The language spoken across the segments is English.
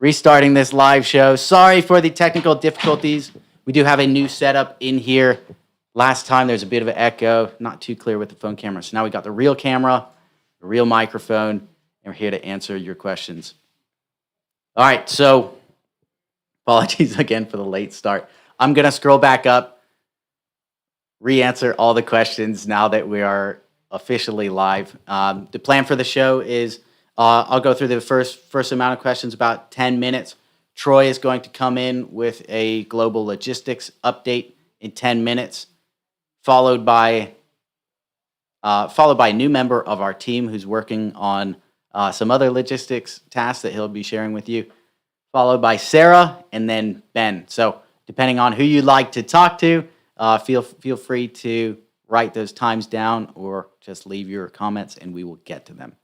Restarting this live show. Sorry for the technical difficulties. We do have a new setup in here. Last time there's a bit of an echo, not too clear with the phone camera. So now we got the real camera, the real microphone, and we're here to answer your questions. All right, so apologies again for the late start. I'm going to scroll back up, re-answer all the questions now that we are officially live. The plan for the show is I'll go through the first amount of questions, about 10 minutes. Troy is going to come in with a global logistics update in 10 minutes, followed by a new member of our team who's working on some other logistics tasks that he'll be sharing with you, followed by Sarah and then Ben. So depending on who you'd like to talk to, feel free to write those times down or just leave your comments and we will get to them.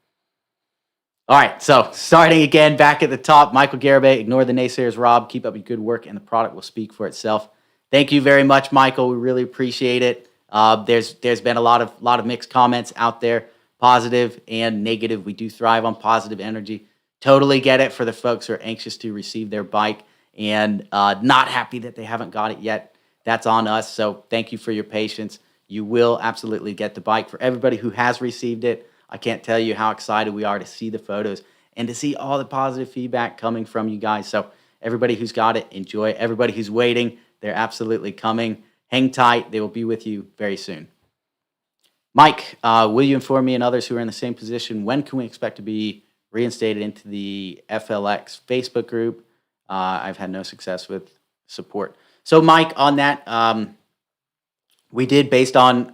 All right, so starting again back at the top, Michael Garibay, ignore the naysayers, Rob, keep up your good work and the product will speak for itself. Thank you very much, Michael. We really appreciate it. There's been a lot of mixed comments out there, positive and negative. We do thrive on positive energy. Totally get it for the folks who are anxious to receive their bike and not happy that they haven't got it yet. That's on us, so thank you for your patience. You will absolutely get the bike. For everybody who has received it, I can't tell you how excited we are to see the photos and to see all the positive feedback coming from you guys. So everybody who's got it, enjoy. Everybody who's waiting, they're absolutely coming. Hang tight. They will be with you very soon. Mike, will you inform me and others who are in the same position, when can we expect to be reinstated into the FLX Facebook group? I've had no success with support. So Mike, on that, we did, based on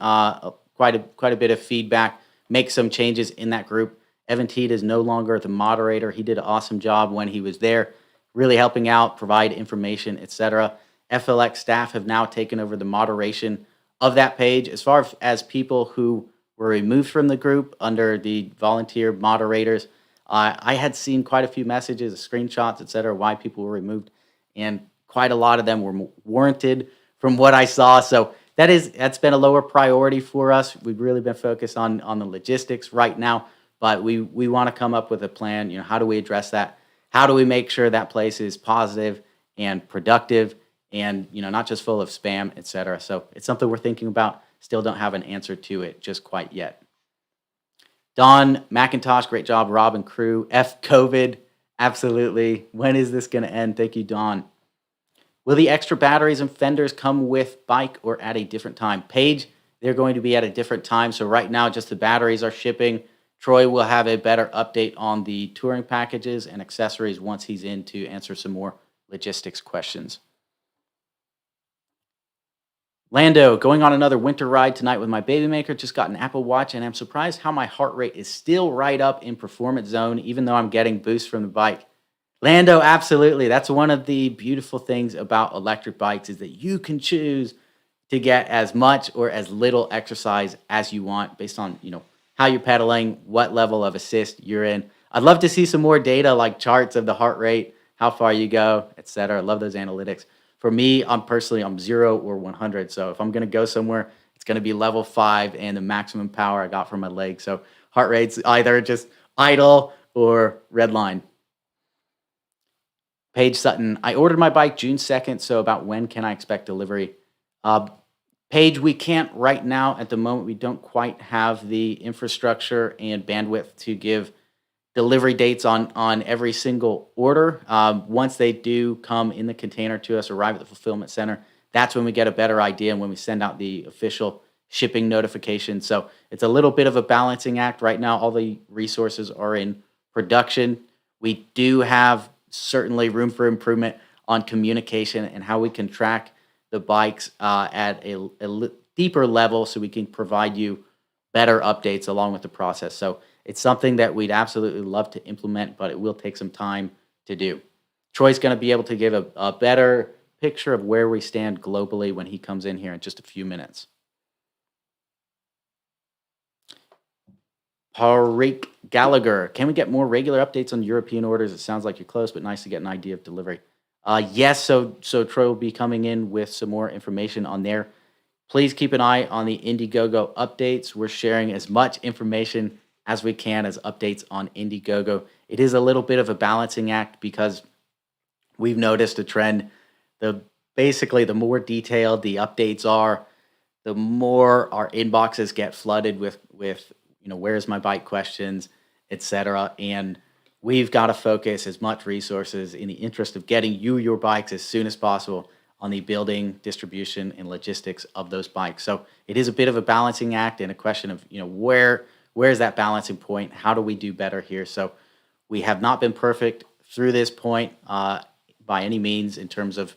quite a bit of feedback, make some changes in that group. Evan Teed is no longer the moderator. He did an awesome job when he was there, really helping out, provide information, etc. FLX staff have now taken over the moderation of that page. As far as people who were removed from the group under the volunteer moderators, I had seen quite a few messages, screenshots, etc., why people were removed, and quite a lot of them were warranted from what I saw. So that's been a lower priority for us. We've really been focused on the logistics right now, but we want to come up with a plan. You know, how do we address that? How do we make sure that place is positive and productive and, you know, not just full of spam, etc. So it's something we're thinking about. Still don't have an answer to it just quite yet. Don McIntosh, great job, Rob and crew. F COVID, absolutely. When is this going to end? Thank you, Don. Will the extra batteries and fenders come with bike or at a different time? Paige, they're going to be at a different time. So right now, just the batteries are shipping. Troy will have a better update on the touring packages and accessories once he's in to answer some more logistics questions. Lando, going on another winter ride tonight with my baby maker. Just got an Apple Watch and I'm surprised how my heart rate is still right up in performance zone, even though I'm getting boosts from the bike. Lando, absolutely. That's one of the beautiful things about electric bikes is that you can choose to get as much or as little exercise as you want based on, you know, how you're pedaling, what level of assist you're in. I'd love to see some more data like charts of the heart rate, how far you go, etc. I love those analytics. For me, I'm 0 or 100. So if I'm going to go somewhere, it's going to be level 5 and the maximum power I got from my leg. So heart rate's either just idle or red line. Paige Sutton, I ordered my bike June 2nd, so about when can I expect delivery? Paige, we can't right now. At the moment, we don't quite have the infrastructure and bandwidth to give delivery dates on every single order. Once they do come in the container to us, arrive at the fulfillment center, that's when we get a better idea and when we send out the official shipping notification. So it's a little bit of a balancing act. Right now, all the resources are in production. We do have certainly room for improvement on communication and how we can track the bikes at a deeper level so we can provide you better updates along with the process. So it's something that we'd absolutely love to implement, but it will take some time to do. Troy's going to be able to give a better picture of where we stand globally when he comes in here in just a few minutes. Parik Gallagher, can we get more regular updates on European orders? It sounds like you're close, but nice to get an idea of delivery. Yes, so Troy will be coming in with some more information on there. Please keep an eye on the Indiegogo updates. We're sharing as much information as we can as updates on Indiegogo. It is a little bit of a balancing act because we've noticed a trend. The Basically, the more detailed the updates are, the more our inboxes get flooded with where's my bike questions, etc. And we've got to focus as much resources in the interest of getting you your bikes as soon as possible on the building, distribution, and logistics of those bikes. So it is a bit of a balancing act and a question of where's that balancing point? How do we do better here? So we have not been perfect through this point by any means in terms of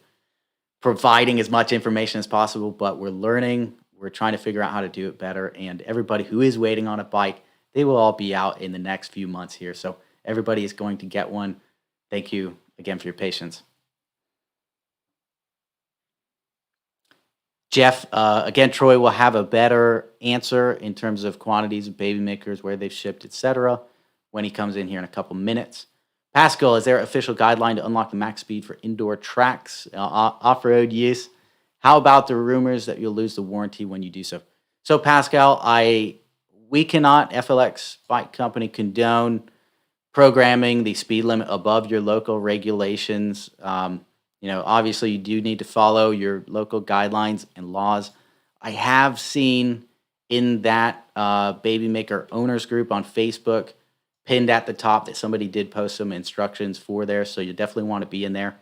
providing as much information as possible, but we're learning. We're trying to figure out how to do it better. And everybody who is waiting on a bike, they will all be out in the next few months here. So everybody is going to get one. Thank you again for your patience. Jeff, again, Troy will have a better answer in terms of quantities of baby makers, where they've shipped, etc., when he comes in here in a couple minutes. Pascal, is there an official guideline to unlock the max speed for indoor tracks, off-road use? How about the rumors that you'll lose the warranty when you do so? So, Pascal, we cannot, FLX Bike Company, condone programming the speed limit above your local regulations. Obviously, you do need to follow your local guidelines and laws. I have seen in that baby maker owners group on Facebook, pinned at the top, that somebody did post some instructions for there, so you definitely want to be in there.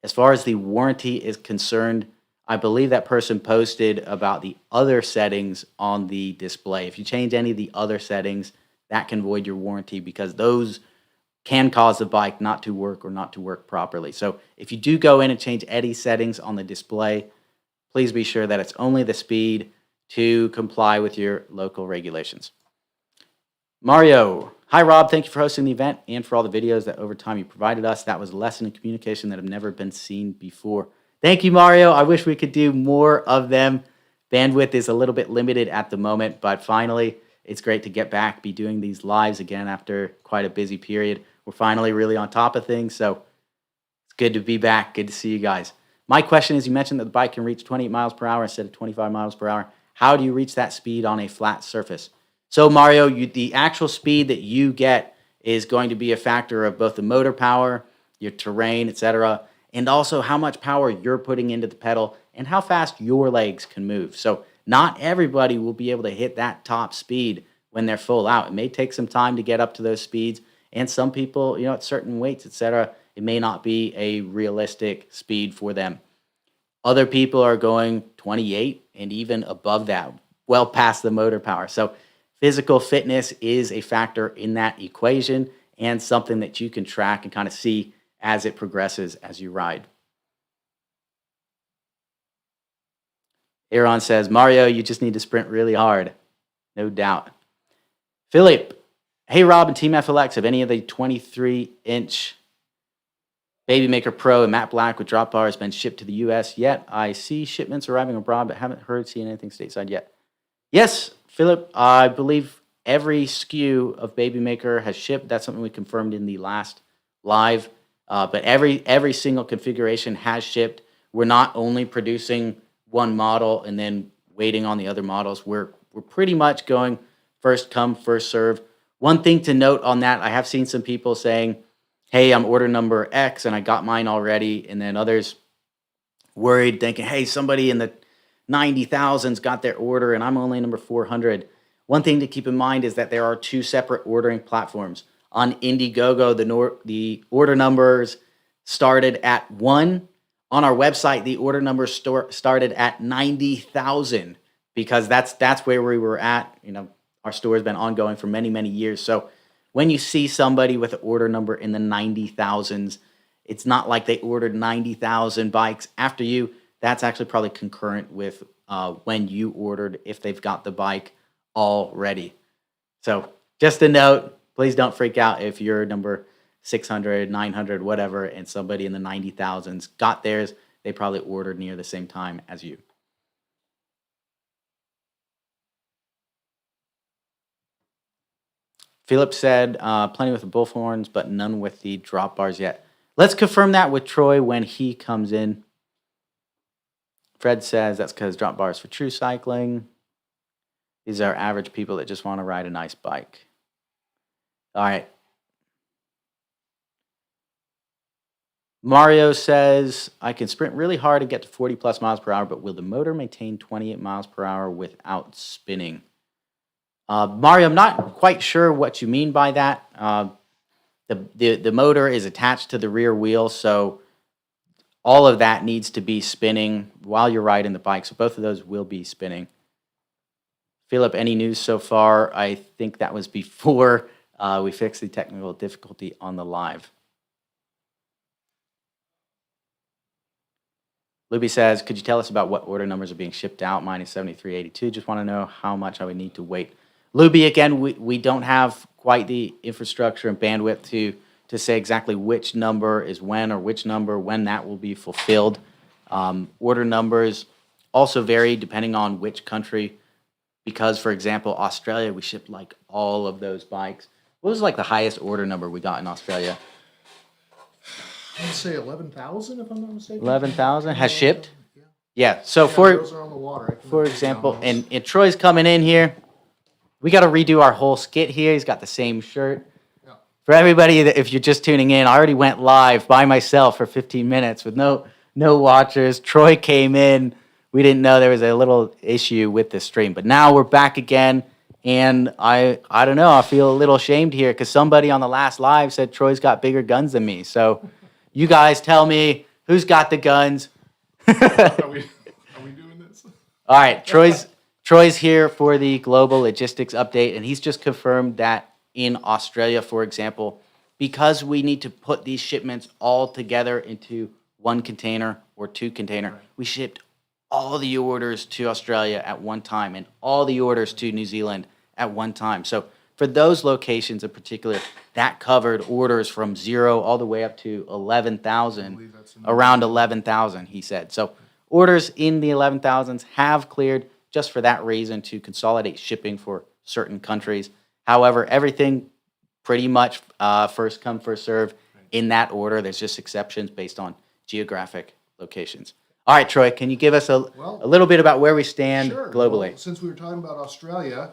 As far as the warranty is concerned, I believe that person posted about the other settings on the display. If you change any of the other settings, that can void your warranty, because those can cause the bike not to work or not to work properly. So if you do go in and change any settings on the display, please be sure that it's only the speed to comply with your local regulations. Mario, hi Rob, thank you for hosting the event and for all the videos that over time you provided us. That was a lesson in communication that have never been seen before. Thank you, Mario. I wish we could do more of them. Bandwidth is a little bit limited at the moment, but finally, it's great to get back, be doing these lives again after quite a busy period. We're finally really on top of things, so it's good to be back. Good to see you guys. My question is, you mentioned that the bike can reach 28 miles per hour instead of 25 miles per hour. How do you reach that speed on a flat surface? So, Mario, the actual speed that you get is going to be a factor of both the motor power, your terrain, etc., and also how much power you're putting into the pedal and how fast your legs can move. So not everybody will be able to hit that top speed when they're full out. It may take some time to get up to those speeds, and some people, at certain weights, etc., it may not be a realistic speed for them. Other people are going 28 and even above that, well past the motor power. So physical fitness is a factor in that equation and something that you can track and kind of see as it progresses as you ride. Aaron says, Mario, you just need to sprint really hard. No doubt. Philip, hey Rob and Team FLX, have any of the 23-inch Baby Maker Pro and matte black with drop bars been shipped to the U.S. yet? I see shipments arriving abroad, but haven't seen anything stateside yet. Yes, Philip, I believe every SKU of Baby Maker has shipped. That's something we confirmed in the last live. But every single configuration has shipped. We're not only producing one model and then waiting on the other models. We're pretty much going first come, first serve. One thing to note on that, I have seen some people saying, hey, I'm order number X and I got mine already. And then others worried, thinking, hey, somebody in the 90,000s got their order and I'm only number 400. One thing to keep in mind is that there are two separate ordering platforms. On Indiegogo, the order numbers started at 1. On our website, the order numbers started at 90,000 because that's where we were at. Our store has been ongoing for many, many years. So when you see somebody with an order number in the 90,000s, it's not like they ordered 90,000 bikes after you. That's actually probably concurrent with when you ordered, if they've got the bike already. So just a note, please don't freak out if you're number 600, 900, whatever, and somebody in the 90,000s got theirs. They probably ordered near the same time as you. Philip said, plenty with the bullhorns, but none with the drop bars yet. Let's confirm that with Troy when he comes in. Fred says that's because drop bars for true cycling. These are average people that just want to ride a nice bike. All right. Mario says, I can sprint really hard and get to 40 plus miles per hour, but will the motor maintain 28 miles per hour without spinning? Mario, I'm not quite sure what you mean by that. The motor is attached to the rear wheel, so all of that needs to be spinning while you're riding the bike. So both of those will be spinning. Philip, any news so far? I think that was before we fixed the technical difficulty on the live. Luby says, could you tell us about what order numbers are being shipped out? Mine is 7382. Just want to know how much I would need to wait. Luby, again, we don't have quite the infrastructure and bandwidth to say exactly which number is when or which number when that will be fulfilled. Order numbers also vary depending on which country. Because, for example, Australia, we shipped like all of those bikes. What was like the highest order number we got in Australia? I would say 11,000, if I'm not mistaken. 11,000 has shipped? Yeah. Yeah, so Yeah, for those are on the water. for example, and Troy's coming in here. We got to redo our whole skit here. He's got the same shirt. Yeah. For everybody, that if you're just tuning in, I already went live by myself for 15 minutes with no watchers. Troy came in. We didn't know there was a little issue with the stream, but now we're back again. And I don't know. I feel a little ashamed here because somebody on the last live said Troy's got bigger guns than me. So you guys tell me who's got the guns. Are we doing this? All right, Troy's here for the global logistics update, and he's just confirmed that in Australia, for example, because we need to put these shipments all together into one container or two container, Right. we shipped all the orders to Australia at one time and all the orders to New Zealand at one time. So for those locations in particular, that covered orders from 0 all the way up to 11,000, around 11,000, he said. So orders in the 11,000s have cleared just for that reason, to consolidate shipping for certain countries. However, everything pretty much first come, first serve in that order. There's just exceptions based on geographic locations. All right, Troy, can you give us a little bit about where we stand Sure. globally? Well, since we were talking about Australia,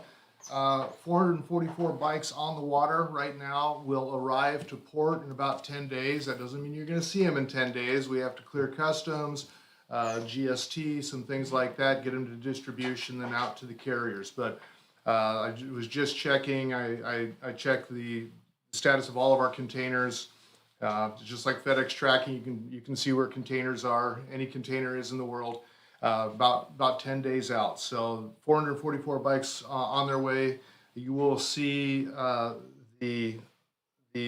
444 bikes on the water right now will arrive to port in about 10 days. That doesn't mean you're going to see them in 10 days. We have to clear customs, GST, some things like that, get them to distribution, then out to the carriers. But I was just checking. I checked the status of all of our containers. Just like FedEx tracking, you can see where containers are. Any container is in the world. About 10 days out. So 444 bikes on their way. You will see the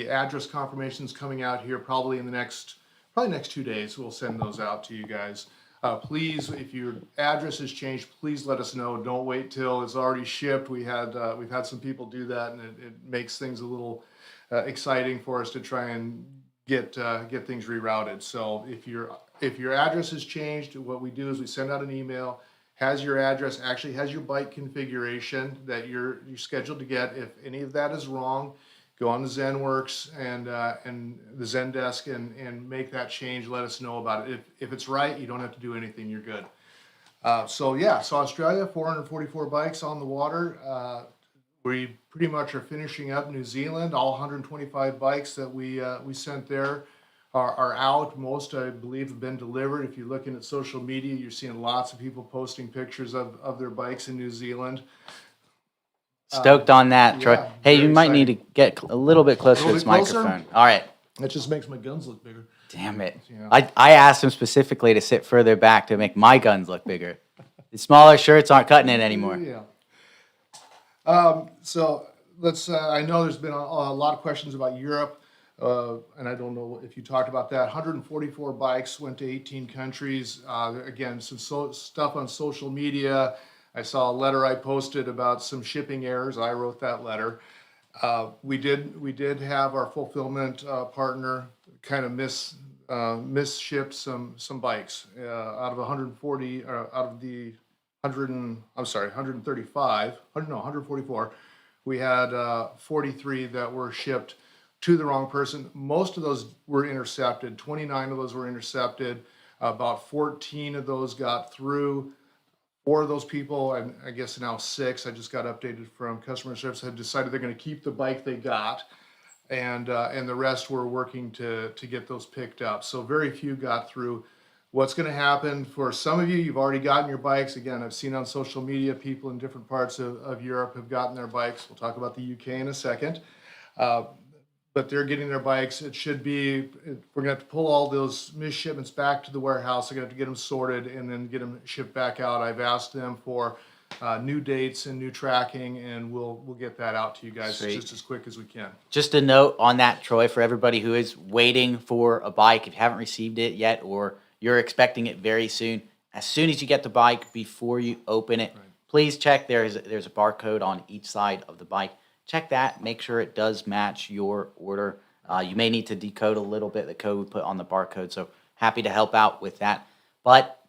address confirmations coming out here probably in the next 2 days. We'll send those out to you guys. Please, if your address has changed, please let us know. Don't wait till it's already shipped. We've had some people do that, and it makes things a little exciting for us to try and get things rerouted. So if your address has changed, what we do is we send out an email, has your address, actually has your bike configuration that you're scheduled to get. If any of that is wrong, go on to ZenWorks and the Zendesk and make that change. Let us know about it. If it's right, you don't have to do anything. You're good. So Australia, 444 bikes on the water. We pretty much are finishing up New Zealand. All 125 bikes that we sent there are out. Most, I believe, have been delivered. If you're looking at social media, you're seeing lots of people posting pictures of their bikes in New Zealand. Stoked on that, Troy. yeah, Hey, you very might need to get a little bit closer to little this bit closer? microphone. All right. That just makes my guns look bigger. Damn it. Yeah. I asked him specifically to sit further back to make my guns look bigger. The smaller shirts aren't cutting it anymore. Yeah. So let's. I know there's been a lot of questions about Europe, and I don't know if you talked about that. 144 bikes went to 18 countries. Again, some stuff on social media. I saw a letter I posted about some shipping errors. I wrote that letter. We did have our fulfillment partner kind of misship some bikes out of 140 out of the 144. We had 43 that were shipped to the wrong person. Most of those were intercepted. 29 of those were intercepted. About 14 of those got through. 4 of those people, and I guess now 6, I just got updated from customer service, have decided they're going to keep the bike they got. and the rest we're working to get those picked up. So very few got through. What's going to happen for some of you, you've already gotten your bikes. Again, I've seen on social media people in different parts of Europe have gotten their bikes. We'll talk about the UK in a second. But they're getting their bikes. It should be, we're going to have to pull all those missed shipments back to the warehouse. They're going to have to get them sorted and then get them shipped back out. I've asked them for new dates and new tracking, and we'll get that out to you guys Sweet. just as quick as we can. Just a note on that, Troy, for everybody who is waiting for a bike, if you haven't received it yet or you're expecting it very soon, as soon as you get the bike, before you open it, please check there's a barcode on each side of the bike. Check that, make sure it does match your order. You may need to decode a little bit the code we put on the barcode, so happy to help out with that. But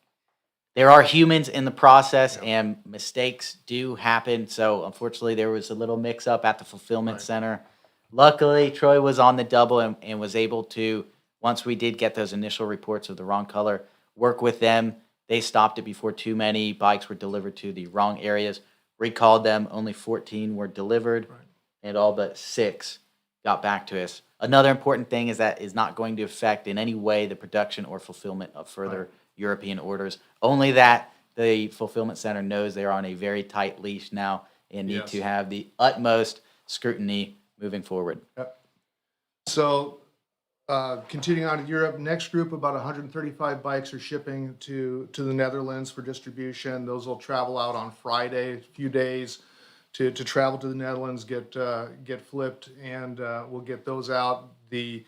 there are humans in the process, and mistakes do happen. So unfortunately, there was a little mix-up at the fulfillment center. Luckily, Troy was on the double and was able to, once we did get those initial reports of the wrong color, work with them. They stopped it before too many bikes were delivered to the wrong areas. Recalled them, only 14 were delivered, and all but 6 got back to us. Another important thing is that is not going to affect in any way the production or fulfillment of further European orders. Only that the fulfillment center knows they're on a very tight leash now and need to have the utmost scrutiny moving forward. Yep. So continuing on to Europe, next group, about 135 bikes are shipping to the Netherlands for distribution. Those will travel out on Friday, a few days to travel to the Netherlands, get flipped, and we'll get those out. The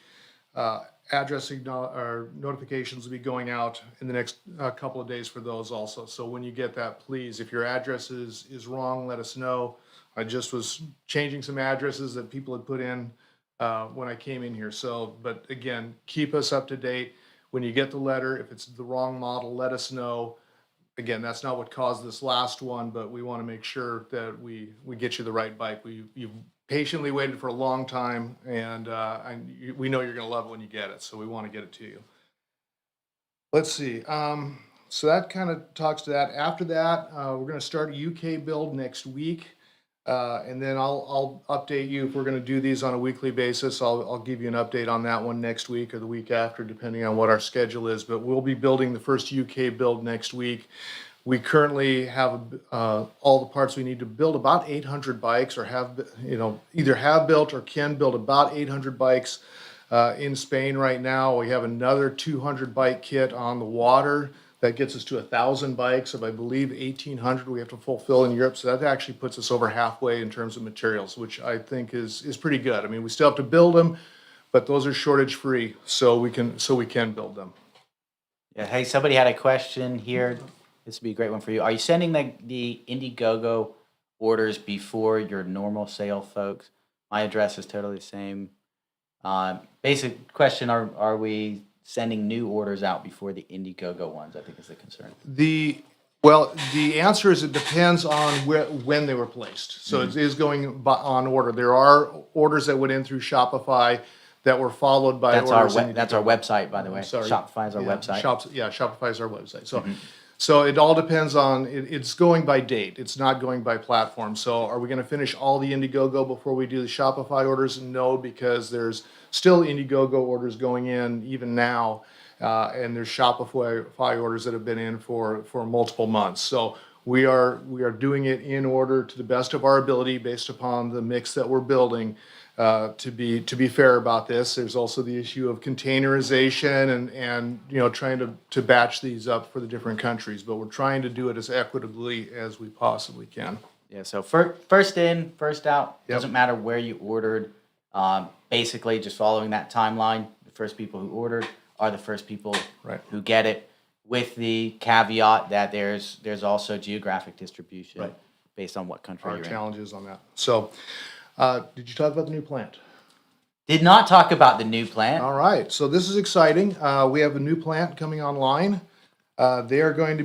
address or notifications will be going out in the next couple of days for those also. So when you get that, please, if your address is wrong, let us know. I just was changing some addresses that people had put in when I came in here. So, but again, keep us up to date. When you get the letter, if it's the wrong model, let us know. Again, that's not what caused this last one, but we want to make sure that we get you the right bike. You've patiently waited for a long time, and we know you're going to love it when you get it, so we want to get it to you. Let's see. So that kind of talks to that. After that, we're going to start a UK build next week, and then I'll update you if we're going to do these on a weekly basis. I'll give you an update on that one next week or the week after, depending on what our schedule is. But we'll be building the first UK build next week. We currently have all the parts we need to build about 800 bikes, or either have built or can build about 800 bikes in Spain right now. We have another 200 bike kit on the water. That gets us to 1,000 bikes of, I believe, 1,800 we have to fulfill in Europe. So that actually puts us over halfway in terms of materials, which I think is pretty good. I mean, we still have to build them, but those are shortage free, so we can build them. Yeah. Hey, somebody had a question here. This would be a great one for you. Are you sending the Indiegogo orders before your normal sale, folks? My address is totally the same. Basic question: Are we sending new orders out before the Indiegogo ones? I think is the concern. The answer is it depends on when they were placed. So it is going on order. There are orders that went in through Shopify that were followed by That's orders. that's our website, by the way. Sorry. Shopify is our website. Shopify is our website. So. So it all depends on, it's going by date. It's not going by platform. So are we going to finish all the Indiegogo before we do the Shopify orders? No, because there's still Indiegogo orders going in even now. And there's Shopify orders that have been in for multiple months. So we are doing it in order to the best of our ability based upon the mix that we're building. To be fair about this, there's also the issue of containerization and trying to batch these up for the different countries, but we're trying to do it as equitably as we possibly can. Yeah. So first in, first out. Doesn't matter where you ordered. Basically, just following that timeline. The first people who ordered are the first people who get it. With the caveat that there's also geographic distribution based on what country you're in. Our challenges on that. So. Did you talk about the new plant? Did not talk about the new plant. All right, so this is exciting. We have a new plant coming online. We're going to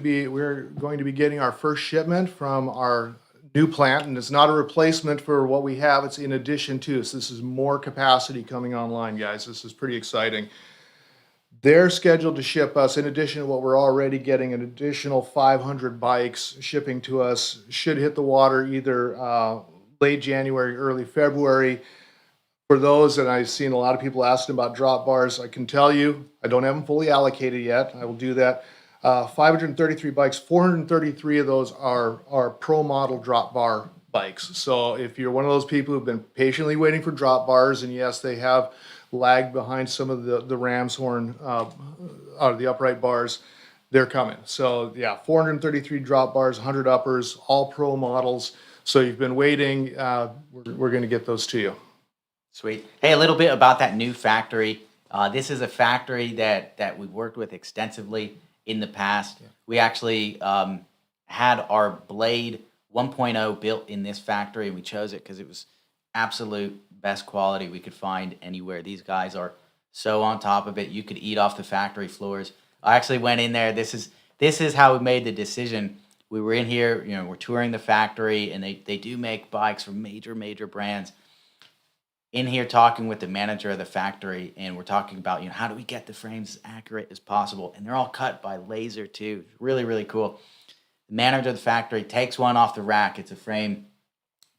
be getting our first shipment from our new plant, and it's not a replacement for what we have. It's in addition to. So this is more capacity coming online, guys. This is pretty exciting. They're scheduled to ship us, in addition to what we're already getting, an additional 500 bikes shipping to us. Should hit the water either late January, early February. For those, and I've seen a lot of people asking about drop bars, I can tell you, I don't have them fully allocated yet. I will do that. 533 bikes, 433 of those are pro model drop bar bikes. So if you're one of those people who've been patiently waiting for drop bars, and yes, they have lagged behind some of the ram's horn out of the upright bars, they're coming. So yeah, 433 drop bars, 100 uppers, all pro models. So you've been waiting. We're going to get those to you. Sweet. Hey, a little bit about that new factory. This is a factory that we've worked with extensively in the past. Yeah. We actually had our Blade 1.0 built in this factory, and we chose it because it was absolute best quality we could find anywhere. These guys are so on top of it. You could eat off the factory floors. I actually went in there. This is how we made the decision. We were in here, we're touring the factory, and they do make bikes for major brands. In here talking with the manager of the factory, and we're talking about, how do we get the frames as accurate as possible? And they're all cut by laser too. Really cool. The manager of the factory takes one off the rack. It's a frame,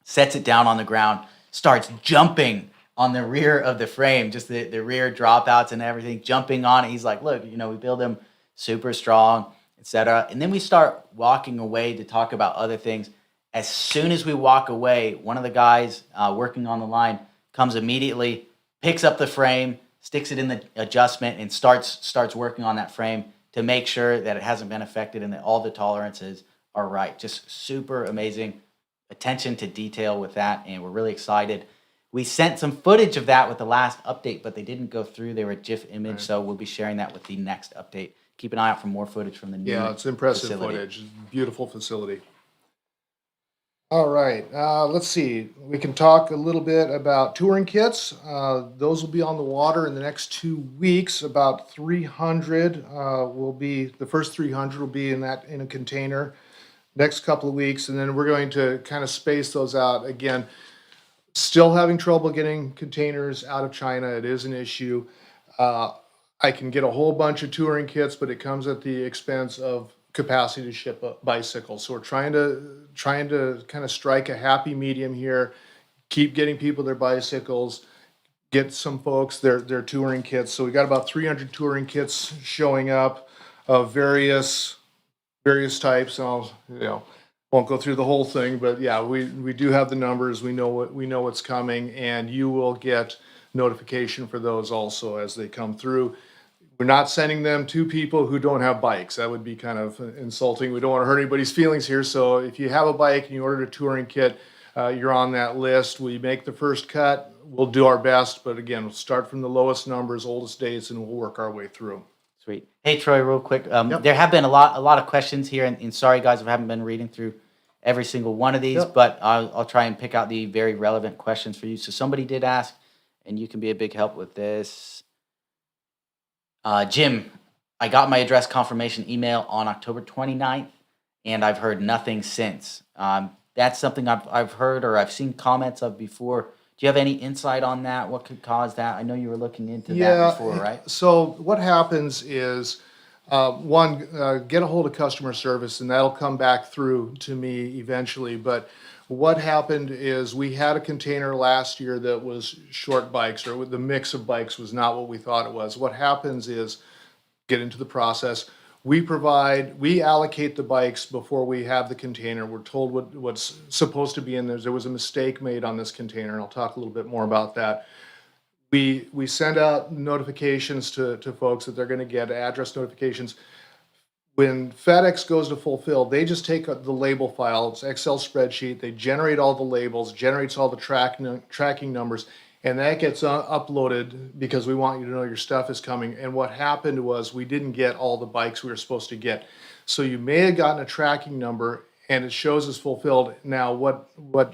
sets it down on the ground, starts jumping on the rear of the frame, just the rear dropouts and everything, jumping on it. He's like, look, we build them super strong, etc. And then we start walking away to talk about other things. As soon as we walk away, one of the guys working on the line comes immediately, picks up the frame, sticks it in the adjustment, and starts working on that frame to make sure that it hasn't been affected and that all the tolerances are right. Just super amazing attention to detail with that, and we're really excited. We sent some footage of that with the last update, but they didn't go through. They were a GIF image, right. So we'll be sharing that with the next update. Keep an eye out for more footage from the new it's impressive facility. Footage. Beautiful facility. All right, let's see. We can talk a little bit about touring kits. Those will be on the water in the next 2 weeks. About 300 will be, the first 300 will be in a container next couple of weeks, and then we're going to kind of space those out. Again, still having trouble getting containers out of China. It is an issue. I can get a whole bunch of touring kits, but it comes at the expense of capacity to ship a bicycle. So we're trying to kind of strike a happy medium here, keep getting people their bicycles, get some folks their touring kits. So we got about 300 touring kits showing up of various types. And I'll won't go through the whole thing, but yeah, we do have the numbers. We know what's coming, and you will get notification for those also as they come through. We're not sending them to people who don't have bikes. That would be kind of insulting. We don't want to hurt anybody's feelings here. So if you have a bike and you ordered a touring kit, you're on that list. We make the first cut. We'll do our best. But again, we'll start from the lowest numbers, oldest dates, and we'll work our way through. Sweet. Hey, Troy, real quick. There have been a lot of questions here. And sorry, guys, I haven't been reading through every single one of these. But I'll try and pick out the very relevant questions for you. So somebody did ask, and you can be a big help with this. Jim, I got my address confirmation email on October 29th, and I've heard nothing since. That's something I've heard or I've seen comments of before. Do you have any insight on that? What could cause that? I know you were looking into that before, right? So what happens is, get a hold of customer service, and that'll come back through to me eventually. But what happened is we had a container last year that was short bikes, or the mix of bikes was not what we thought it was. What happens is, get into the process. We allocate the bikes before we have the container. We're told what's supposed to be in there. There was a mistake made on this container, and I'll talk a little bit more about that. We send out notifications to folks that they're going to get address notifications. When FedEx goes to fulfill, they just take the label file, it's Excel spreadsheet, they generate all the labels, generates all the tracking numbers, and that gets uploaded because we want you to know your stuff is coming. And what happened was we didn't get all the bikes we were supposed to get. So you may have gotten a tracking number and it shows as fulfilled. Now what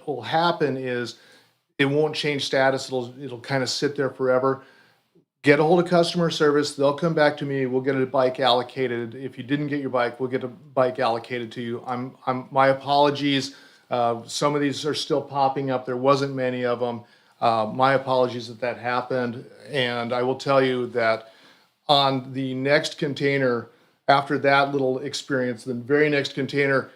will happen is it won't change status, it'll kind of sit there forever. Get a hold of customer service. They'll come back to me. We'll get a bike allocated. If you didn't get your bike, we'll get a bike allocated to you. My apologies. Some of these are still popping up. There wasn't many of them. My apologies that happened. And I will tell you that on the next container, after that little experience, the very next container,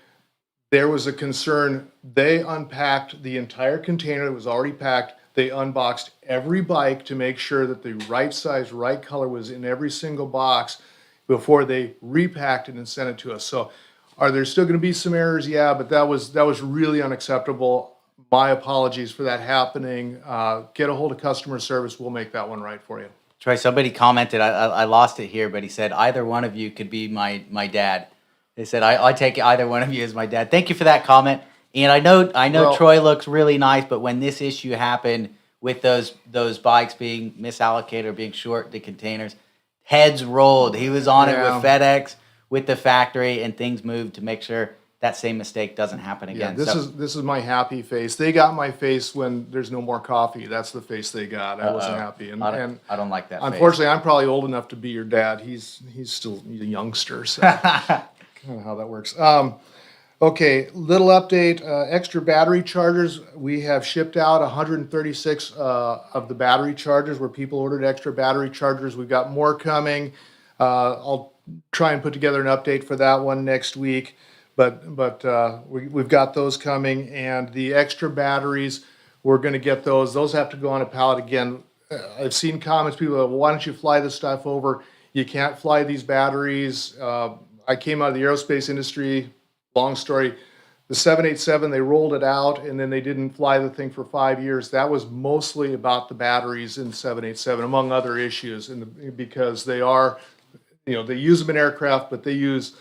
there was a concern. They unpacked the entire container that was already packed. They unboxed every bike to make sure that the right size, right color was in every single box before they repacked it and sent it to us. So are there still going to be some errors? Yeah, but that was really unacceptable. My apologies for that happening. Get a hold of customer service. We'll make that one right for you. Troy, somebody commented, I lost it here, but he said, either one of you could be my dad. They said, I take either one of you as my dad. Thank you for that comment. And I know Well, Troy looks really nice, but when this issue happened with those bikes being misallocated or being short the containers, heads rolled. He was on it with Yeah. FedEx, with the factory, and things moved to make sure that same mistake doesn't happen Yeah, again. this is my happy face. They got my face when there's no more coffee. That's the face they got. I wasn't happy. I don't like that face. Unfortunately, I'm probably old enough to be your dad. He's still a youngster, so kind of how that works. Okay, little update. Extra battery chargers. We have shipped out 136 of the battery chargers where people ordered extra battery chargers. We've got more coming. I'll try and put together an update for that one next week. But we've got those coming, and the extra batteries, we're going to get those. Those have to go on a pallet again. I've seen comments, people are, well, why don't you fly this stuff over? You can't fly these batteries. I came out of the aerospace industry. Long story. The 787, they rolled it out, and then they didn't fly the thing for 5 years. That was mostly about the batteries in 787, among other issues, because they are, they use them in aircraft, but they use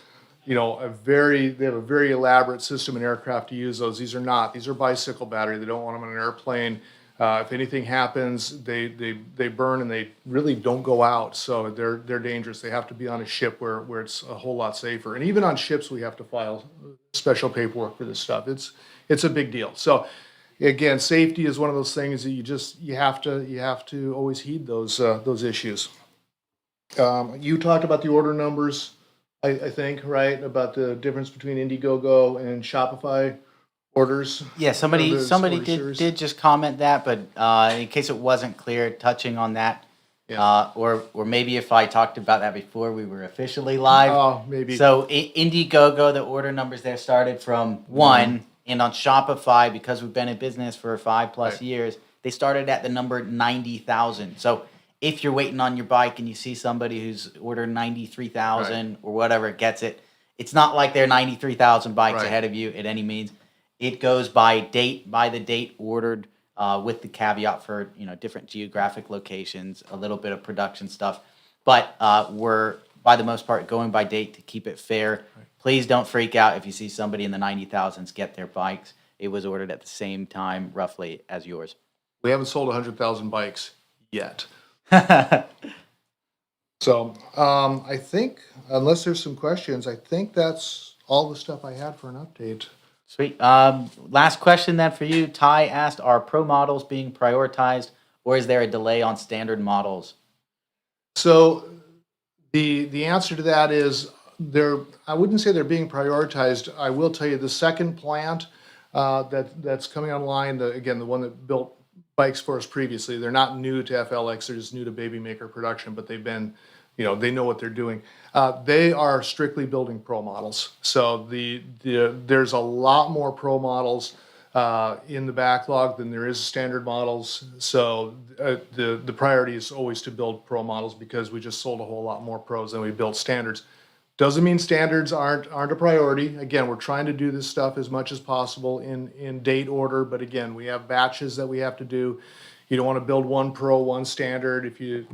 they have a very elaborate system in aircraft to use those. These are not. These are bicycle battery. They don't want them on an airplane. If anything happens, they burn and they really don't go out. So they're dangerous. They have to be on a ship where it's a whole lot safer. And even on ships, we have to file special paperwork for this stuff. It's a big deal. So again, safety is one of those things that you have to always heed those issues. You talked about the order numbers. I think, right, about the difference between Indiegogo and Shopify orders. Yeah, somebody series. did just comment that, but in case it wasn't clear, touching on that, Yeah. or maybe if I talked about that before we were officially live. Oh, maybe. So Indiegogo, the order numbers there started from 1, and on Shopify, because we've been in business for 5+ Right. years, they started at the number 90,000. So if you're waiting on your bike and you see somebody who's ordered 93,000 or whatever gets it, it's not like they're 93,000 bikes Right. ahead of you at any means. It goes by the date ordered, with the caveat for different geographic locations, a little bit of production stuff, but we're by the most part going by date to keep it fair. Right. Please don't freak out if you see somebody in the 90,000s get their bikes. It was ordered at the same time roughly as yours. We haven't sold 100,000 bikes yet. So I think, unless there's some questions, I think that's all the stuff I had for an update. Sweet. Last question then for you. Ty asked, are pro models being prioritized, or is there a delay on standard models? So the answer to that is I wouldn't say they're being prioritized. I will tell you the second plant that's coming online, the one that built bikes for us previously, they're not new to FLX, they're just new to baby maker production, but they've been, they know what they're doing. They are strictly building pro models. So there's a lot more pro models in the backlog than there is standard models. So the priority is always to build pro models because we just sold a whole lot more pros than we built standards. Doesn't mean standards aren't a priority. Again, we're trying to do this stuff as much as possible in date order, but again, we have batches that we have to do. You don't want to build one pro, one standard. If you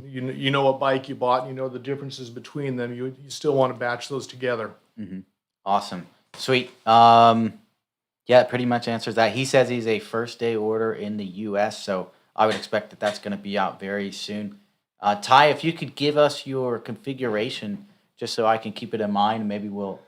know what bike you bought and you know the differences between them, you still want to batch those together. Mm-hmm. Awesome. Sweet. Yeah, it pretty much answers that. He says he's a first day order in the US, so I would expect that that's going to be out very soon. Ty, if you could give us your configuration just so I can keep it in mind, maybe we'll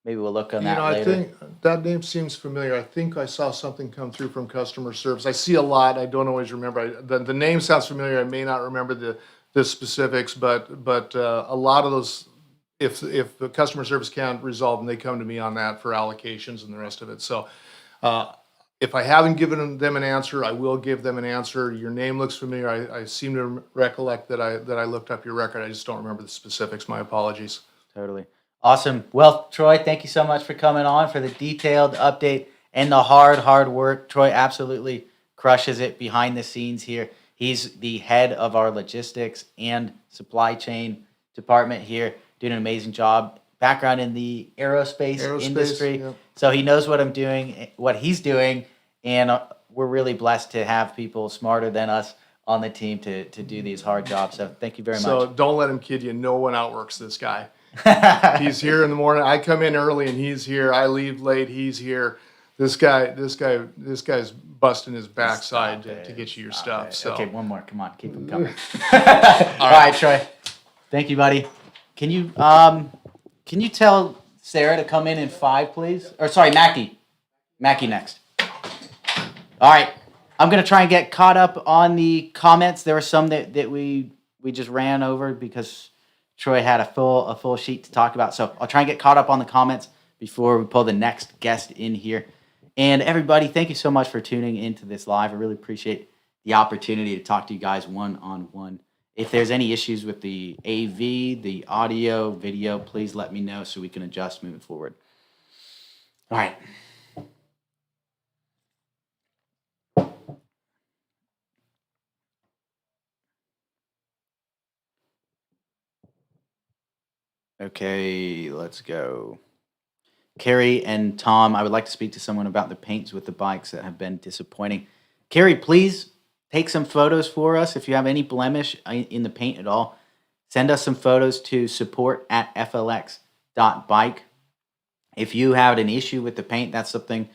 look on that later. I think that name seems familiar. I think I saw something come through from customer service. I see a lot. I don't always remember. The name sounds familiar. I may not remember the specifics, but a lot of those, if the customer service can't resolve them, they come to me on that for allocations and the rest of it. So if I haven't given them an answer, I will give them an answer. Your name looks familiar. I seem to recollect that I looked up your record. I just don't remember the specifics. My apologies. Totally. Awesome. Well, Troy, thank you so much for coming on for the detailed update and the hard work. Troy absolutely crushes it behind the scenes here. He's the head of our logistics and supply chain department here, doing an amazing job. Background in the aerospace industry, Yep. so he knows what I'm doing, what he's doing, and we're really blessed to have people smarter than us on the team to do these hard jobs. So thank you very So much. don't let him kid you. No one outworks this guy. He's here in the morning. I come in early and he's here. I leave late. He's here. This guy's busting his backside to get you your stuff. So Okay, one more. Come on, keep them coming. All right, Troy. Thank you, buddy. Can you tell Sarah to come in 5, please? Or sorry, Mackie. Mackie next. All right. I'm gonna try and get caught up on the comments. There were some that we just ran over because Troy had a full sheet to talk about. So I'll try and get caught up on the comments before we pull the next guest in here. And everybody, thank you so much for tuning into this live. I really appreciate the opportunity to talk to you guys one-on-one. If there's any issues with the AV, the audio, video, please let me know so we can adjust moving forward. All right. Okay, let's go. Carrie and Tom, I would like to speak to someone about the paints with the bikes that have been disappointing. Carrie, please take some photos for us. If you have any blemish in the paint at all, send us some photos to support@flx.bike. If you have an issue with the paint, that's something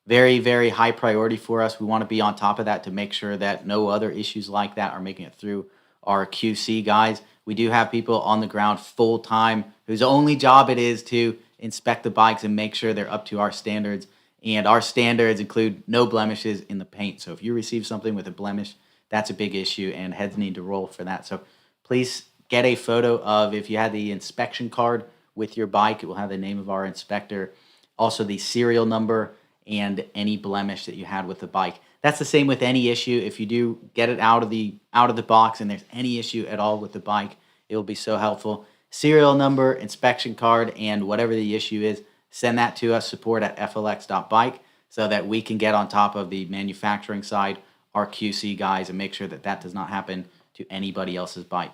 very, very high priority for us. We want to be on top of that to make sure that no other issues like that are making it through our QC guys. We do have people on the ground full time whose only job it is to inspect the bikes and make sure they're up to our standards. And our standards include no blemishes in the paint. So if you receive something with a blemish, that's a big issue and heads need to roll for that. So please get a photo of, if you had the inspection card with your bike, it will have the name of our inspector, also the serial number, and any blemish that you had with the bike. That's the same with any issue. If you do get it out of the box and there's any issue at all with the bike, it will be so helpful. Serial number, inspection card, and whatever the issue is, send that to us, support@flx.bike, so that we can get on top of the manufacturing side, our QC guys, and make sure that that does not happen to anybody else's bike.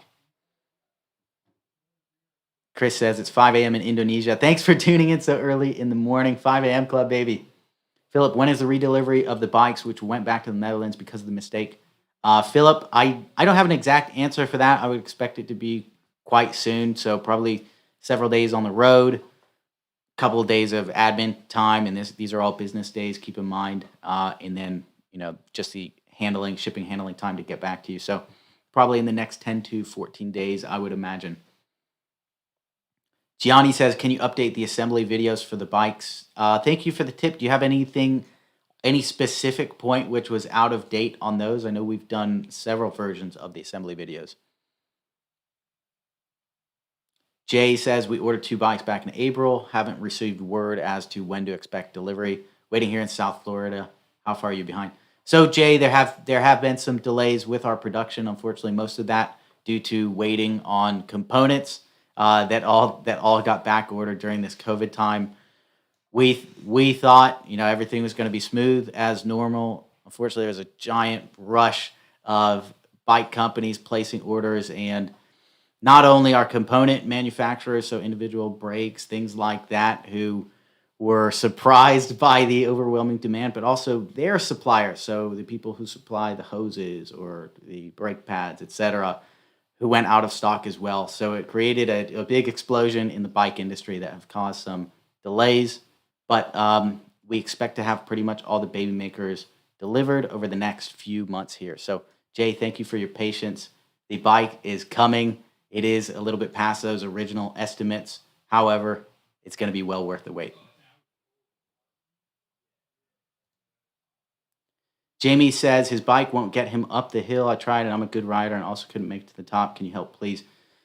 Chris says it's 5 a.m. in Indonesia. Thanks for tuning in so early in the morning. 5 a.m. club, baby. Philip, when is the redelivery of the bikes which went back to the Netherlands because of the mistake? Philip, I don't have an exact answer for that. I would expect it to be quite soon, so probably several days on the road, a couple of days of admin time, and these are all business days, keep in mind, and then just the shipping handling time to get back to you. So probably in the next 10 to 14 days, I would imagine. Gianni says, can you update the assembly videos for the bikes? Thank you for the tip. Do you have any specific point which was out of date on those? I know we've done several versions of the assembly videos. Jay says, we ordered 2 bikes back in April. Haven't received word as to when to expect delivery. Waiting here in South Florida. How far are you behind? So Jay, there have been some delays with our production. Unfortunately, most of that due to waiting on components. That all got back ordered during this COVID time. We thought everything was going to be smooth as normal. Unfortunately, there was a giant rush of bike companies placing orders, and not only our component manufacturers, so individual brakes, things like that, who were surprised by the overwhelming demand, but also their suppliers, so the people who supply the hoses or the brake pads, etc., who went out of stock as well. So it created a big explosion in the bike industry that have caused some delays. But we expect to have pretty much all the baby makers delivered over the next few months here. So Jay, thank you for your patience. The bike is coming. It is a little bit past those original estimates. However, it's going to be well worth the wait. Jamie says his bike won't get him up the hill. I tried it. I'm a good rider and also couldn't make it to the top. Can you help, please?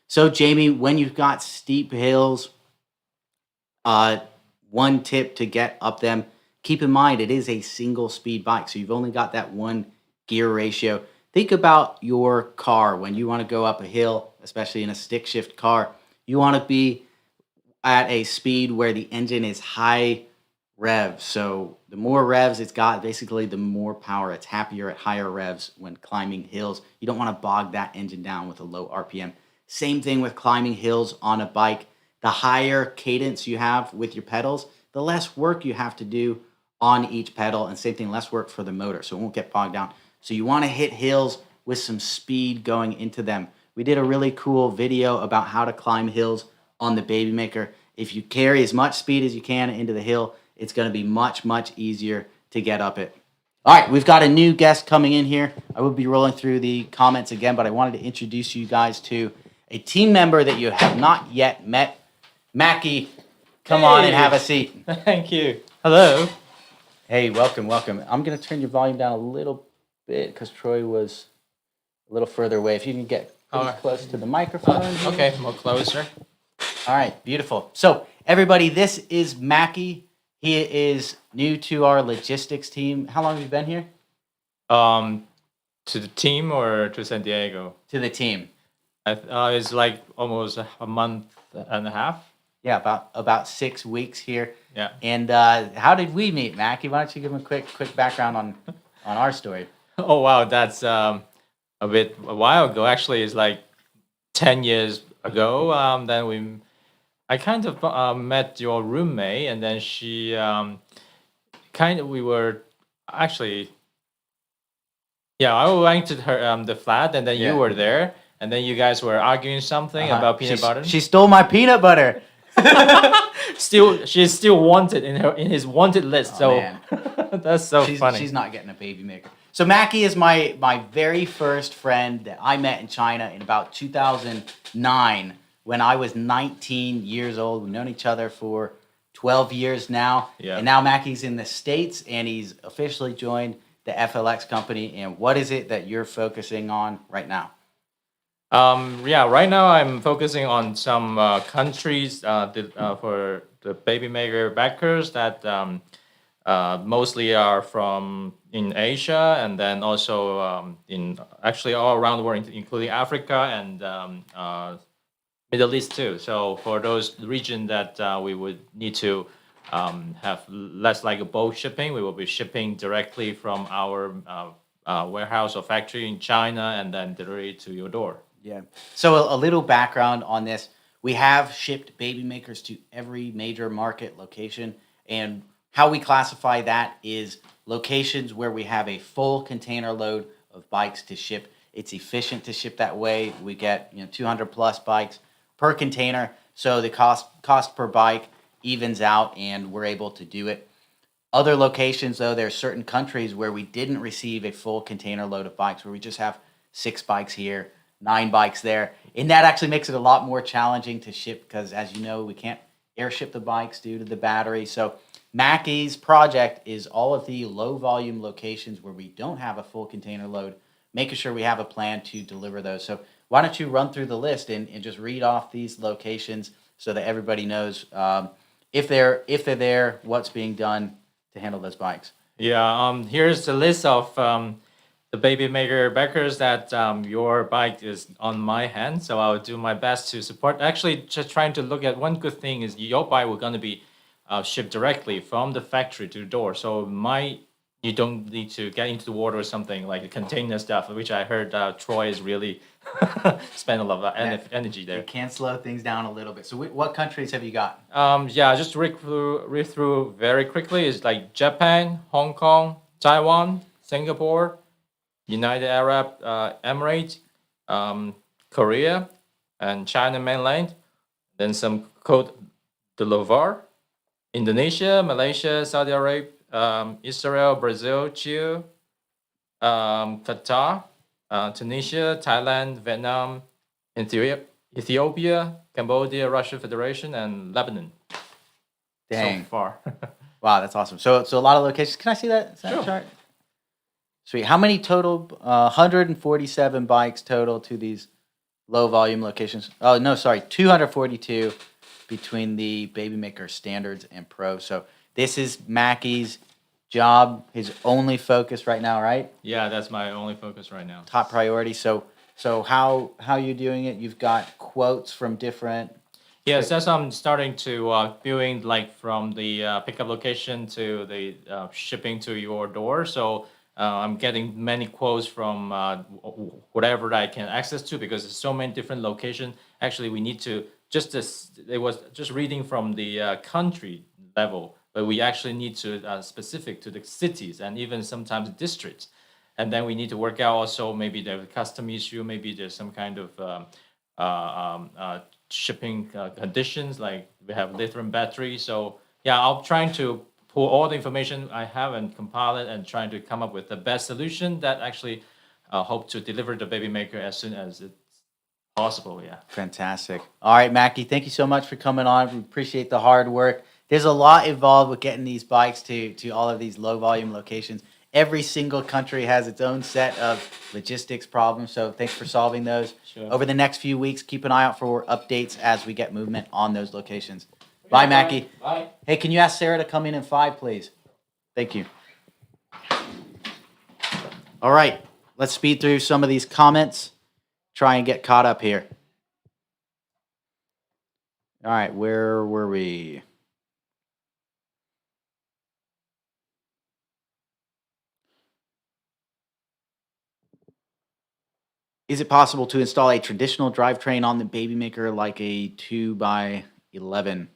So, Jamie, when you've got steep hills, one tip to get up them, keep in mind it is a single speed bike. So you've only got that one gear ratio. Think about your car when you want to go up a hill, especially in a stick shift car. You want to be at a speed where the engine is high revs. So the more revs it's got, basically the more power. It's happier at higher revs when climbing hills. You don't want to bog that engine down with a low RPM. Same thing with climbing hills on a bike. The higher cadence you have with your pedals, the less work you have to do on each pedal, and same thing, less work for the motor, so it won't get bogged down. So you want to hit hills with some speed going into them. We did a really cool video about how to climb hills on the Baby Maker. If you carry as much speed as you can into the hill, it's going to be much, much easier to get up it. All right, we've got a new guest coming in here. I will be rolling through the comments again, but I wanted to introduce you guys to a team member that you have not yet met. Mackie, come on and have a seat. Thank you. Hello. Hey, welcome, welcome. I'm going to turn your volume down a little bit because Troy was a little further away. If you can get pretty close to the microphone. Okay, more closer. All right, beautiful. So, everybody, this is Mackie. He is new to our logistics team. How long have you been here? To the team or to San Diego? To the team. It's like almost a month and a half. Yeah, about 6 weeks here. Yeah. And how did we meet, Mackie? Why don't you give him a quick background on our story? Oh wow, that's a while ago. Actually, it's like 10 years ago. I kind of met your roommate, and then she we were actually. Yeah, I went to her the flat, and then Yeah. you were there, and then you guys were arguing something about peanut butter. She stole my peanut butter. She's still wanted in his wanted list. Oh, so man. that's so funny. She's not getting a Baby Maker. So Mackie is my very first friend that I met in China in about 2009 when I was 19 years old. We've known each other for 12 years now. Yeah. And now Mackie's in the States and he's officially joined the FLX company. And what is it that you're focusing on right now? Right now I'm focusing on some countries for the Baby Maker backers that mostly are from in Asia, and then also in actually all around the world, including Africa and Middle East too. So for those regions that we would need to have less like a bulk shipping, we will be shipping directly from our warehouse or factory in China and then delivery to your door. Yeah. So a little background on this. We have shipped Baby Makers to every major market location, and how we classify that is locations where we have a full container load of bikes to ship. It's efficient to ship that way. We get 200 plus bikes per container, so the cost per bike evens out, and we're able to do it. Other locations, though, there are certain countries where we didn't receive a full container load of bikes, where we just have 6 bikes here, 9 bikes there, and that actually makes it a lot more challenging to ship because, as you know, we can't airship the bikes due to the battery. So Mackie's project is all of the low volume locations where we don't have a full container load, making sure we have a plan to deliver those. So why don't you run through the list and just read off these locations so that everybody knows if they're there, what's being done to handle those bikes. Yeah, here's the list of the Baby Maker backers that your bike is on my hand. So I'll do my best to support. Actually, just trying to look at one good thing is your bike will going to be shipped directly from the factory to the door. So you don't need to get into the water or something like the container stuff, which I heard Troy is really spend a lot of energy there. It can slow things down a little bit. So what countries have you got? Just read through very quickly. It's like Japan, Hong Kong, Taiwan, Singapore, United Arab Emirates, Korea, and China mainland. Then some Côte d'Ivoire, Indonesia, Malaysia, Saudi Arabia, Israel, Brazil, Chile, Qatar, Tunisia, Thailand, Vietnam, Ethiopia, Cambodia, Russia Federation, and Lebanon. Dang. So far. Wow, that's awesome. So a lot of locations. Can I see that Sure. chart? Sweet. How many total? 147 bikes total to these low volume locations. Oh no, sorry, 242 between the Baby Maker Standards and Pro. So this is Mackie's job, his only focus right now, right? Yeah, that's my only focus right now. Top priority. So how you doing it? You've got quotes from different. Yes, that's I'm starting to viewing like from the pickup location to the shipping to your door. So I'm getting many quotes from whatever I can access to because there's so many different locations. Actually, we need to just this. It was just reading from the country level, but we actually need to specific to the cities and even sometimes districts, and then we need to work out also maybe there's a custom issue, maybe there's some kind of uh, shipping conditions, like we have lithium battery. So yeah, I'm trying to pull all the information I have and compile it and trying to come up with the best solution that actually hope to deliver the baby maker as soon as it's possible. Yeah. Fantastic. All right, Mackie, thank you so much for coming on. We appreciate the hard work. There's a lot involved with getting these bikes to all of these low volume locations. Every single country has its own set of logistics problems, so thanks for solving those. Sure. Over the next few weeks, keep an eye out for updates as we get movement on those locations. Bye, Mackie. Bye. Hey, can you ask Sarah to come in 5, please? Thank you. All right, let's speed through some of these comments. Try and get caught up here. All right, where were we? Is it possible to install a traditional drivetrain on the baby maker like a 2x11?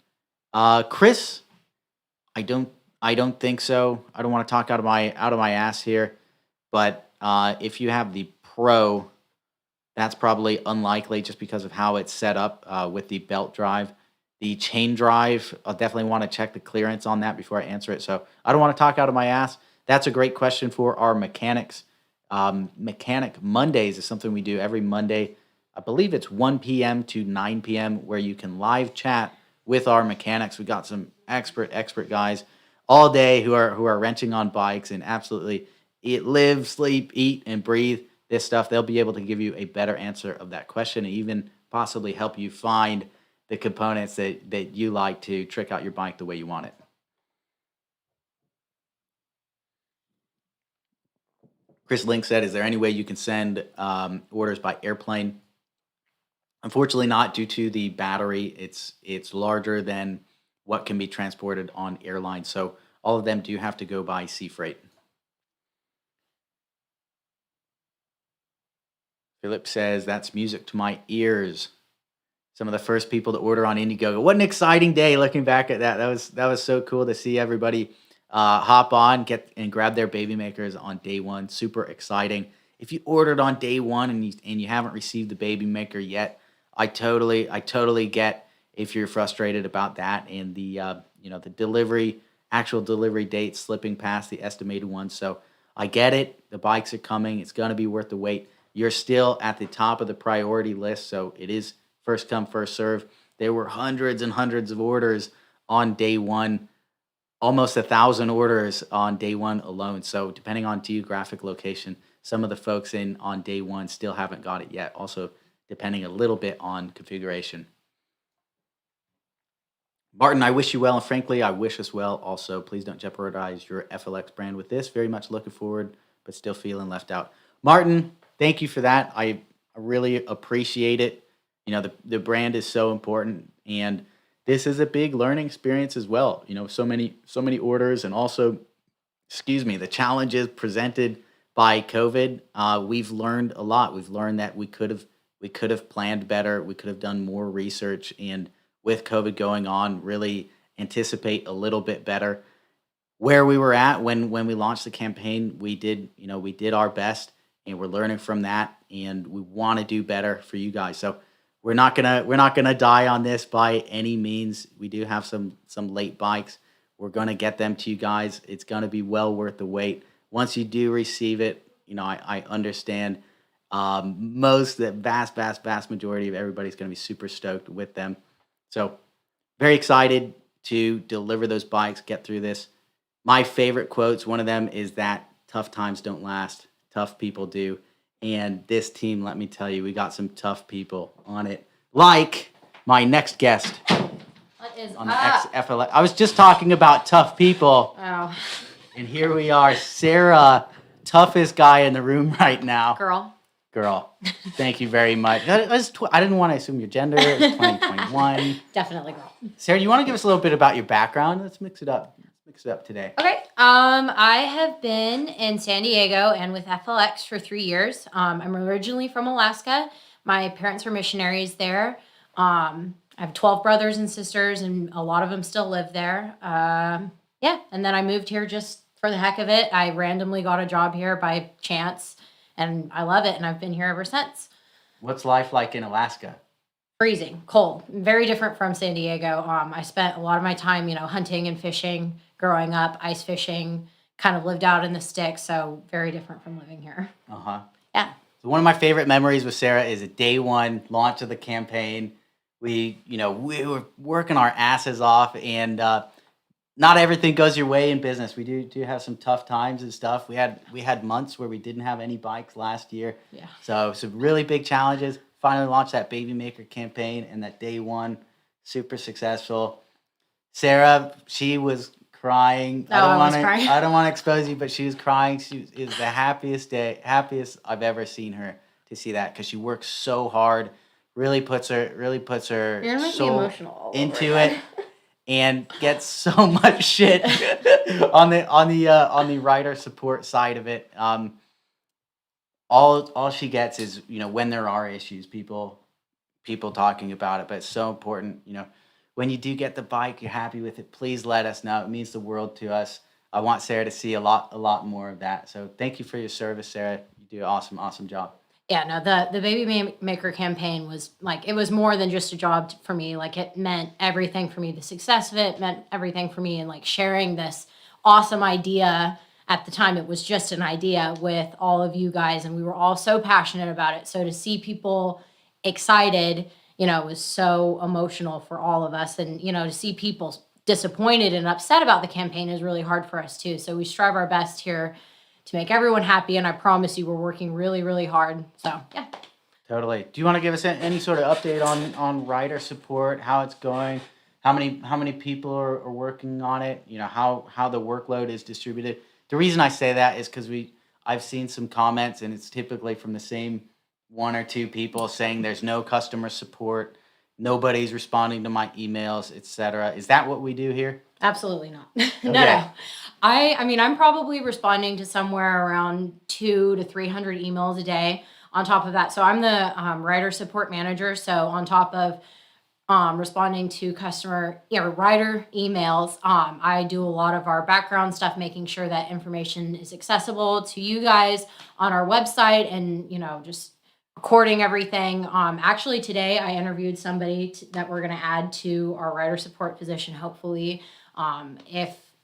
Chris, I don't think so. I don't want to talk out of my ass here, but if you have the Pro, that's probably unlikely just because of how it's set up with the belt drive. The chain drive, I'll definitely want to check the clearance on that before I answer it. So I don't want to talk out of my ass. That's a great question for our mechanics. Mechanic Mondays is something we do every Monday. I believe it's 1 p.m. to 9 p.m. where you can live chat with our mechanics. We got some expert guys all day who are wrenching on bikes and absolutely live, sleep, eat, and breathe this stuff. They'll be able to give you a better answer of that question and even possibly help you find the components that you like to trick out your bike the way you want it. Chris Link said, is there any way you can send orders by airplane? Unfortunately not, due to the battery. It's larger than what can be transported on airlines. So all of them do have to go by sea freight. Philip says, that's music to my ears. Some of the first people to order on Indiegogo. What an exciting day looking back at that. That was so cool to see everybody hop on, get and grab their baby makers on day one. Super exciting. If you ordered on day one and you haven't received the baby maker yet, I totally get if you're frustrated about that and the the actual delivery date slipping past the estimated one. So I get it. The bikes are coming. It's going to be worth the wait. You're still at the top of the priority list, so it is first come, first serve. There were hundreds and hundreds of orders on day one, almost 1,000 orders on day one alone. So depending on geographic location, some of the folks in on day one still haven't got it yet. Also depending a little bit on configuration. Martin, I wish you well, and frankly, I wish us well also. Please don't jeopardize your FLX brand with this. Very much looking forward, but still feeling left out. Martin, thank you for that. I really appreciate it. You know, the brand is so important, and this is a big learning experience as well. You know, so many orders, and also, the challenges presented by COVID. We've learned a lot. We've learned that we could have planned better. We could have done more research, and with COVID going on, really anticipate a little bit better where we were at when we launched the campaign. We did our best, and we're learning from that, and we want to do better for you guys. So we're not gonna die on this by any means. We do have some late bikes. We're gonna get them to you guys. It's gonna be well worth the wait. Once you do receive it, I understand. The vast majority of everybody's gonna be super stoked with them. So very excited to deliver those bikes, get through this. My favorite quotes, one of them is that tough times don't last, tough people do. And this team, let me tell you, we got some tough people on it. Like my next guest What is on the up? FLX. I was just talking about tough people. Oh, And here we are, Sarah, toughest guy in the room right now. girl. Girl, thank you very much. I didn't want to assume your gender. It's 2021. Definitely girl. Sarah, you want to give us a little bit about your background? Let's mix it up. Let's mix it up today. Okay. I have been in San Diego and with FLX for 3 years. I'm originally from Alaska. My parents were missionaries there. I have 12 brothers and sisters, and a lot of them still live there. Yeah, and then I moved here just for the heck of it. I randomly got a job here by chance, and I love it, and I've been here ever since. What's life like in Alaska? Freezing, cold, very different from San Diego. I spent a lot of my time, hunting and fishing, growing up, ice fishing, kind of lived out in the sticks, so very different from living here. Uh-huh. Yeah. So one of my favorite memories with Sarah is a day one launch of the campaign. We were working our asses off, and not everything goes your way in business. We do have some tough times and stuff. We had months where we didn't have any bikes last year. Yeah. So some really big challenges. Finally launched that Baby Maker campaign, and that day one, super successful. Sarah, she was crying. Oh, I was crying. I don't want to expose you, but she was crying. It was the happiest I've ever seen her to see that, because she works so hard, really puts her You're gonna make me soul emotional all over into again. it, and gets so much shit on the writer support side of it. All she gets is, when there are issues, people talking about it. But it's so important, when you do get the bike, you're happy with it, please let us know. It means the world to us. I want Sarah to see a lot more of that. So thank you for your service, Sarah. You do an awesome job. Yeah, no, the Baby Maker campaign was it was more than just a job for me. It meant everything for me. The success of it meant everything for me, and sharing this awesome idea. At the time, it was just an idea with all of you guys, and we were all so passionate about it. So to see people excited, was so emotional for all of us. And, to see people disappointed and upset about the campaign is really hard for us too. So we strive our best here to make everyone happy, and I promise you we're working really, really hard. So, yeah. Totally. Do you want to give us any sort of update on rider support, how it's going, how many people are working on it, how the workload is distributed? The reason I say that is because I've seen some comments, and it's typically from the same one or two people saying there's no customer support, nobody's responding to my emails, etc. Is that what we do here? Absolutely not. Okay. No. I mean, I'm probably responding to somewhere around 200 to 300 emails a day on top of that. So I'm the writer support manager. So on top of responding to writer emails, I do a lot of our background stuff, making sure that information is accessible to you guys on our website, and, just recording everything. Actually today I interviewed somebody that we're going to add to our writer support position, hopefully.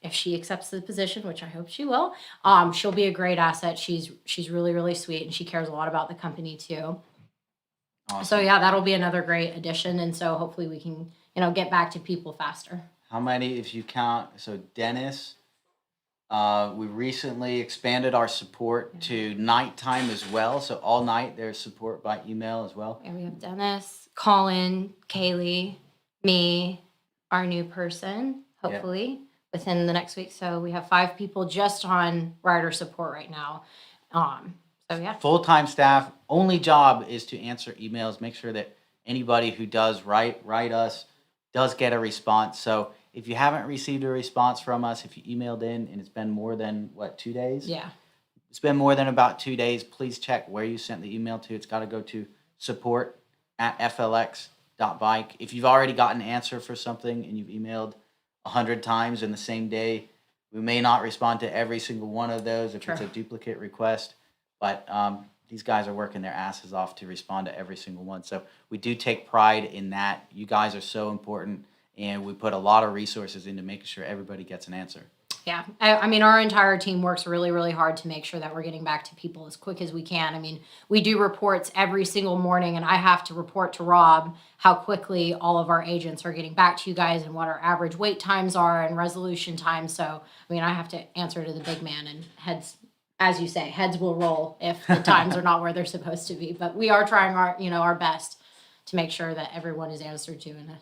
If she accepts the position, which I hope she will, she'll be a great asset. She's really, really sweet, and she cares a lot about the company too. Awesome. So yeah, that'll be another great addition, and so hopefully we can, get back to people faster. How many, if you count, so Dennis, we recently expanded our support to nighttime as well. So all night there's support by email as well. And we have Dennis, Colin, Kaylee, me, our new person, hopefully within the next week. So we have 5 people just on rider support right now. So yeah. Full-time staff, only job is to answer emails, make sure that anybody who does write us does get a response. So if you haven't received a response from us, if you emailed in and it's been more than 2 days? Yeah. It's been more than about 2 days. Please check where you sent the email to. It's got to go to support@flx.bike. If you've already gotten an answer for something and you've emailed 100 times in the same day, we may not respond to every single one of those if it's a duplicate request. But these guys are working their asses off to respond to every single one. So we do take pride in that. You guys are so important, and we put a lot of resources into making sure everybody gets an answer. Yeah. I mean, our entire team works really, really hard to make sure that we're getting back to people as quick as we can. I mean, we do reports every single morning, and I have to report to Rob how quickly all of our agents are getting back to you guys and what our average wait times are and resolution times. So, I mean, I have to answer to the big man, and heads, as you say, heads will roll if the times are not where they're supposed to be. But we are trying our best to make sure that everyone is answered to in a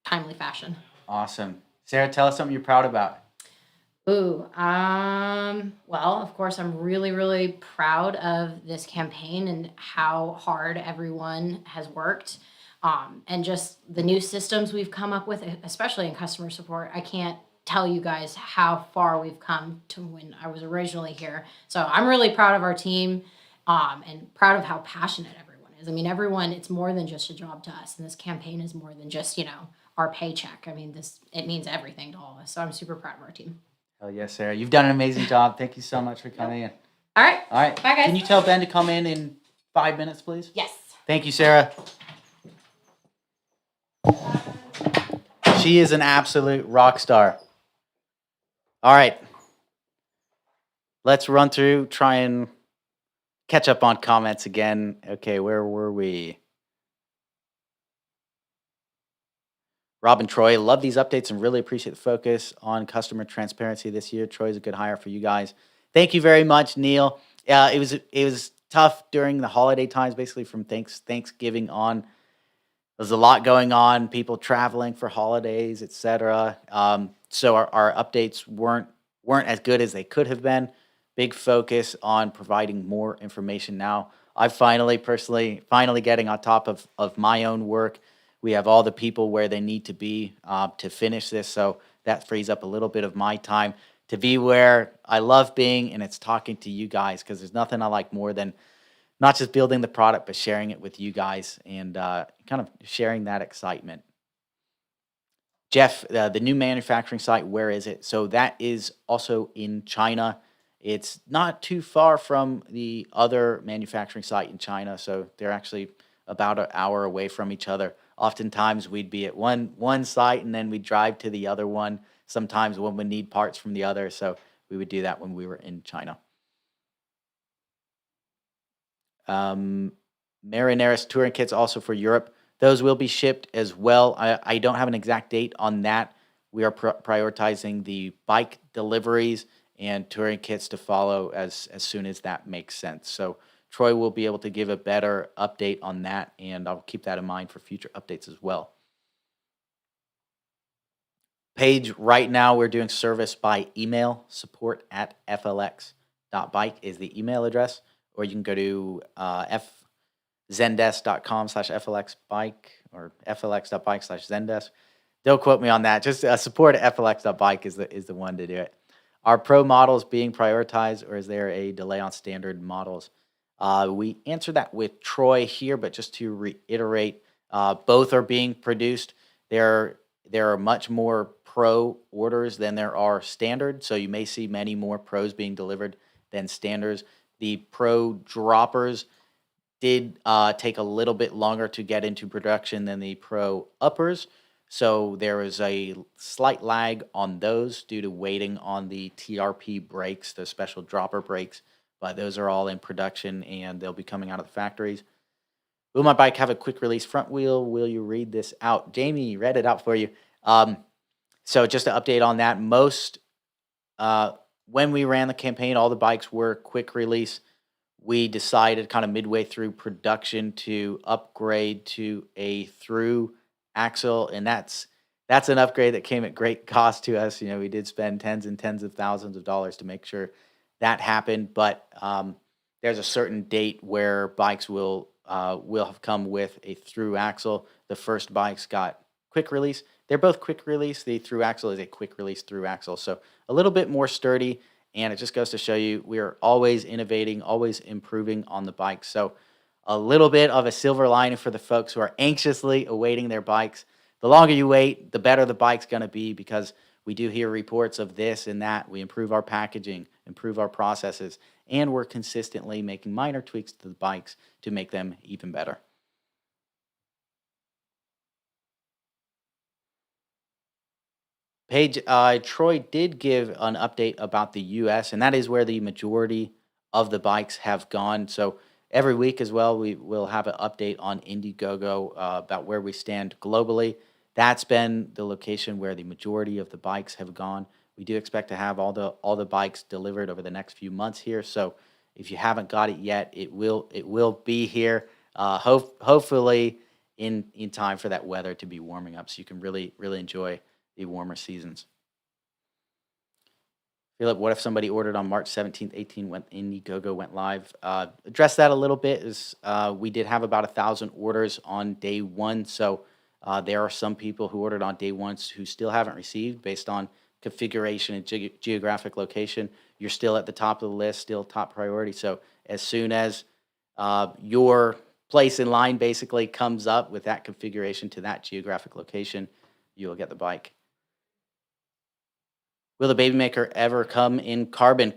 timely fashion. Awesome. Sarah, tell us something you're proud about. Ooh, well, of course, I'm really, really proud of this campaign and how hard everyone has worked. And just the new systems we've come up with, especially in customer support. I can't tell you guys how far we've come to when I was originally here. So I'm really proud of our team, and proud of how passionate everyone is. I mean, everyone, it's more than just a job to us. And this campaign is more than just, our paycheck. I mean, it means everything to all of us. So I'm super proud of our team. Oh, yes, Sarah. You've done an amazing job. Thank you so much for coming in. All right. All right. Bye, guys. Can you tell Ben to come in 5 minutes, please? Yes. Thank you, Sarah. She is an absolute rock star. All right. Let's run through, try and catch up on comments again. Okay, where were we? Rob and Troy, love these updates and really appreciate the focus on customer transparency this year. Troy's a good hire for you guys. Thank you very much, Neil. It was tough during the holiday times, basically from Thanksgiving on. There's a lot going on, people traveling for holidays, etc. So our updates weren't as good as they could have been. Big focus on providing more information now. I finally getting on top of my own work. We have all the people where they need to be to finish this, so that frees up a little bit of my time to be where I love being, and it's talking to you guys, because there's nothing I like more than not just building the product, but sharing it with you guys and kind of sharing that excitement. Jeff, the new manufacturing site, where is it? So that is also in China. It's not too far from the other manufacturing site in China, so they're actually about an hour away from each other. Oftentimes, we'd be at one site and then we'd drive to the other one. Sometimes one would need parts from the other, so we would do that when we were in China. Marineris touring kits also for Europe. Those will be shipped as well. I don't have an exact date on that. We are prioritizing the bike deliveries and touring kits to follow as soon as that makes sense. So Troy will be able to give a better update on that, and I'll keep that in mind for future updates as well. Paige, right now we're doing service by email. support@flx.bike is the email address, or you can go to zendesk.com/flxbike or flx.bike/zendesk. Don't quote me on that. Just support@flx.bike is the one to do it. Are pro models being prioritized, or is there a delay on standard models? We answered that with Troy here, but just to reiterate, both are being produced. There are much more pro orders than there are standard, so you may see many more pros being delivered than standards. The pro droppers did take a little bit longer to get into production than the pro uppers. So there is a slight lag on those due to waiting on the TRP brakes, the special dropper brakes, but those are all in production and they'll be coming out of the factories. Will my bike have a quick release front wheel? Will you read this out? Jamie read it out for you. So just to update on that, when we ran the campaign, all the bikes were quick release. We decided kind of midway through production to upgrade to a through axle, and that's an upgrade that came at great cost to us. We did spend tens and tens of thousands of dollars to make sure that happened, but there's a certain date where bikes will have come with a through axle. The first bikes got quick release. They're both quick release. The through axle is a quick release through axle, so a little bit more sturdy, and it just goes to show you we are always innovating, always improving on the bike. So a little bit of a silver lining for the folks who are anxiously awaiting their bikes. The longer you wait, the better the bike's going to be, because we do hear reports of this and that. We improve our packaging, improve our processes, and we're consistently making minor tweaks to the bikes to make them even better. Paige, Troy did give an update about the U.S., and that is where the majority of the bikes have gone. So every week as well, we will have an update on Indiegogo about where we stand globally. That's been the location where the majority of the bikes have gone. We do expect to have all the bikes delivered over the next few months here. So if you haven't got it yet, it will be here. Hopefully in time for that weather to be warming up, so you can really enjoy the warmer seasons. Philip, what if somebody ordered on March 17th, 18 when Indiegogo went live? Address that a little bit. We did have about 1,000 orders on day one, so there are some people who ordered on day one who still haven't received based on configuration and geographic location. You're still at the top of the list, still top priority. So as soon as your place in line basically comes up with that configuration to that geographic location, you will get the bike. Will the baby maker ever come in carbon?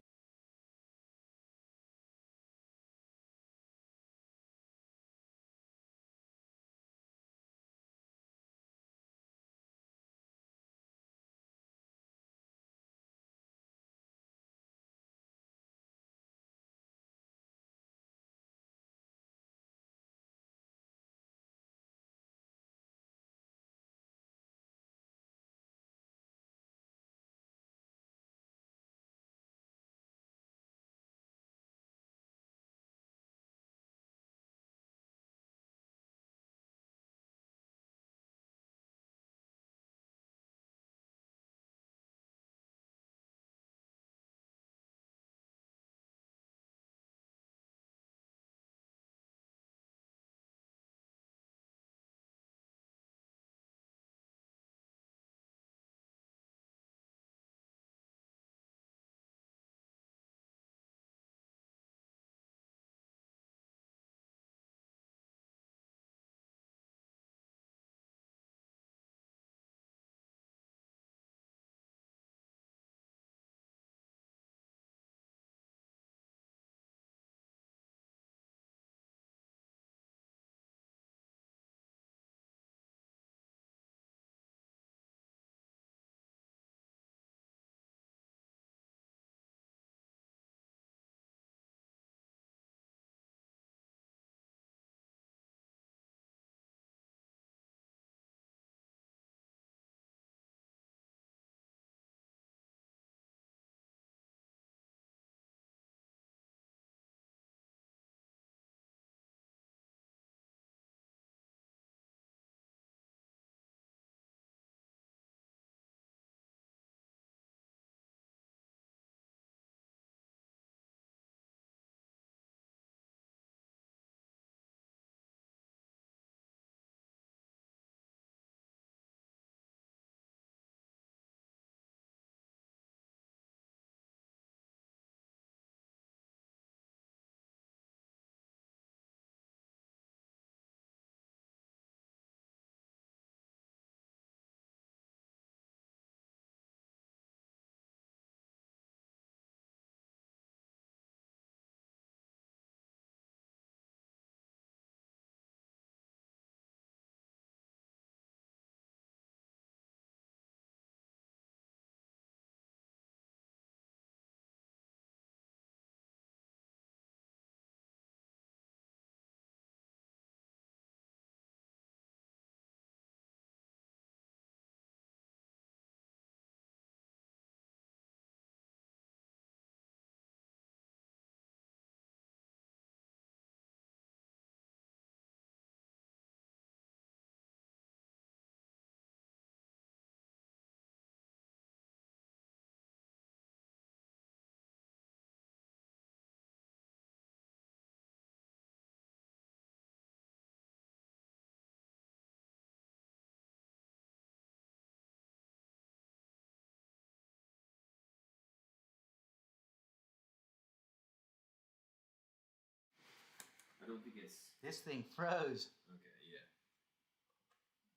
I don't think it's This thing froze. okay. Yeah.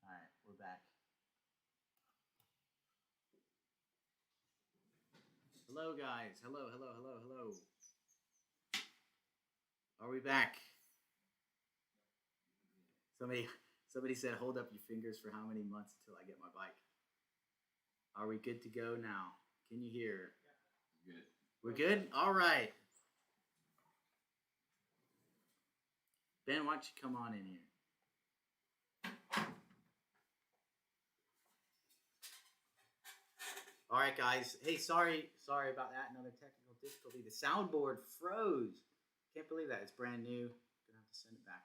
All right, we're back. Hello, guys. Hello, hello, hello, hello. Are we back? Somebody said, hold up your fingers for how many months until I get my bike. Are we good to go now? Can you hear? Good. We're good? All right. Ben, why don't you come on in here? All right, guys. Hey, sorry about that. Another technical difficulty. The soundboard froze. Can't believe that. It's brand new. Gonna have to send it back.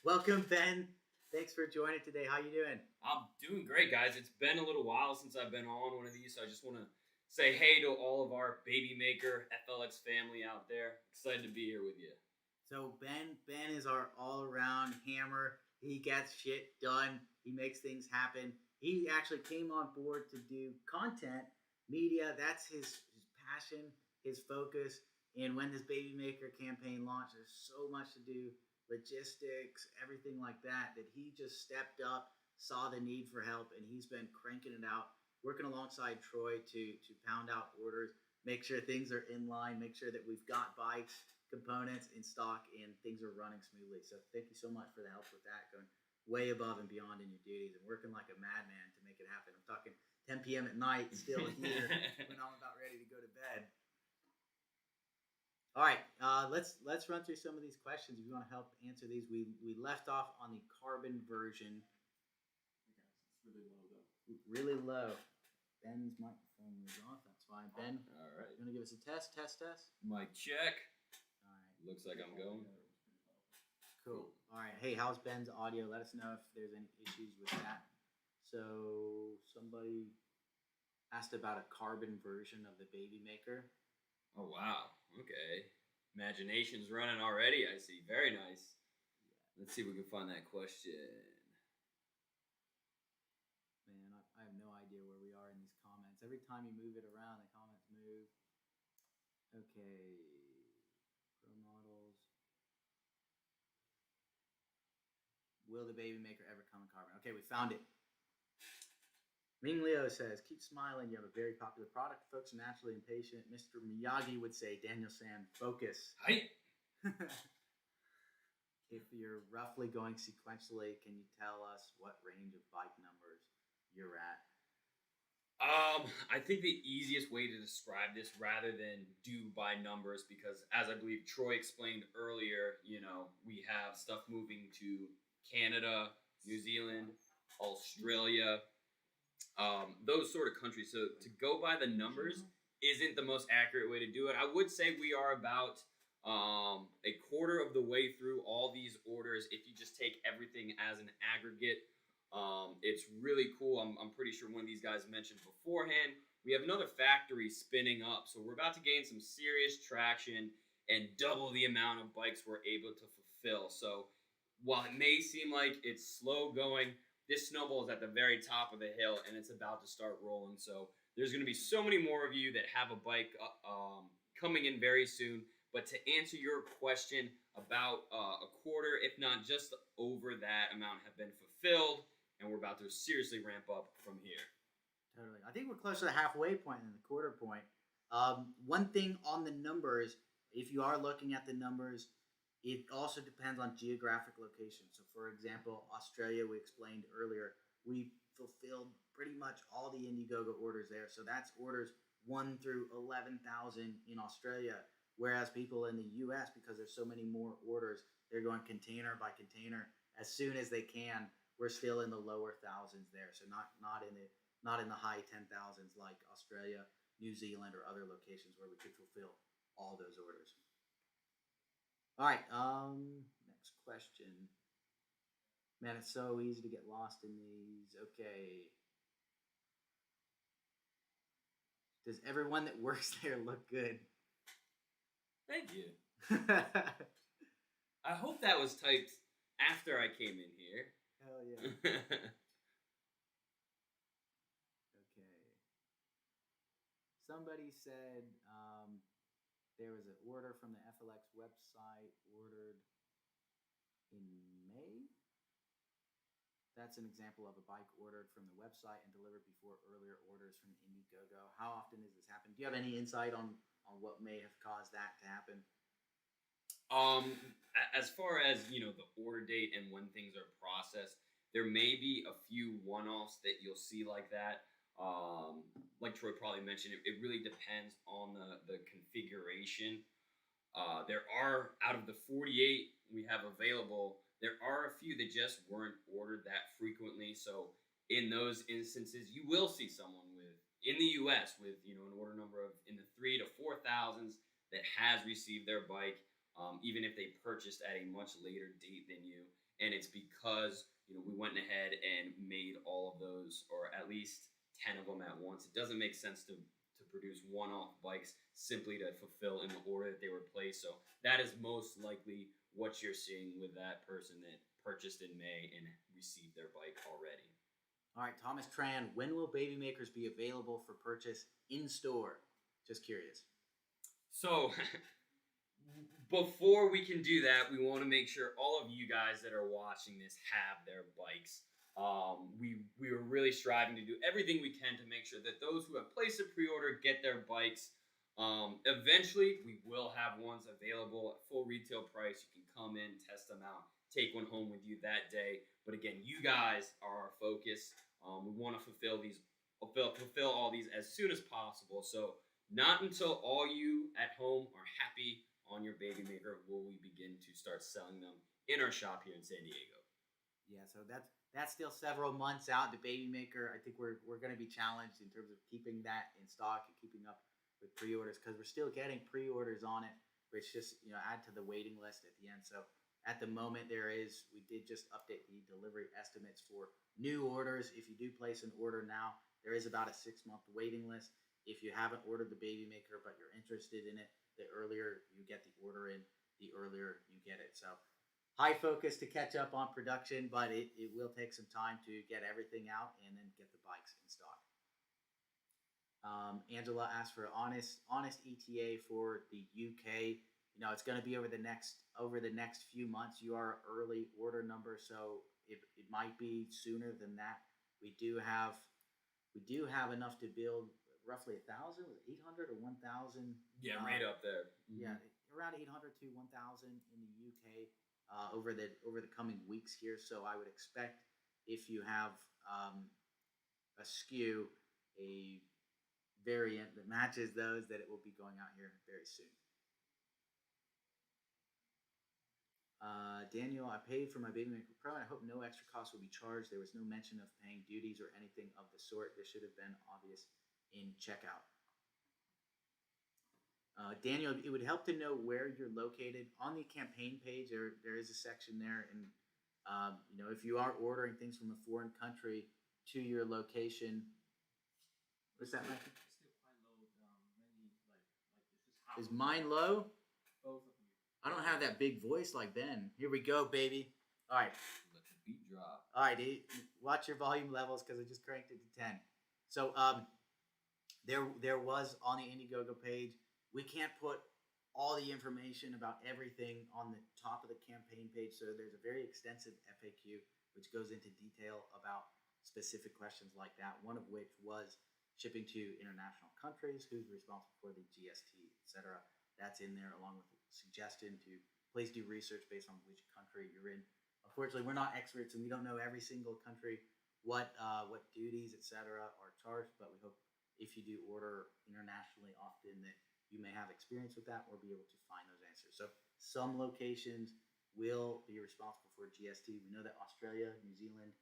Welcome, Ben. Thanks for joining today. How you doing? I'm doing great, guys. It's been a little while since I've been on one of these, so I just want to say hey to all of our Baby Maker FLX family out there. Excited to be here with you. So Ben is our all-around hammer. He gets shit done. He makes things happen. He actually came on board to do content, media. That's his passion, his focus. And when this Baby Maker campaign launched, there's so much to do, logistics, everything like that, that he just stepped up, saw the need for help, and he's been cranking it out, working alongside Troy to pound out orders, make sure things are in line, make sure that we've got bikes, components in stock, and things are running smoothly. So thank you so much for the help with that, going way above and beyond in your duties and working like a madman to make it happen. I'm talking 10 p.m. at night, still here when I'm about ready to go to bed. All right, let's run through some of these questions. If you want to help answer these, we left off on the carbon version. It's really low though. Really low. Ben's microphone was off. That's fine. Ben, All right. you want to give us a test? Mic check. All right. Looks like I'm going. Cool. All right. Hey, how's Ben's audio? Let us know if there's any issues with that. So somebody asked about a carbon version of the Baby Maker. Oh wow. Okay. Imagination's running already. I see. Very nice. Let's see if we can find that question. Man, I have no idea where we are in these comments. Every time you move it around, the comments move. Okay. Pro models. Will the Baby Maker ever come in carbon? Okay, we found it. Ming Leo says, keep smiling. You have a very popular product. Folks are naturally impatient. Mr. Miyagi would say, Daniel San, focus. Hi. If you're roughly going sequentially, can you tell us what range of bike numbers you're at? I think the easiest way to describe this rather than do by numbers, because as I believe Troy explained earlier, we have stuff moving to Canada, New Zealand, Australia, those sort of countries. So to go by the numbers isn't the most accurate way to do it. I would say we are about a quarter of the way through all these orders if you just take everything as an aggregate. It's really cool. I'm pretty sure one of these guys mentioned beforehand, we have another factory spinning up. So we're about to gain some serious traction and double the amount of bikes we're able to fulfill. So while it may seem like it's slow going, this snowball is at the very top of the hill and it's about to start rolling. So there's going to be so many more of you that have a bike coming in very soon. But to answer your question, about a quarter, if not just over that amount, have been fulfilled. And we're about to seriously ramp up from here. Totally. I think we're closer to the halfway point than the quarter point. One thing on the numbers, if you are looking at the numbers, it also depends on geographic location. So, for example, Australia, we explained earlier, we fulfilled pretty much all the Indiegogo orders there. So that's orders 1 through 11,000 in Australia. Whereas people in the U.S., because there's so many more orders, they're going container by container as soon as they can. We're still in the lower thousands there, so not in the high 10,000s like Australia, New Zealand, or other locations where we could fulfill all those orders. All right, next question. Man, it's so easy to get lost in these. Okay. Does everyone that works there look good? Thank you. I hope that was typed after I came in here. Hell yeah. Okay. Somebody said there was an order from the FLX website ordered in May. That's an example of a bike ordered from the website and delivered before earlier orders from Indiegogo. How often does this happen? Do you have any insight on what may have caused that to happen? As far as, the order date and when things are processed, there may be a few one-offs that you'll see like that. Like Troy probably mentioned, it really depends on the configuration. There are, out of the 48 we have available, there are a few that just weren't ordered that frequently. So in those instances, you will see someone in the US with, an order number of in the 3,000 to 4,000s that has received their bike, even if they purchased at a much later date than you. And it's because, we went ahead and made all of those, or at least 10 of them at once. It doesn't make sense to produce one-off bikes simply to fulfill in the order that they were placed. So that is most likely what you're seeing with that person that purchased in May and received their bike already. All right, Thomas Tran, when will Baby Makers be available for purchase in store? Just curious. So before we can do that, we want to make sure all of you guys that are watching this have their bikes. We are really striving to do everything we can to make sure that those who have placed a pre-order get their bikes. Eventually, we will have ones available at full retail price. You can come in, test them out, take one home with you that day. But again, you guys are our focus. We want to fulfill all these as soon as possible. So not until all you at home are happy on your Baby Maker will we begin to start selling them in our shop here in San Diego. Yeah, so that's still several months out. The Baby Maker, I think we're going to be challenged in terms of keeping that in stock and keeping up with pre-orders because we're still getting pre-orders on it, which just add to the waiting list at the end. So at the moment we did just update the delivery estimates for new orders. If you do place an order now, there is about a 6-month waiting list. If you haven't ordered the Baby Maker but you're interested in it, the earlier you get the order in, the earlier you get it. So high focus to catch up on production, but it will take some time to get everything out and then get the bikes in stock. Angela asked for honest ETA for the UK. It's going to be over the next few months. You are early order number, so it might be sooner than that. We do have enough to build roughly 1,000, was it 800 or 1,000? Yeah, right up there. Yeah, around 800 to 1,000 in the UK over the coming weeks here. So I would expect if you have a SKU, a variant that matches those, that it will be going out here very soon. Daniel, I paid for my Baby Maker Pro and I hope no extra cost will be charged. There was no mention of paying duties or anything of the sort. This should have been obvious in checkout. Daniel, it would help to know where you're located. On the campaign page, there is a section there, and if you are ordering things from a foreign country to your location, what's that, Mike? It's still quite low. This is Is mine low? both of you. I don't have that big voice like Ben. Here we go, baby. All right. Let the beat drop. All right, watch your volume levels because I just cranked it to 10. So there was on the Indiegogo page. We can't put all the information about everything on the top of the campaign page. So there's a very extensive FAQ which goes into detail about specific questions like that. One of which was shipping to international countries, who's responsible for the GST, etc. That's in there, along with a suggestion to please do research based on which country you're in. Unfortunately, we're not experts and we don't know every single country what duties, etc. are charged, but we hope if you do order internationally often that you may have experience with that or be able to find those answers. So some locations will be responsible for GST. We know that Australia, New Zealand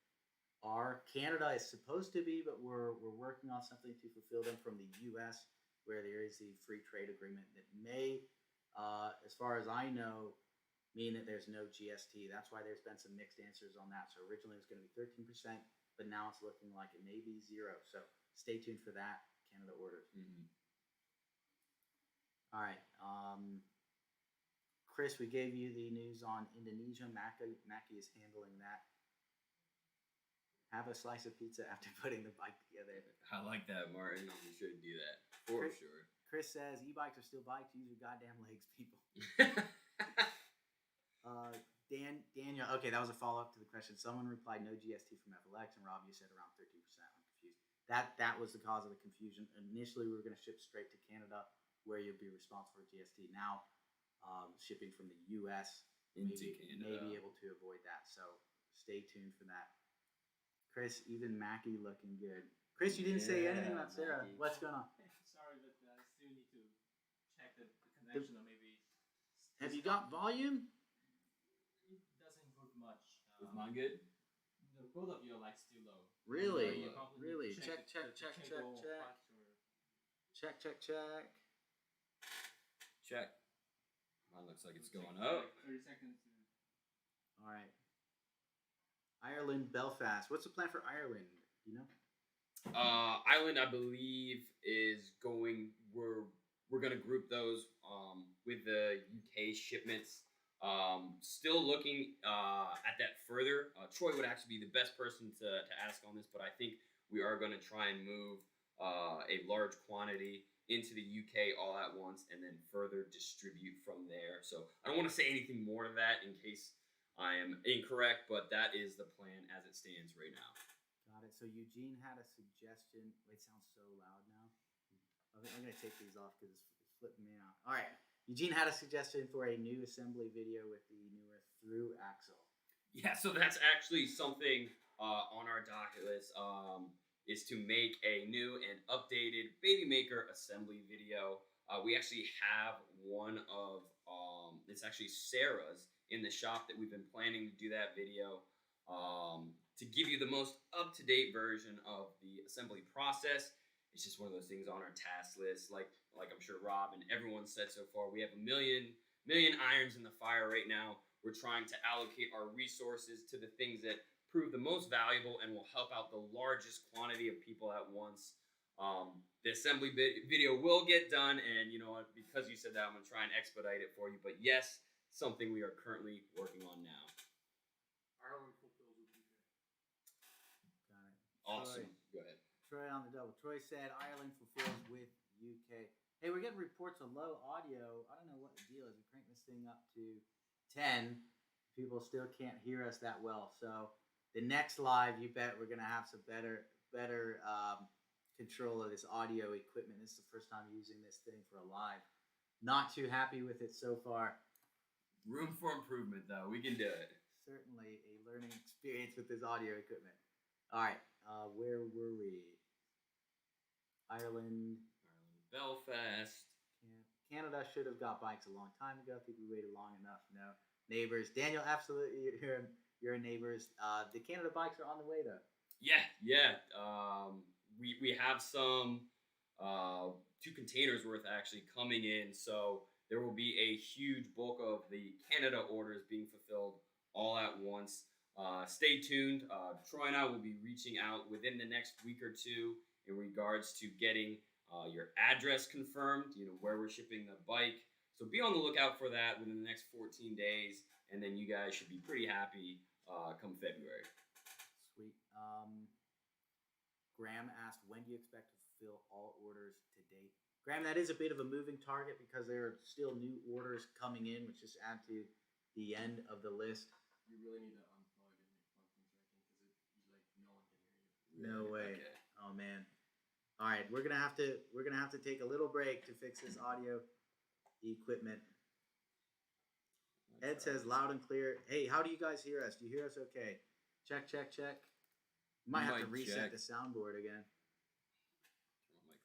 are. Canada is supposed to be, but we're working on something to fulfill them from the US, where there is the free trade agreement that may, as far as I know, mean that there's no GST. That's why there's been some mixed answers on that. So originally it was going to be 13%, but now it's looking like it may be 0. So stay tuned for that. Canada orders. Mm-hmm. All right. Chris, we gave you the news on Indonesia. Mackie is handling that. Have a slice of pizza after putting the bike together. I like that, Martin. You should do that for sure. Chris says e-bikes are still bikes. Use your goddamn legs, people. Daniel, okay, that was a follow-up to the question. Someone replied no GST from FLX, and Rob, you said around 13%. I'm confused. That was the cause of the confusion. Initially, we were going to ship straight to Canada, where you'll be responsible for GST. Now, shipping from the U.S. into Canada may be able to avoid that. So stay tuned for that. Chris, even Mackie looking good. Chris, you didn't say anything about Sarah. Mackie. What's going on? Sorry, but I still need to check the connection or maybe. Have you got volume? It doesn't improve much. Is mine good? Both of you are still low. Really? You probably Really? need to Check. Check. Mine looks like it's going up. 30 seconds. All right. Ireland, Belfast. What's the plan for Ireland? Do you know? Island, I believe, is going. We're gonna group those with the UK shipments. Still looking at that further. Troy would actually be the best person to ask on this, but I think we are going to try and move a large quantity into the UK all at once and then further distribute from there. So I don't want to say anything more to that in case I am incorrect, but that is the plan as it stands right now. Got it. So Eugene had a suggestion. Wait, it sounds so loud now. I'm going to take these off because it's flipping me out. All right. Eugene had a suggestion for a new assembly video with the newer through axle. Yeah, so that's actually something on our docket list. Is to make a new and updated Baby Maker assembly video. We actually have one of it's actually Sarah's in the shop that we've been planning to do that video to give you the most up-to-date version of the assembly process. It's just one of those things on our task list, like I'm sure Rob and everyone said so far. We have a million irons in the fire right now. We're trying to allocate our resources to the things that prove the most valuable and will help out the largest quantity of people at once. The assembly video will get done, and you know what? Because you said that, I'm going to try and expedite it for you. But yes, something we are currently working on now. Ireland fulfills with UK. Got it. Awesome. Troy, Go ahead. Troy on the double. Troy said Ireland fulfills with UK. Hey, we're getting reports of low audio. I don't know what the deal is. We cranked this thing up to 10. People still can't hear us that well. So the next live, you bet we're gonna have some better control of this audio equipment. This is the first time using this thing for a live. Not too happy with it so far. Room for improvement, though. We can do it. Certainly a learning experience with this audio equipment. All right, where were we? Ireland. Belfast. Canada should have got bikes a long time ago. I think we waited long enough. No. Neighbors. Daniel, absolutely, you're neighbors. The Canada bikes are on the way, though. Yeah. We have some 2 containers worth actually coming in, so there will be a huge bulk of the Canada orders being fulfilled all at once. Stay tuned. Troy and I will be reaching out within the next week or two in regards to getting your address confirmed, you know, where we're shipping the bike. So be on the lookout for that within the next 14 days, and then you guys should be pretty happy come February. Sweet. Graham asked, when do you expect to fulfill all orders to date? Graham, that is a bit of a moving target because there are still new orders coming in, which just add to the end of the list. You really need to unplug and make function checking because no one can hear you. No way. Okay. Oh man. All right, we're gonna have to take a little break to fix this audio equipment. Ed says loud and clear. Hey, how do you guys hear us? Do you hear us okay? Check. You might have to reset check. the soundboard again.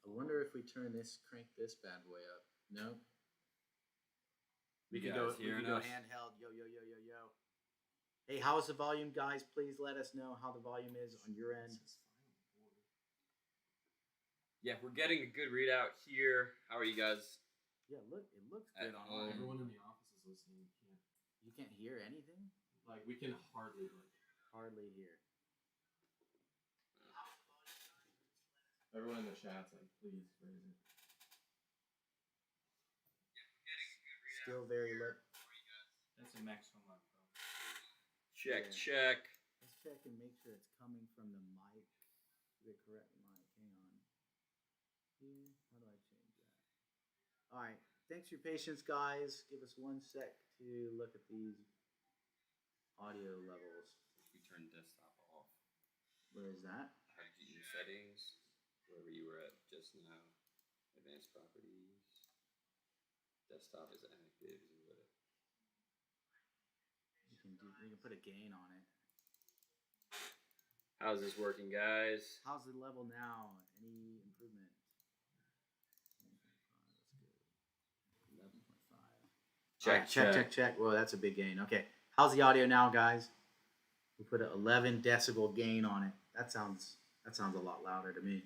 I wonder if we crank this bad boy up. No. We You could go guys hearing us? handheld. Yo. Hey, how is the volume, guys? Please let us know how the volume is on your end. Yeah, we're getting a good readout here. How are you guys? Yeah, look, it looks At good home. on. Everyone in the office is listening. You can't hear anything? We can hardly Hardly hear. Everyone in the chat's like, please raise it. Still very low. That's a maximum of. Check. Let's check and make sure it's coming from the mic, the correct mic. Hang on. Here, how do I change that? All right. Thanks for your patience, guys. Give us 1 sec to look at these audio levels. We turn desktop off. Where is that? How did you use settings? Wherever you were at just now. Advanced properties. Desktop is active. We can put a gain on it. How's this working, guys? How's the level now? Any improvement? 11.5. Let's go. 11.5. Check. Whoa, that's a big gain. Okay. How's the audio now, guys? We put an 11 decibel gain on it. That sounds a lot louder to me.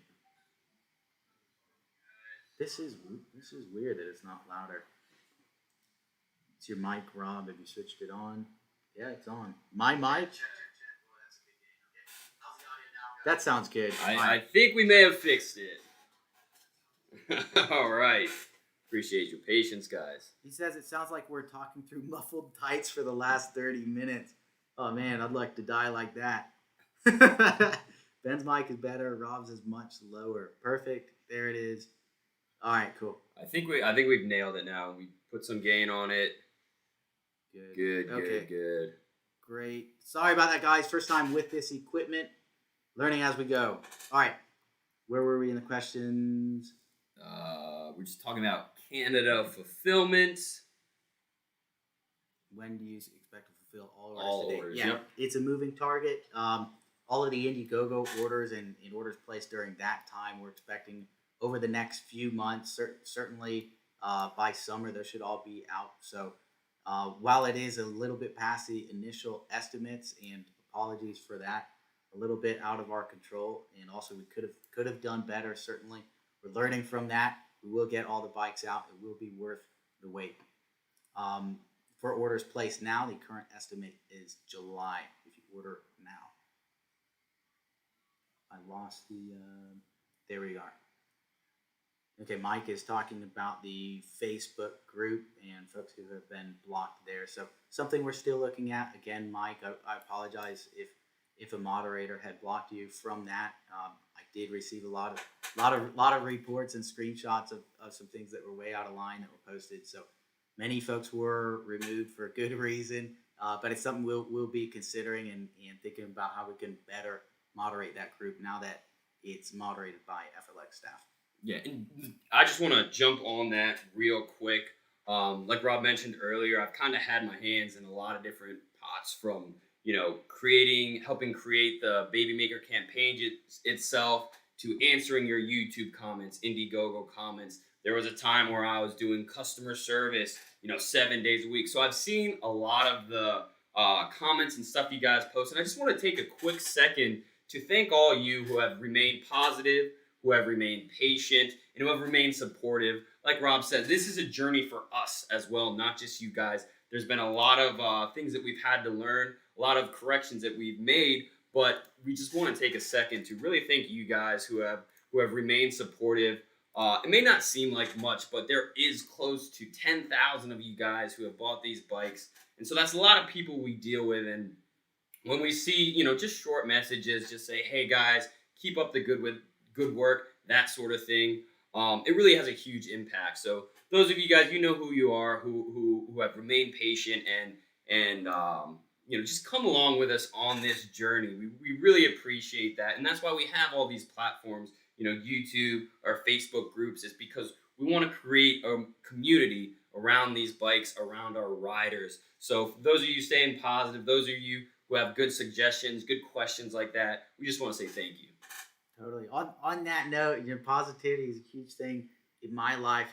This is weird that it's not louder. It's your mic, Rob. Have you switched it on? Yeah, it's on. My mic. That sounds good. I think we may have fixed it. All right. Appreciate your patience, guys. He says it sounds like we're talking through muffled tights for the last 30 minutes. Oh man, I'd like to die like that. Ben's mic is better. Rob's is much lower. Perfect. There it is. All right, cool. I think we've nailed it now. We put some gain on it. Good. Good. Great. Sorry about that, guys. First time with this equipment. Learning as we go. All right. Where were we in the questions? We're just talking about Canada fulfillment. When do you expect to fulfill all orders All today? orders, Yeah, yep. it's a moving target. All of the Indiegogo orders and orders placed during that time, we're expecting over the next few months, certainly by summer, those should all be out. So while it is a little bit past the initial estimates, and apologies for that, a little bit out of our control, and also we could have done better. Certainly, we're learning from that. We will get all the bikes out. It will be worth the wait. For orders placed now, the current estimate is July. If you order now, I lost the. There we are. Okay, Mike is talking about the Facebook group and folks who have been blocked there. So something we're still looking at. Again, Mike, I apologize if a moderator had blocked you from that. I did receive a lot of reports and screenshots of some things that were way out of line that were posted. So many folks were removed for good reason, but it's something we'll be considering and thinking about how we can better moderate that group now that it's moderated by FLX staff. Yeah, and I just want to jump on that real quick. Like Rob mentioned earlier, I've kind of had my hands in a lot of different pots, from helping create the Baby Maker campaign itself, to answering your YouTube comments, Indiegogo comments. There was a time where I was doing customer service, 7 days a week. So I've seen a lot of the comments and stuff you guys post, and I just want to take a quick second to thank all you who have remained positive, who have remained patient, and who have remained supportive. Like Rob said, this is a journey for us as well, not just you guys. There's been a lot of things that we've had to learn, a lot of corrections that we've made, but we just want to take a second to really thank you guys who have remained supportive. It may not seem like much, but there is close to 10,000 of you guys who have bought these bikes, and so that's a lot of people we deal with. And when we see, just short messages, just say, "Hey guys, keep up the good work," that sort of thing. It really has a huge impact. So those of you guys, you know who you are, who have remained patient and just come along with us on this journey. We really appreciate that, and that's why we have all these platforms, YouTube or Facebook groups, is because we want to create a community around these bikes, around our riders. So for those of you staying positive, those of you who have good suggestions, good questions like that, we just want to say thank you. Totally. On that note, positivity is a huge thing in my life.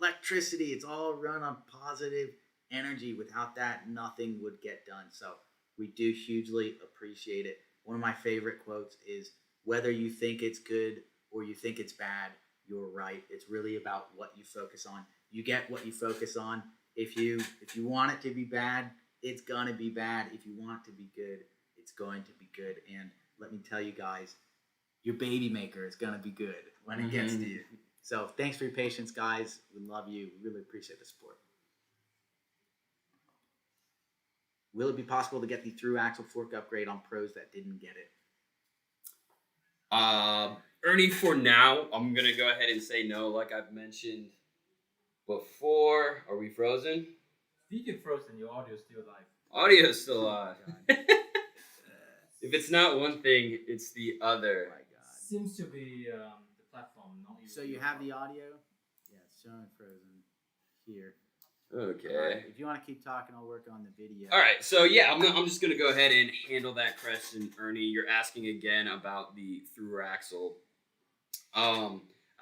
Electricity, it's all run on positive energy. Without that, nothing would get done. So we do hugely appreciate it. One of my favorite quotes is, "Whether you think it's good or you think it's bad, you're right." It's really about what you focus on. You get what you focus on. If you want it to be bad, it's gonna be bad. If you want it to be good, it's going to be good. And let me tell you guys, your Baby Maker is going to be good when it gets to you. So thanks for your patience, guys. We love you. We really appreciate the support. Will it be possible to get the through axle fork upgrade on pros that didn't get it? Ernie, for now, I'm going to go ahead and say no. Like I've mentioned before. Are we frozen? Video frozen, your audio is still live. Audio is still live. If it's not one thing, it's the other. Oh my God. Seems to be the platform, not you. So you have the audio? Yeah, it's showing frozen here. Okay. All right, if you want to keep talking, I'll work on the video. All right. So yeah, I'm just gonna go ahead and handle that question, Ernie. You're asking again about the through axle.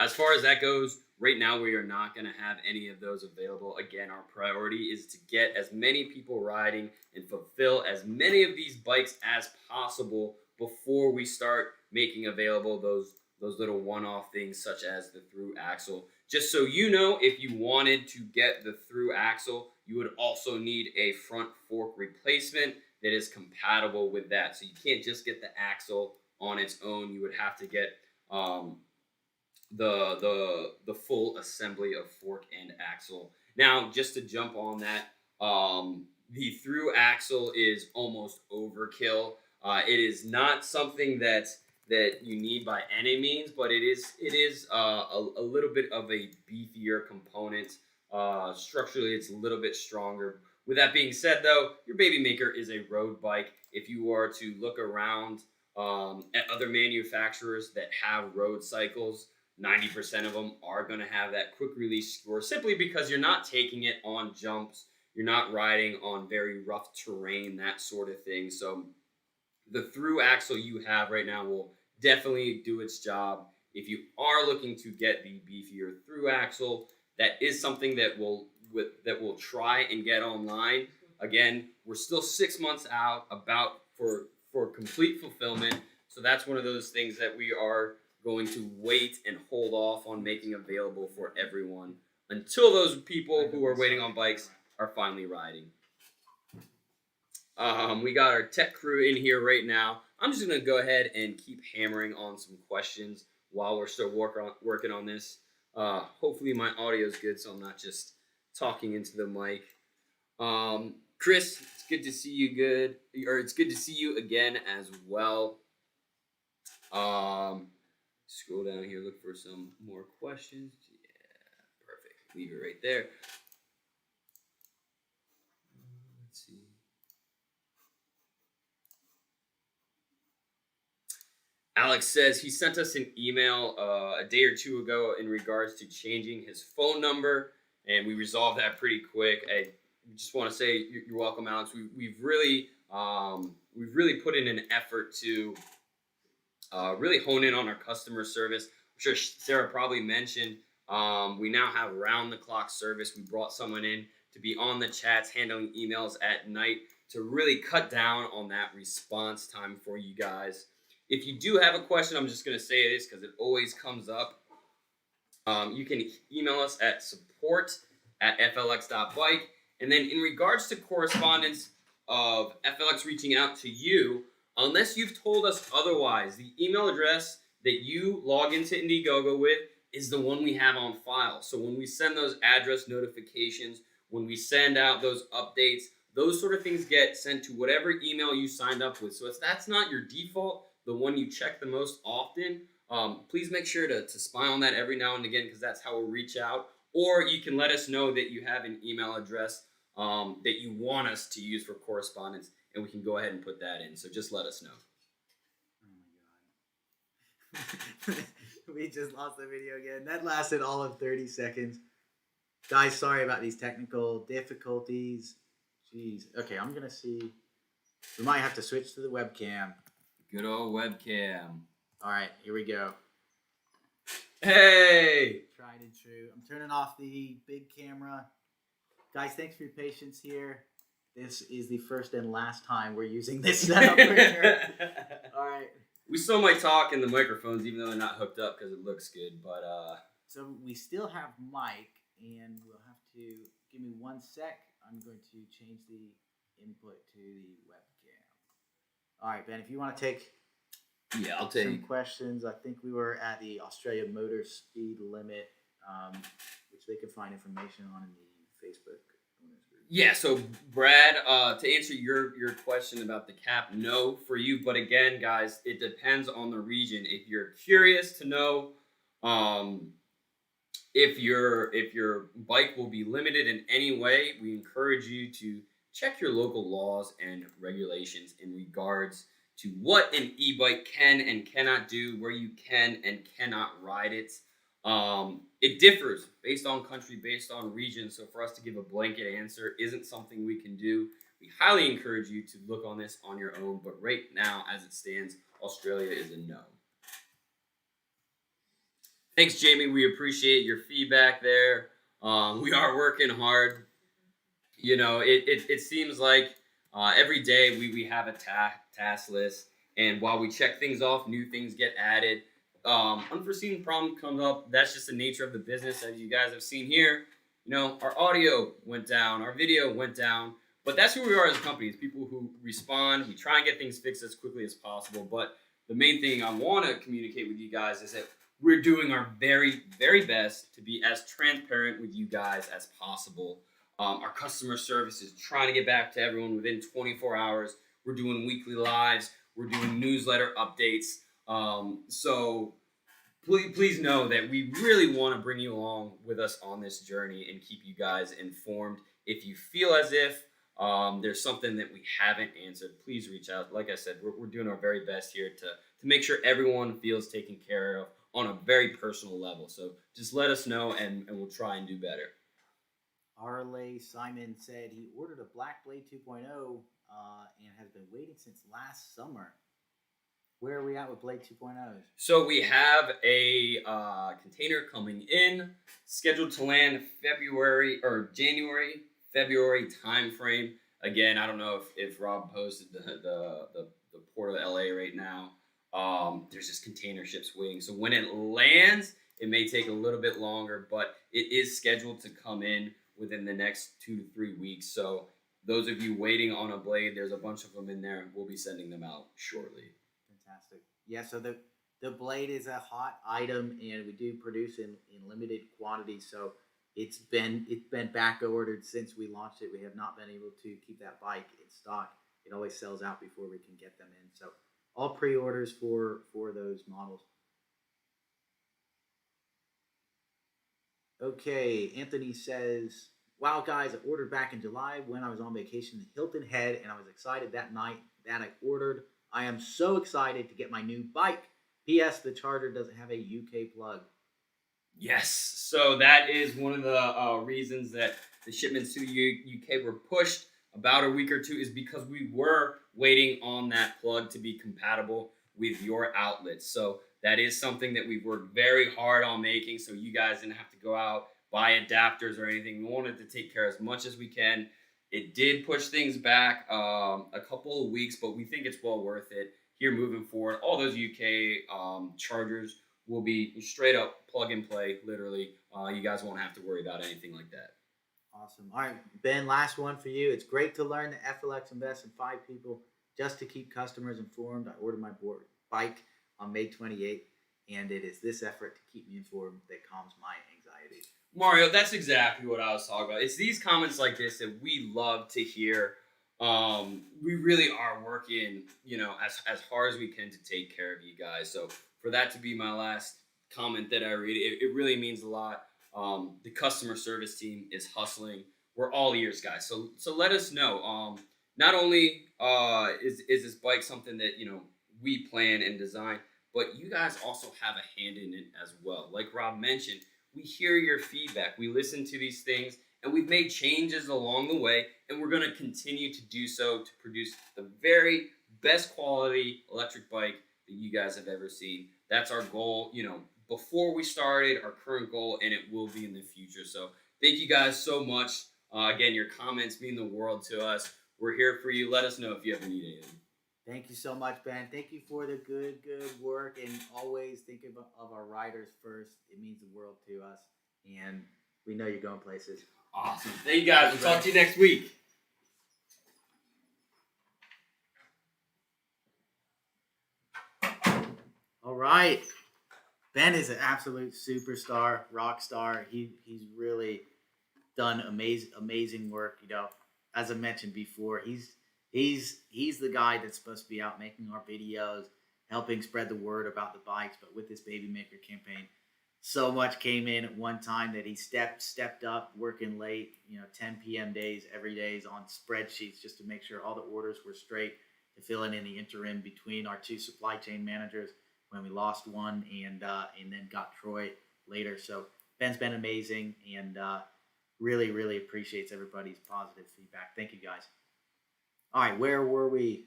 As far as that goes, right now we are not gonna have any of those available. Again, our priority is to get as many people riding and fulfill as many of these bikes as possible before we start making available those little one-off things such as the through axle. Just so you know, if you wanted to get the through axle, you would also need a front fork replacement that is compatible with that. So you can't just get the axle on its own. You would have to get the full assembly of fork and axle. Now, just to jump on that, the through axle is almost overkill. It is not something that you need by any means, but it is a little bit of a beefier component. Structurally, it's a little bit stronger. With that being said, though, your Baby Maker is a road bike. If you are to look around at other manufacturers that have road cycles, 90% of them are going to have that quick release score simply because you're not taking it on jumps. You're not riding on very rough terrain, that sort of thing. So the through axle you have right now will definitely do its job. If you are looking to get the beefier through axle, that is something that we'll try and get online. Again, we're still 6 months out about for complete fulfillment. So that's one of those things that we are going to wait and hold off on making available for everyone until those people who are waiting on bikes are finally riding. We got our tech crew in here right now. I'm just going to go ahead and keep hammering on some questions while we're still working on this. Hopefully my audio is good, so I'm not just talking into the mic. Chris, it's good to see you it's good to see you again as well. Scroll down here, look for some more questions. Yeah, perfect. Leave it right there. Let's see. Alex says he sent us an email a day or two ago in regards to changing his phone number, and we resolved that pretty quick. I just want to say you're welcome, Alex. We've really put in an effort to really hone in on our customer service. I'm sure Sarah probably mentioned we now have round-the-clock service. We brought someone in to be on the chats, handling emails at night to really cut down on that response time for you guys. If you do have a question, I'm just going to say this because it always comes up. You can email us at support@flx.bike. And then in regards to correspondence of FLX reaching out to you, unless you've told us otherwise, the email address that you log into Indiegogo with is the one we have on file. So when we send those address notifications, when we send out those updates, those sort of things get sent to whatever email you signed up with. So if that's not your default, the one you check the most often, please make sure to spy on that every now and again, because that's how we'll reach out. Or you can let us know that you have an email address that you want us to use for correspondence, and we can go ahead and put that in. So just let us know. Oh my god. We just lost the video again. That lasted all of 30 seconds. Guys, sorry about these technical difficulties. Jeez. Okay, I'm going to see. We might have to switch to the webcam. Good old webcam. All right, here we go. Hey! Tried and true. I'm turning off the big camera. Guys, thanks for your patience here. This is the first and last time we're using this setup. All right. We still might talk in the microphones, even though they're not hooked up because it looks good. But So we still have mic, and we'll have to give me 1 sec. I'm going to change the input to the webcam. All right, Ben, if you want to take I'll some questions. I think we were at the Australia motor speed limit, which they can find information on in the Facebook owners group. Yeah, so Brad, to answer your question about the cap, no for you. But again, guys, it depends on the region. If you're curious to know if your bike will be limited in any way, we encourage you to check your local laws and regulations in regards to what an e-bike can and cannot do, where you can and cannot ride it. It differs based on country, based on region. So for us to give a blanket answer isn't something we can do. We highly encourage you to look on this on your own. But right now, as it stands, Australia is a no. Thanks, Jamie. We appreciate your feedback there. We are working hard. You know, it seems like every day we have a task list. And while we check things off, new things get added. Unforeseen problem comes up. That's just the nature of the business. As you guys have seen here, you know, our audio went down, our video went down, but that's who we are as a company. It's people who respond. We try and get things fixed as quickly as possible, but the main thing I want to communicate with you guys is that we're doing our very, very best to be as transparent with you guys as possible. Our customer service is trying to get back to everyone within 24 hours. We're doing weekly lives. We're doing newsletter updates. So please know that we really want to bring you along with us on this journey and keep you guys informed. If you feel as if there's something that we haven't answered, please reach out. Like I said, we're doing our very best here to make sure everyone feels taken care of on a very personal level. So just let us know and we'll try and do better. Arley Simon said he ordered a Black Blade 2.0 and has been waiting since last summer. Where are we at with Blade 2.0s? So we have a container coming in, scheduled to land January, February timeframe. Again, I don't know if Rob posted the port of LA right now. There's just container ships waiting. So when it lands, it may take a little bit longer, but it is scheduled to come in within the next 2 to 3 weeks. So those of you waiting on a blade, there's a bunch of them in there. We'll be sending them out shortly. Fantastic. Yeah, so the blade is a hot item, and we do produce in limited quantities. So it's been back ordered since we launched it. We have not been able to keep that bike in stock. It always sells out before we can get them in. So all pre-orders for those models. Okay, Anthony says, wow, guys, I ordered back in July when I was on vacation in Hilton Head, and I was excited that night that I ordered. I am so excited to get my new bike. P.S. The charger doesn't have a UK plug. Yes, so that is one of the reasons that the shipments to the UK were pushed about a week or two, is because we were waiting on that plug to be compatible with your outlets. So that is something that we've worked very hard on making, so you guys didn't have to go out, buy adapters or anything. We wanted to take care as much as we can. It did push things back a couple of weeks, but we think it's well worth it here moving forward. All those UK chargers will be straight up plug and play, literally. You guys won't have to worry about anything like that. Awesome. All right, Ben, last one for you. It's great to learn that FLX invests in 5 people just to keep customers informed. I ordered my bike on May 28th, and it is this effort to keep me informed that calms my anxiety. Mario, that's exactly what I was talking about. It's these comments like this that we love to hear. We really are working, as hard as we can to take care of you guys. So for that to be my last comment that I read, it really means a lot. The customer service team is hustling. We're all ears, guys. So let us know. Not only is this bike something that we plan and design, but you guys also have a hand in it as well. Like Rob mentioned, we hear your feedback. We listen to these things, and we've made changes along the way, and we're going to continue to do so to produce the very best quality electric bike that you guys have ever seen. That's our goal, before we started, our current goal, and it will be in the future. So thank you guys so much. Again, your comments mean the world to us. We're here for you. Let us know if you ever need anything. Thank you so much, Ben. Thank you for the good work, and always think of our riders first. It means the world to us, and we know you're going places. Awesome. Thank you guys. We'll talk to you next week. All right. Ben is an absolute superstar, rock star. He's really done amazing work. As I mentioned before, he's the guy that's supposed to be out making our videos, helping spread the word about the bikes. But with this Baby Maker campaign, so much came in at one time that he stepped up, working late, 10 p.m. days, every day on spreadsheets just to make sure all the orders were straight, to fill in the interim between our 2 supply chain managers when we lost one, and then got Troy later. So Ben's been amazing, and really, really appreciates everybody's positive feedback. Thank you, guys. All right, where were we?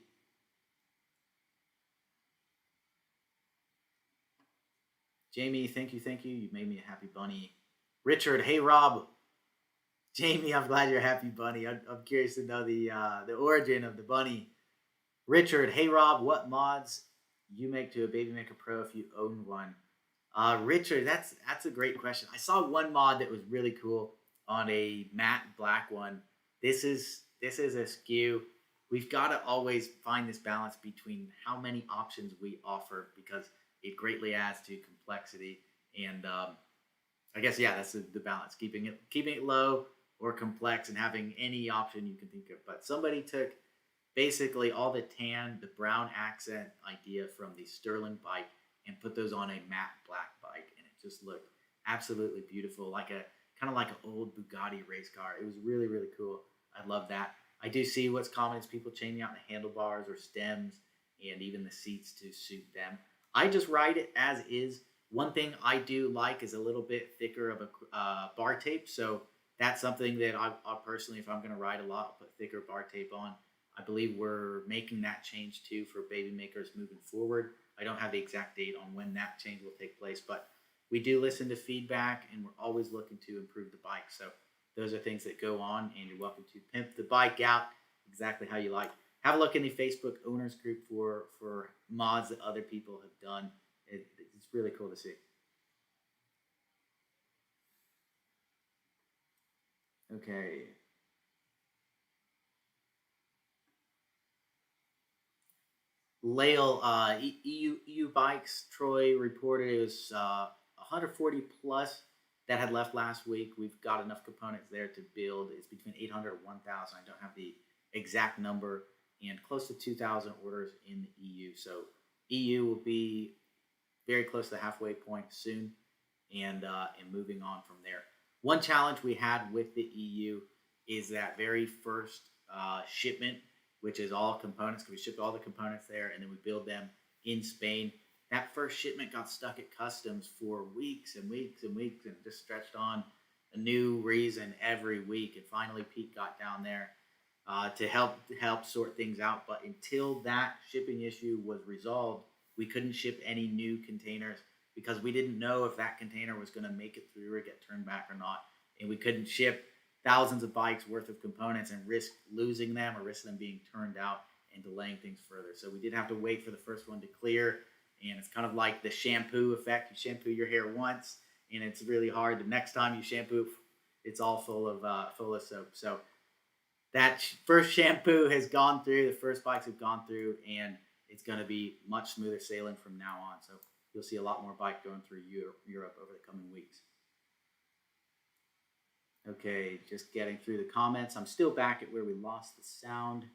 Jamie, thank you. You made me a happy bunny. Richard, hey Rob. Jamie, I'm glad you're a happy bunny. I'm curious to know the origin of the bunny. Richard, hey Rob, what mods you make to a Baby Maker Pro if you own one? Richard, that's a great question. I saw one mod that was really cool on a matte black one. This is a SKU we've got to always find this balance between how many options we offer because it greatly adds to complexity. And I guess yeah, that's the balance, keeping it low or complex, and having any option you can think of. But somebody took basically all the brown accent idea from the Sterling bike and put those on a matte black bike, and it just looked absolutely beautiful, like a kind of like an old Bugatti race car. It was really really cool. I love that. I do see what's common is people changing out the handlebars or stems and even the seats to suit them. I just ride it as is. One thing I do like is a little bit thicker of a bar tape, so that's something that I'll personally, if I'm going to ride a lot, I'll put thicker bar tape on. I believe we're making that change too for baby makers moving forward. I don't have the exact date on when that change will take place, but we do listen to feedback and we're always looking to improve the bike. So those are things that go on, and you're welcome to pimp the bike out exactly how you like. Have a look in the Facebook owners group for mods that other people have done. It's really cool to see. Okay. Lael, EU bikes, Troy reported it was 140 plus that had left last week. We've got enough components there to build. It's between 800 and 1,000. I don't have the exact number, and close to 2,000 orders in the EU. So EU will be very close to the halfway point soon, and moving on from there. One challenge we had with the EU is that very first shipment, which is all components, because we shipped all the components there and then we build them in Spain. That first shipment got stuck at customs for weeks and weeks and weeks, and just stretched on a new reason every week. And finally, Pete got down there to help sort things out. But until that shipping issue was resolved, we couldn't ship any new containers because we didn't know if that container was going to make it through or get turned back or not. And we couldn't ship thousands of bikes worth of components and risk losing them or risk them being turned out and delaying things further. So we did have to wait for the first one to clear. And it's kind of like the shampoo effect. You shampoo your hair once and it's really hard. The next time you shampoo, it's all full of soap. So that first shampoo has gone through, the first bikes have gone through, and it's going to be much smoother sailing from now on. So you'll see a lot more bike going through Europe over the coming weeks. Okay, just getting through the comments. I'm still back at where we lost the sound.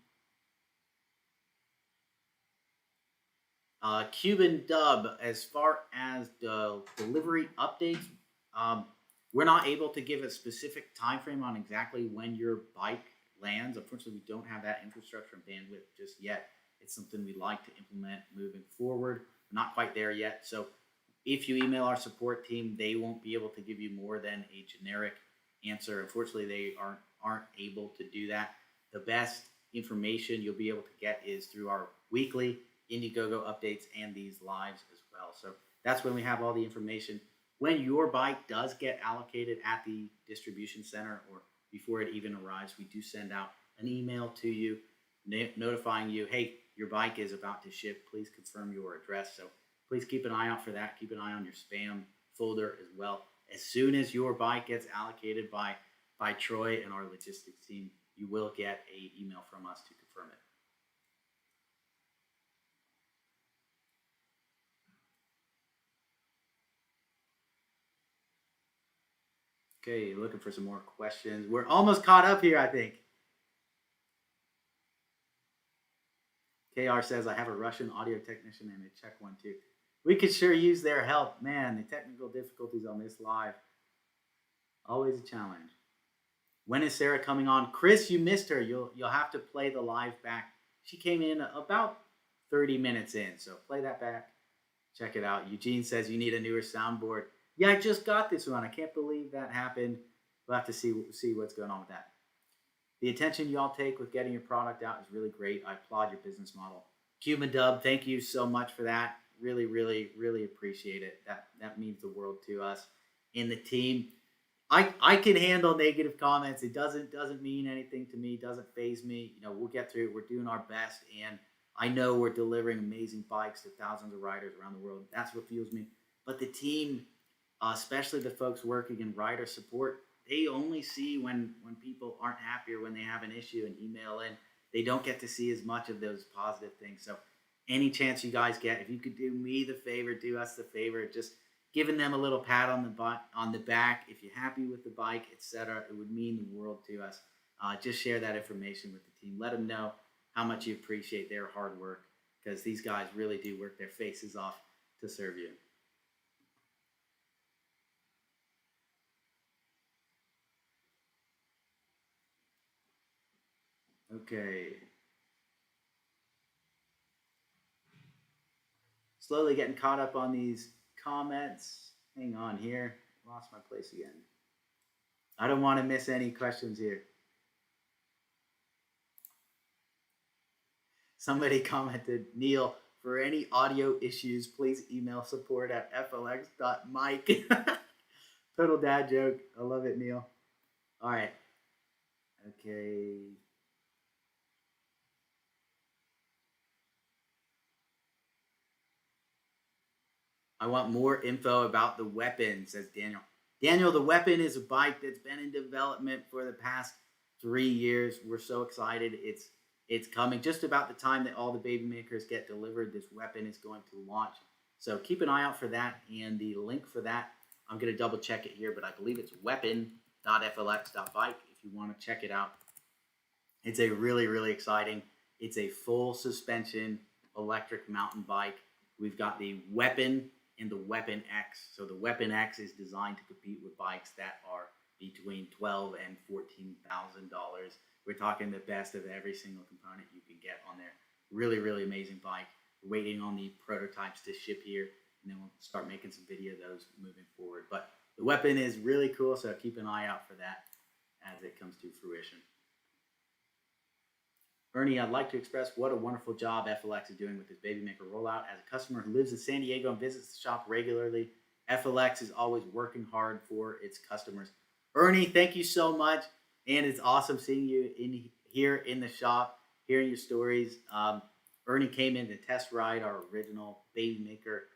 Cuban Dub, as far as the delivery updates, we're not able to give a specific time frame on exactly when your bike lands. Unfortunately, we don't have that infrastructure and bandwidth just yet. It's something we'd like to implement moving forward. We're not quite there yet. So if you email our support team, they won't be able to give you more than a generic answer. Unfortunately, they aren't able to do that. The best information you'll be able to get is through our weekly Indiegogo updates and these lives as well. So that's when we have all the information. When your bike does get allocated at the distribution center or before it even arrives, we do send out an email to you notifying you, hey, your bike is about to ship. Please confirm your address. So please keep an eye out for that. Keep an eye on your spam folder as well. As soon as your bike gets allocated by Troy and our logistics team, you will get an email from us to confirm it. Okay, looking for some more questions. We're almost caught up here, I think. KR says, I have a Russian audio technician and a Czech one too. We could sure use their help. Man, the technical difficulties on this live, always a challenge. When is Sarah coming on? Chris, you missed her. You'll have to play the live back. She came in about 30 minutes in, so play that back. Check it out. Eugene says you need a newer soundboard. Yeah, I just got this one. I can't believe that happened. We'll have to see what's going on with that. The attention y'all take with getting your product out is really great. I applaud your business model. Cuban Dub, thank you so much for that. Really, really, really appreciate it. That means the world to us and the team. I can handle negative comments. It doesn't mean anything to me. Doesn't faze me. We'll get through it. We're doing our best, and I know we're delivering amazing bikes to thousands of riders around the world. That's what fuels me. But the team, especially the folks working in rider support, they only see when people aren't happy or when they have an issue and email in. they don't get to see as much of those positive things. So any chance you guys get, if you could do me the favor, do us the favor, just giving them a little pat on the back. If you're happy with the bike, etc., it would mean the world to us. Just share that information with the team. Let them know how much you appreciate their hard work, because these guys really do work their faces off to serve you. Okay. Slowly getting caught up on these comments. Hang on here. Lost my place again. I don't want to miss any questions here. Somebody commented, Neil, for any audio issues, please email support@flx.mike. Total dad joke. I love it, Neil. All right. Okay. I want more info about the weapon, says Daniel. Daniel, the weapon is a bike that's been in development for the past 3 years. We're so excited. It's coming just about the time that all the baby makers get delivered. This weapon is going to launch. So keep an eye out for that. And the link for that, I'm going to double check it here, but I believe it's weapon.flx.bike if you want to check it out. It's a really, really exciting. It's a full suspension electric mountain bike. We've got the Weapon and the Weapon X. So the Weapon X is designed to compete with bikes that are between $12,000 and $14,000. We're talking the best of every single component you can get on there. Really, really amazing bike. We're waiting on the prototypes to ship here, and then we'll start making some video of those moving forward. But the Weapon is really cool, so keep an eye out for that as it comes to fruition. Ernie, I'd like to express what a wonderful job FLX is doing with this Baby Maker rollout. As a customer who lives in San Diego and visits the shop regularly, FLX is always working hard for its customers. Ernie, thank you so much. And it's awesome seeing you here in the shop, hearing your stories. Ernie came in to test ride our original Baby Maker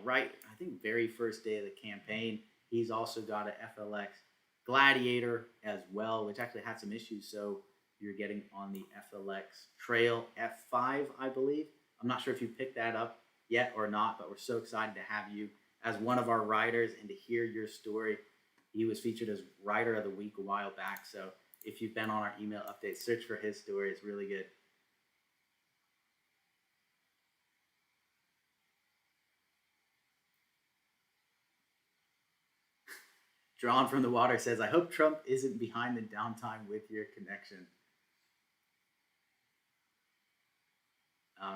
right, I think, very first day of the campaign. He's also got an FLX Gladiator as well, which actually had some issues. So you're getting on the FLX Trail F5, I believe. I'm not sure if you picked that up yet or not, but we're so excited to have you as one of our riders and to hear your story. He was featured as Rider of the Week a while back, so if you've been on our email update, search for his story. It's really good. Drawn from the Water says, I hope Trump isn't behind the downtime with your connection.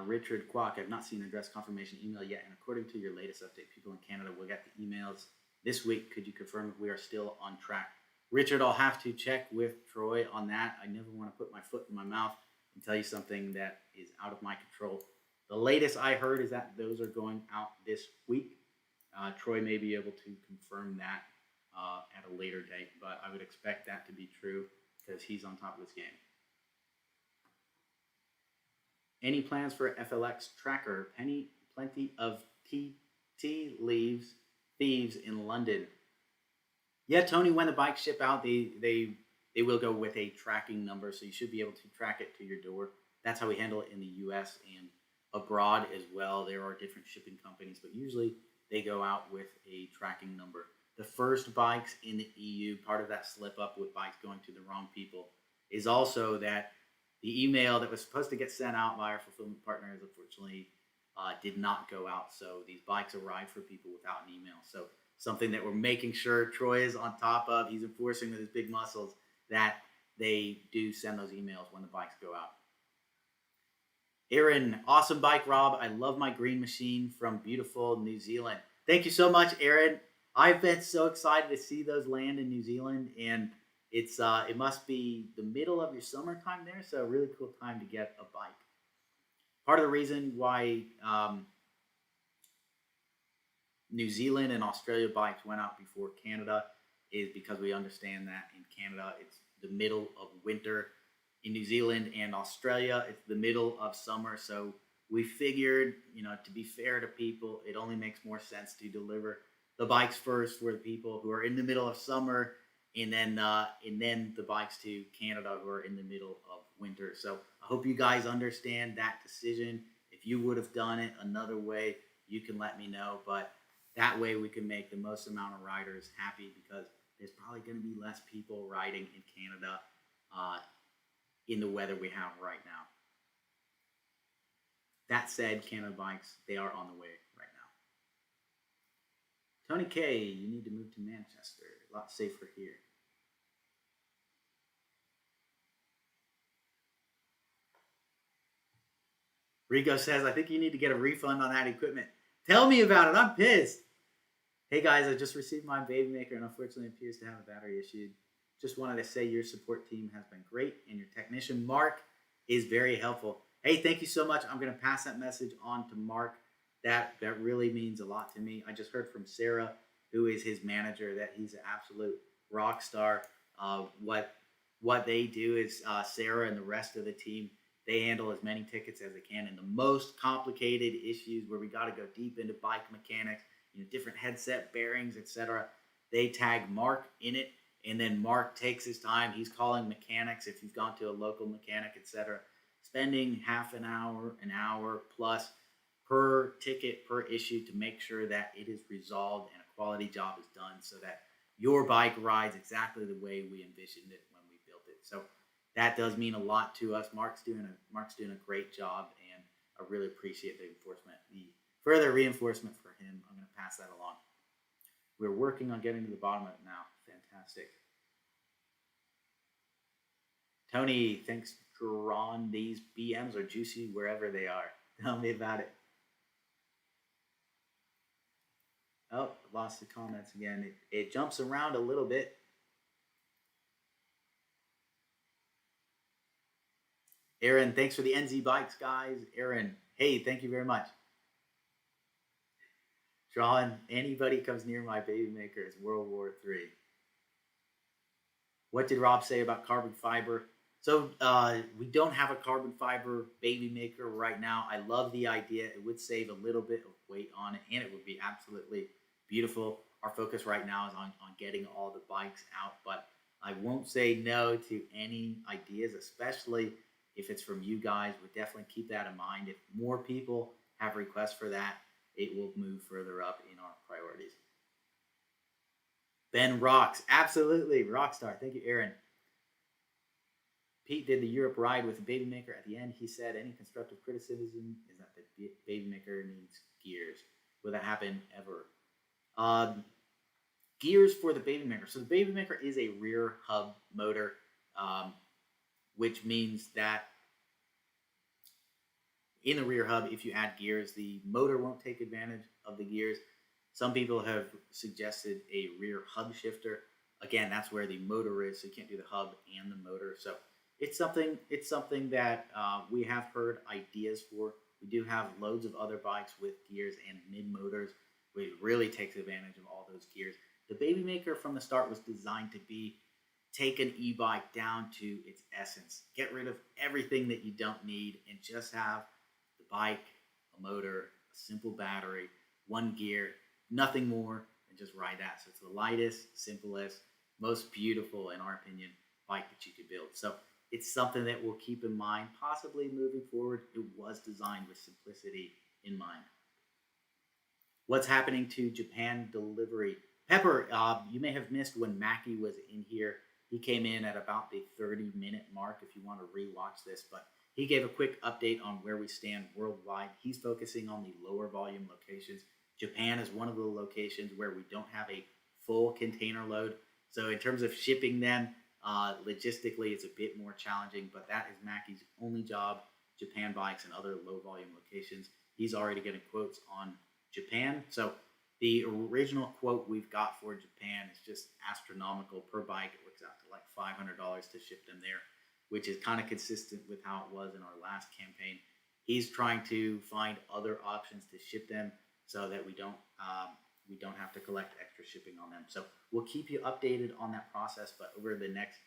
Richard Kwok, I've not seen an address confirmation email yet, and according to your latest update, people in Canada will get the emails this week. Could you confirm if we are still on track? Richard, I'll have to check with Troy on that. I never want to put my foot in my mouth and tell you something that is out of my control. The latest I heard is that those are going out this week. Troy may be able to confirm that at a later date, but I would expect that to be true because he's on top of this game. Any plans for FLX Tracker? Plenty of TT thieves in London. Yeah, Tony, when the bikes ship out, they will go with a tracking number, so you should be able to track it to your door. That's how we handle it in the US and abroad as well. There are different shipping companies, but usually they go out with a tracking number. The first bikes in the EU, part of that slip up with bikes going to the wrong people, is also that the email that was supposed to get sent out by our fulfillment partners, unfortunately, did not go out. So these bikes arrived for people without an email. So something that we're making sure Troy is on top of, he's enforcing with his big muscles, that they do send those emails when the bikes go out. Aaron, awesome bike, Rob. I love my green machine from beautiful New Zealand. Thank you so much, Aaron. I've been so excited to see those land in New Zealand, and it must be the middle of your summertime there, so a really cool time to get a bike. Part of the reason why New Zealand and Australia bikes went out before Canada is because we understand that in Canada it's the middle of winter. In New Zealand and Australia, it's the middle of summer, so we figured, to be fair to people, it only makes more sense to deliver the bikes first for the people who are in the middle of summer, and then the bikes to Canada who are in the middle of winter. So I hope you guys understand that decision. If you would have done it another way, you can let me know. But that way we can make the most amount of riders happy, because there's probably going to be less people riding in Canada in the weather we have right now. That said, Canada bikes, they are on the way right now. Tony K, you need to move to Manchester. A lot safer here. Rico says, I think you need to get a refund on that equipment. Tell me about it. I'm pissed. Hey guys, I just received my baby maker and unfortunately appears to have a battery issue. Just wanted to say your support team has been great and your technician, Mark, is very helpful. Hey, thank you so much. I'm going to pass that message on to Mark. That really means a lot to me. I just heard from Sarah, who is his manager, that he's an absolute rock star. What they do is Sarah and the rest of the team, they handle as many tickets as they can, and the most complicated issues where we got to go deep into bike mechanics, different headset bearings, etc. They tag Mark in it, and then Mark takes his time. He's calling mechanics if you've gone to a local mechanic, etc. Spending half an hour plus per ticket, per issue, to make sure that it is resolved and a quality job is done so that your bike rides exactly the way we envisioned it when we built it. So that does mean a lot to us. Mark's doing a great job, and I really appreciate the further reinforcement for him. I'm going to pass that along. We're working on getting to the bottom of it now. Fantastic. Tony, thanks, Ron. These BMs are juicy wherever they are. Tell me about it. Oh, lost the comments again. It jumps around a little bit. Aaron, thanks for the NZ Bikes, guys. Aaron, hey, thank you very much. John, anybody comes near my baby maker is World War III. What did Rob say about carbon fiber? So we don't have a carbon fiber baby maker right now. I love the idea. It would save a little bit of weight on it, and it would be absolutely beautiful. Our focus right now is on getting all the bikes out, but I won't say no to any ideas, especially if it's from you guys. We'll definitely keep that in mind. If more people have requests for that, it will move further up in our priorities. Ben rocks. Absolutely. Rockstar. Thank you, Aaron. Pete did the Europe ride with a baby maker. At the end, he said any constructive criticism is that the baby maker needs gears. Will that happen ever? Gears for the baby maker. So the baby maker is a rear hub motor, which means that in the rear hub, if you add gears, the motor won't take advantage of the gears. Some people have suggested a rear hub shifter. Again, that's where the motor is, so you can't do the hub and the motor. So it's something that we have heard ideas for. We do have loads of other bikes with gears and mid motors, which really takes advantage of all those gears. The baby maker from the start was designed to take an e-bike down to its essence. Get rid of everything that you don't need and just have the bike, a motor, a simple battery, one gear, nothing more, and just ride that. So it's the lightest, simplest, most beautiful, in our opinion, bike that you could build. So it's something that we'll keep in mind, possibly moving forward. It was designed with simplicity in mind. What's happening to Japan delivery? Pepper, you may have missed when Mackie was in here. He came in at about the 30-minute mark if you want to rewatch this, but he gave a quick update on where we stand worldwide. He's focusing on the lower volume locations. Japan is one of the locations where we don't have a full container load. So in terms of shipping them, logistically, it's a bit more challenging, but that is Mackie's only job, Japan bikes and other low volume locations. He's already getting quotes on Japan. So the original quote we've got for Japan is just astronomical per bike. It works out to like $500 to ship them there, which is kind of consistent with how it was in our last campaign. He's trying to find other options to ship them so that we don't have to collect extra shipping on them. So we'll keep you updated on that process, but over the next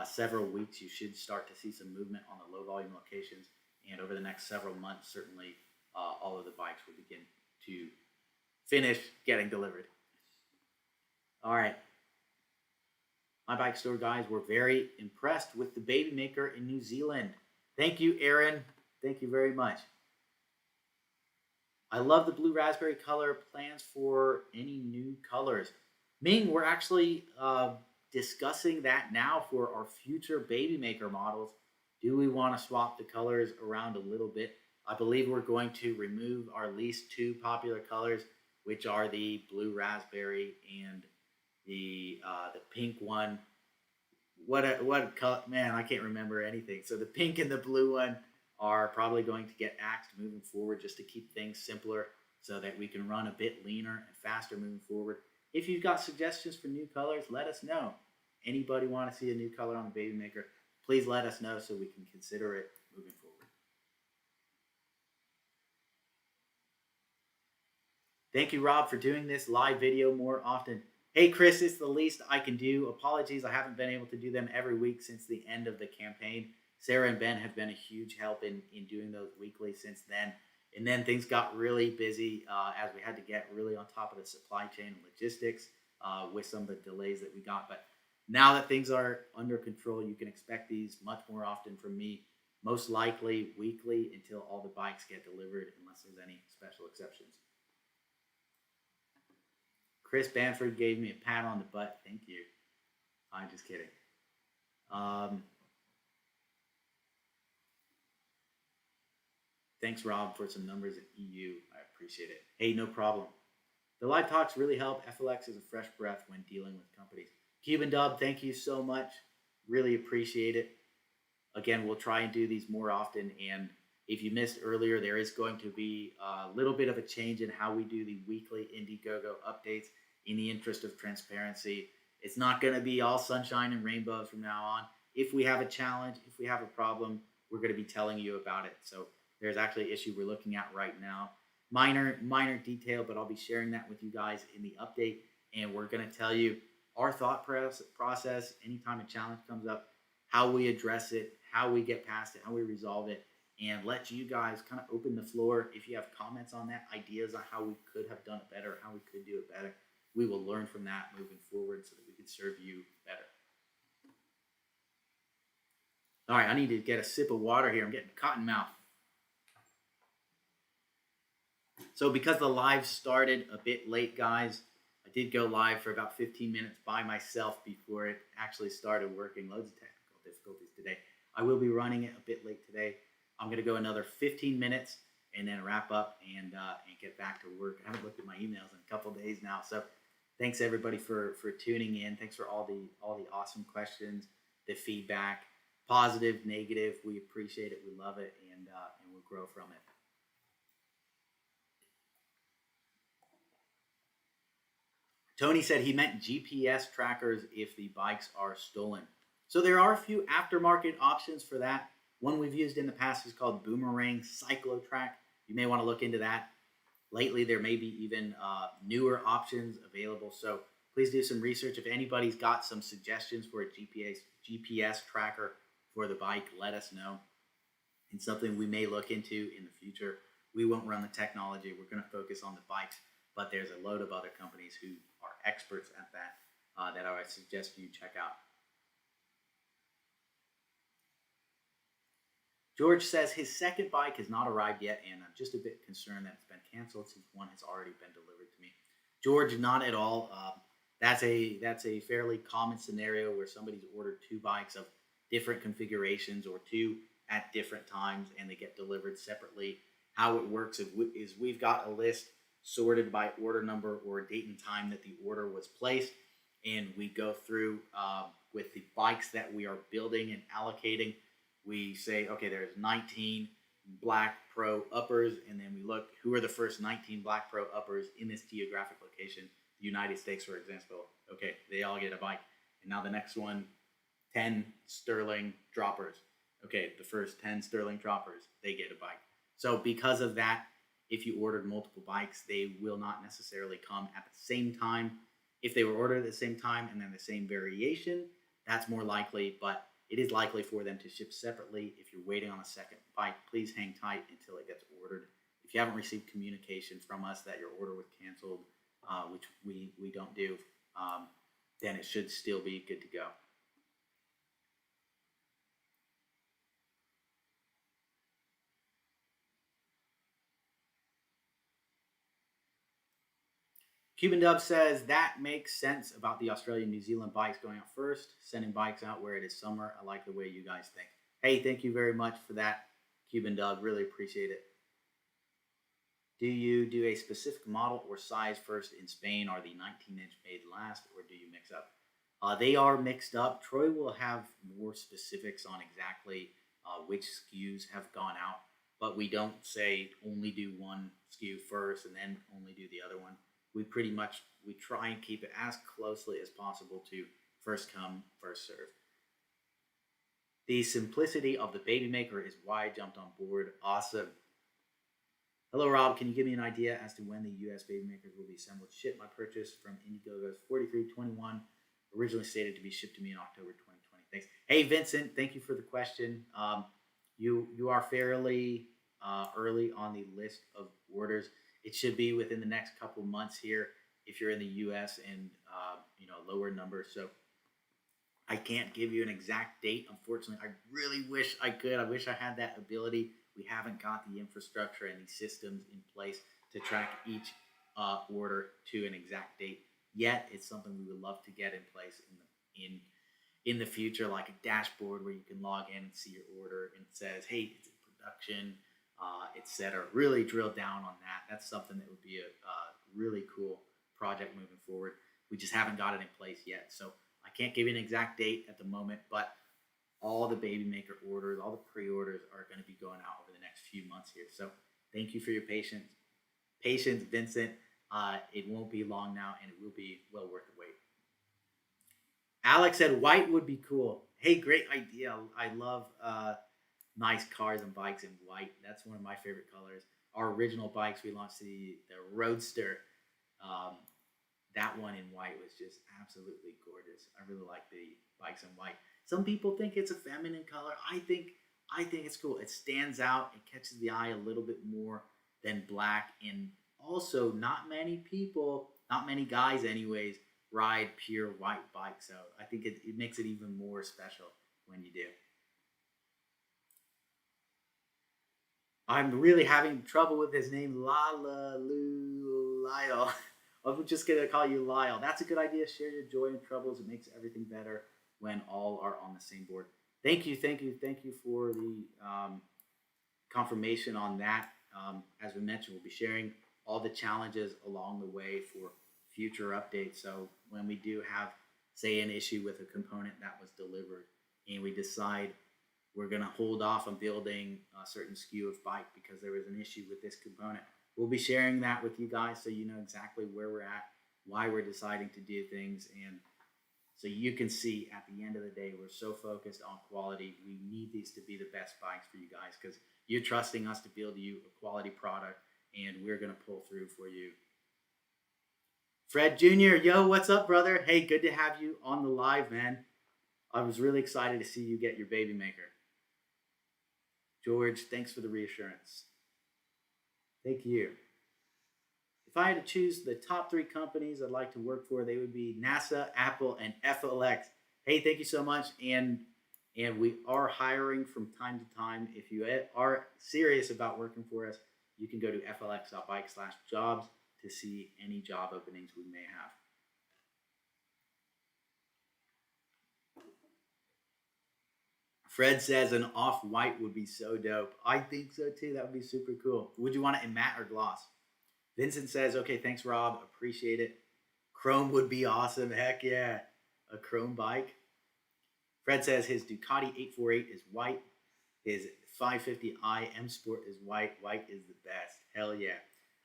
several weeks, you should start to see some movement on the low volume locations. And over the next several months, certainly all of the bikes will begin to finish getting delivered. All right. My bike store guys were very impressed with the baby maker in New Zealand. Thank you, Aaron. Thank you very much. I love the blue raspberry color. Plans for any new colors? Ming, we're actually discussing that now for our future baby maker models. Do we want to swap the colors around a little bit? I believe we're going to remove our least two popular colors, which are the blue raspberry and the pink one. What color? Man, I can't remember anything. So the pink and the blue one are probably going to get axed moving forward, just to keep things simpler, so that we can run a bit leaner and faster moving forward. If you've got suggestions for new colors, let us know. Anybody want to see a new color on the baby maker? Please let us know so we can consider it moving forward. Thank you, Rob, for doing this live video more often. Hey, Chris, it's the least I can do. Apologies, I haven't been able to do them every week since the end of the campaign. Sarah and Ben have been a huge help in doing those weekly since then. And then things got really busy as we had to get really on top of the supply chain and logistics with some of the delays that we got. But now that things are under control, you can expect these much more often from me, most likely weekly until all the bikes get delivered, unless there's any special exceptions. Chris Banford gave me a pat on the butt. Thank you. I'm just kidding. Thanks, Rob, for some numbers at EU. I appreciate it. Hey, no problem. The live talks really help. FLX is a fresh breath when dealing with companies. Cuban Dub, thank you so much. Really appreciate it. Again, we'll try and do these more often. And if you missed earlier, there is going to be a little bit of a change in how we do the weekly Indiegogo updates in the interest of transparency. It's not going to be all sunshine and rainbows from now on. If we have a challenge, if we have a problem, we're going to be telling you about it. So there's actually an issue we're looking at right now. Minor detail, but I'll be sharing that with you guys in the update. And we're going to tell you our thought process anytime a challenge comes up, how we address it, how we get past it, how we resolve it, and let you guys kind of open the floor. If you have comments on that, ideas on how we could have done it better, how we could do it better, we will learn from that moving forward so that we can serve you better. All right, I need to get a sip of water here. I'm getting cotton mouth. So because the live started a bit late, guys, I did go live for about 15 minutes by myself before it actually started working. Loads of technical difficulties today. I will be running it a bit late today. I'm going to go another 15 minutes and then wrap up and get back to work. I haven't looked at my emails in a couple of days now, so thanks everybody for tuning in. Thanks for all the awesome questions, the feedback, positive, negative. We appreciate it. We love it, and we'll grow from it. Tony said he meant GPS trackers if the bikes are stolen. So there are a few aftermarket options for that. One we've used in the past is called Boomerang CycloTrack. You may want to look into that. Lately, there may be even newer options available. So please do some research. If anybody's got some suggestions for a GPS tracker for the bike, let us know. It's something we may look into in the future. We won't run the technology. We're going to focus on the bikes, but there's a load of other companies who are experts at that that I would suggest you check out. George says his second bike has not arrived yet, and I'm just a bit concerned that it's been canceled since one has already been delivered to me. George, not at all. That's a fairly common scenario where somebody's ordered two bikes of different configurations or two at different times, and they get delivered separately. How it works is we've got a list sorted by order number or date and time that the order was placed, and we go through with the bikes that we are building and allocating. We say, okay, there's 19 Black Pro uppers, and then we look who are the first 19 Black Pro uppers in this geographic location, the United States, for example. Okay, they all get a bike. And now the next one, 10 Sterling droppers. Okay, the first 10 Sterling droppers, they get a bike. So because of that, if you ordered multiple bikes, they will not necessarily come at the same time. If they were ordered at the same time and then the same variation, that's more likely, but it is likely for them to ship separately. If you're waiting on a second bike, please hang tight until it gets ordered. If you haven't received communication from us that your order was canceled, which we don't do, then it should still be good to go. Cuban Dub says that makes sense about the Australia New Zealand bikes going out first, sending bikes out where it is summer. I like the way you guys think. Hey, thank you very much for that, Cuban Dub. Really appreciate it. Do you do a specific model or size first in Spain? Are the 19-inch made last, or do you mix up? They are mixed up. Troy will have more specifics on exactly which SKUs have gone out, but we don't say only do one SKU first and then only do the other one. We try and keep it as closely as possible to first come, first serve. The simplicity of the Baby Maker is why I jumped on board. Awesome. Hello, Rob. Can you give me an idea as to when the U.S. Baby Makers will be assembled? Ship my purchase from Indiegogo's 4321, originally stated to be shipped to me in October 2020. Thanks. Hey, Vincent. Thank you for the question. You are fairly early on the list of orders. It should be within the next couple months here if you're in the U.S. and lower numbers. So I can't give you an exact date. Unfortunately, I really wish I could. I wish I had that ability. We haven't got the infrastructure and the systems in place to track each order to an exact date yet. It's something we would love to get in place in the future, like a dashboard where you can log in and see your order and it says, hey, it's in production, etc. Really drill down on that. That's something that would be a really cool project moving forward. We just haven't got it in place yet. So I can't give you an exact date at the moment, but all the Baby Maker orders, all the pre-orders are going to be going out over the next few months here. So thank you for your patience, Vincent. It won't be long now, and it will be well worth the wait. Alex said white would be cool. Hey, great idea. I love nice cars and bikes in white. That's one of my favorite colors. Our original bikes, we launched the Roadster. That one in white was just absolutely gorgeous. I really like the bikes in white. Some people think it's a feminine color. I think it's cool. It stands out. It catches the eye a little bit more than black. And also, not many people, not many guys anyways, ride pure white bikes. So I think it makes it even more special when you do. I'm really having trouble with his name, Lyle. I'm just going to call you Lyle. That's a good idea. Share your joy and troubles. It makes everything better when all are on the same board. Thank you for the confirmation on that. As we mentioned, we'll be sharing all the challenges along the way for future updates. So when we do have, say, an issue with a component that was delivered and we decide we're going to hold off on building a certain SKU of bike because there was an issue with this component, we'll be sharing that with you guys so you know exactly where we're at, why we're deciding to do things, and so you can see at the end of the day, we're so focused on quality. We need these to be the best bikes for you guys because you're trusting us to build you a quality product, and we're going to pull through for you. Fred Jr., yo, what's up, brother? Hey, good to have you on the live, man. I was really excited to see you get your Baby Maker. George, thanks for the reassurance. Thank you. If I had to choose the top 3 companies I'd like to work for, they would be NASA, Apple, and FLX. Hey, thank you so much. And we are hiring from time to time. If you are serious about working for us, you can go to flx.bike/jobs to see any job openings we may have. Fred says an off-white would be so dope. I think so too. That would be super cool. Would you want it in matte or gloss? Vincent says, okay, thanks, Rob. Appreciate it. Chrome would be awesome. Heck yeah. A chrome bike. Fred says his Ducati 848 is white. His 550i M Sport is white. White is the best. Hell yeah.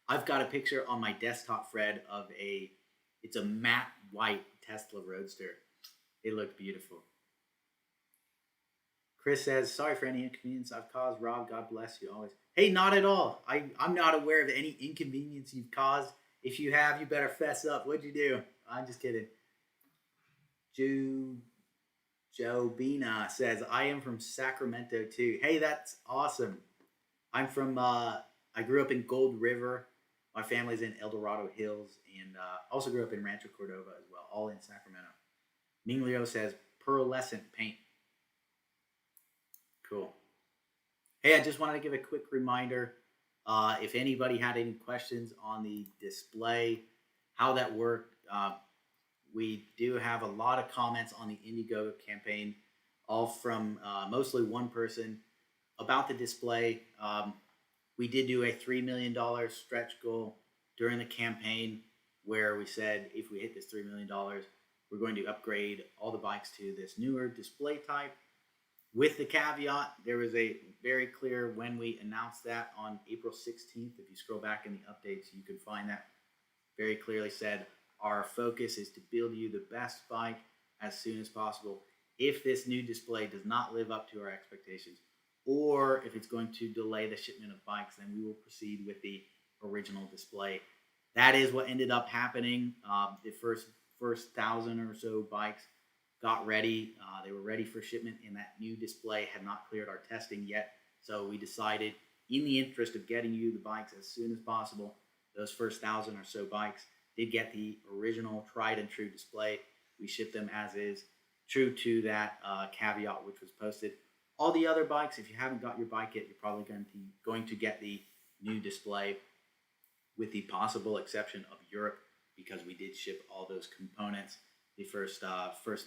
I've got a picture on my desktop, Fred, of it's a matte white Tesla Roadster. It looked beautiful. Chris says, sorry for any inconvenience I've caused. Rob, God bless you always. Hey, not at all. I'm not aware of any inconvenience you've caused. If you have, you better fess up. What'd you do? I'm just kidding. Jobina says, I am from Sacramento too. Hey, that's awesome. I'm from, I grew up in Gold River. My family's in El Dorado Hills, and also grew up in Rancho Cordova as well, all in Sacramento. Minglio says pearlescent paint. Cool. Hey, I just wanted to give a quick reminder. If anybody had any questions on the display, how that worked, we do have a lot of comments on the Indiegogo campaign, all from mostly one person about the display. We did do a $3 million stretch goal during the campaign where we said if we hit this $3 million, we're going to upgrade all the bikes to this newer display type. With the caveat, there was a very clear when we announced that on April 16th. If you scroll back in the updates, you can find that very clearly said our focus is to build you the best bike as soon as possible. If this new display does not live up to our expectations, or if it's going to delay the shipment of bikes, then we will proceed with the original display. That is what ended up happening. The first 1,000 or so bikes got ready. They were ready for shipment, and that new display had not cleared our testing yet. So we decided, in the interest of getting you the bikes as soon as possible, those first 1,000 or so bikes did get the original tried and true display. We shipped them as is, true to that caveat which was posted. All the other bikes, if you haven't got your bike yet, you're probably going to get the new display, with the possible exception of Europe, because we did ship all those components, the first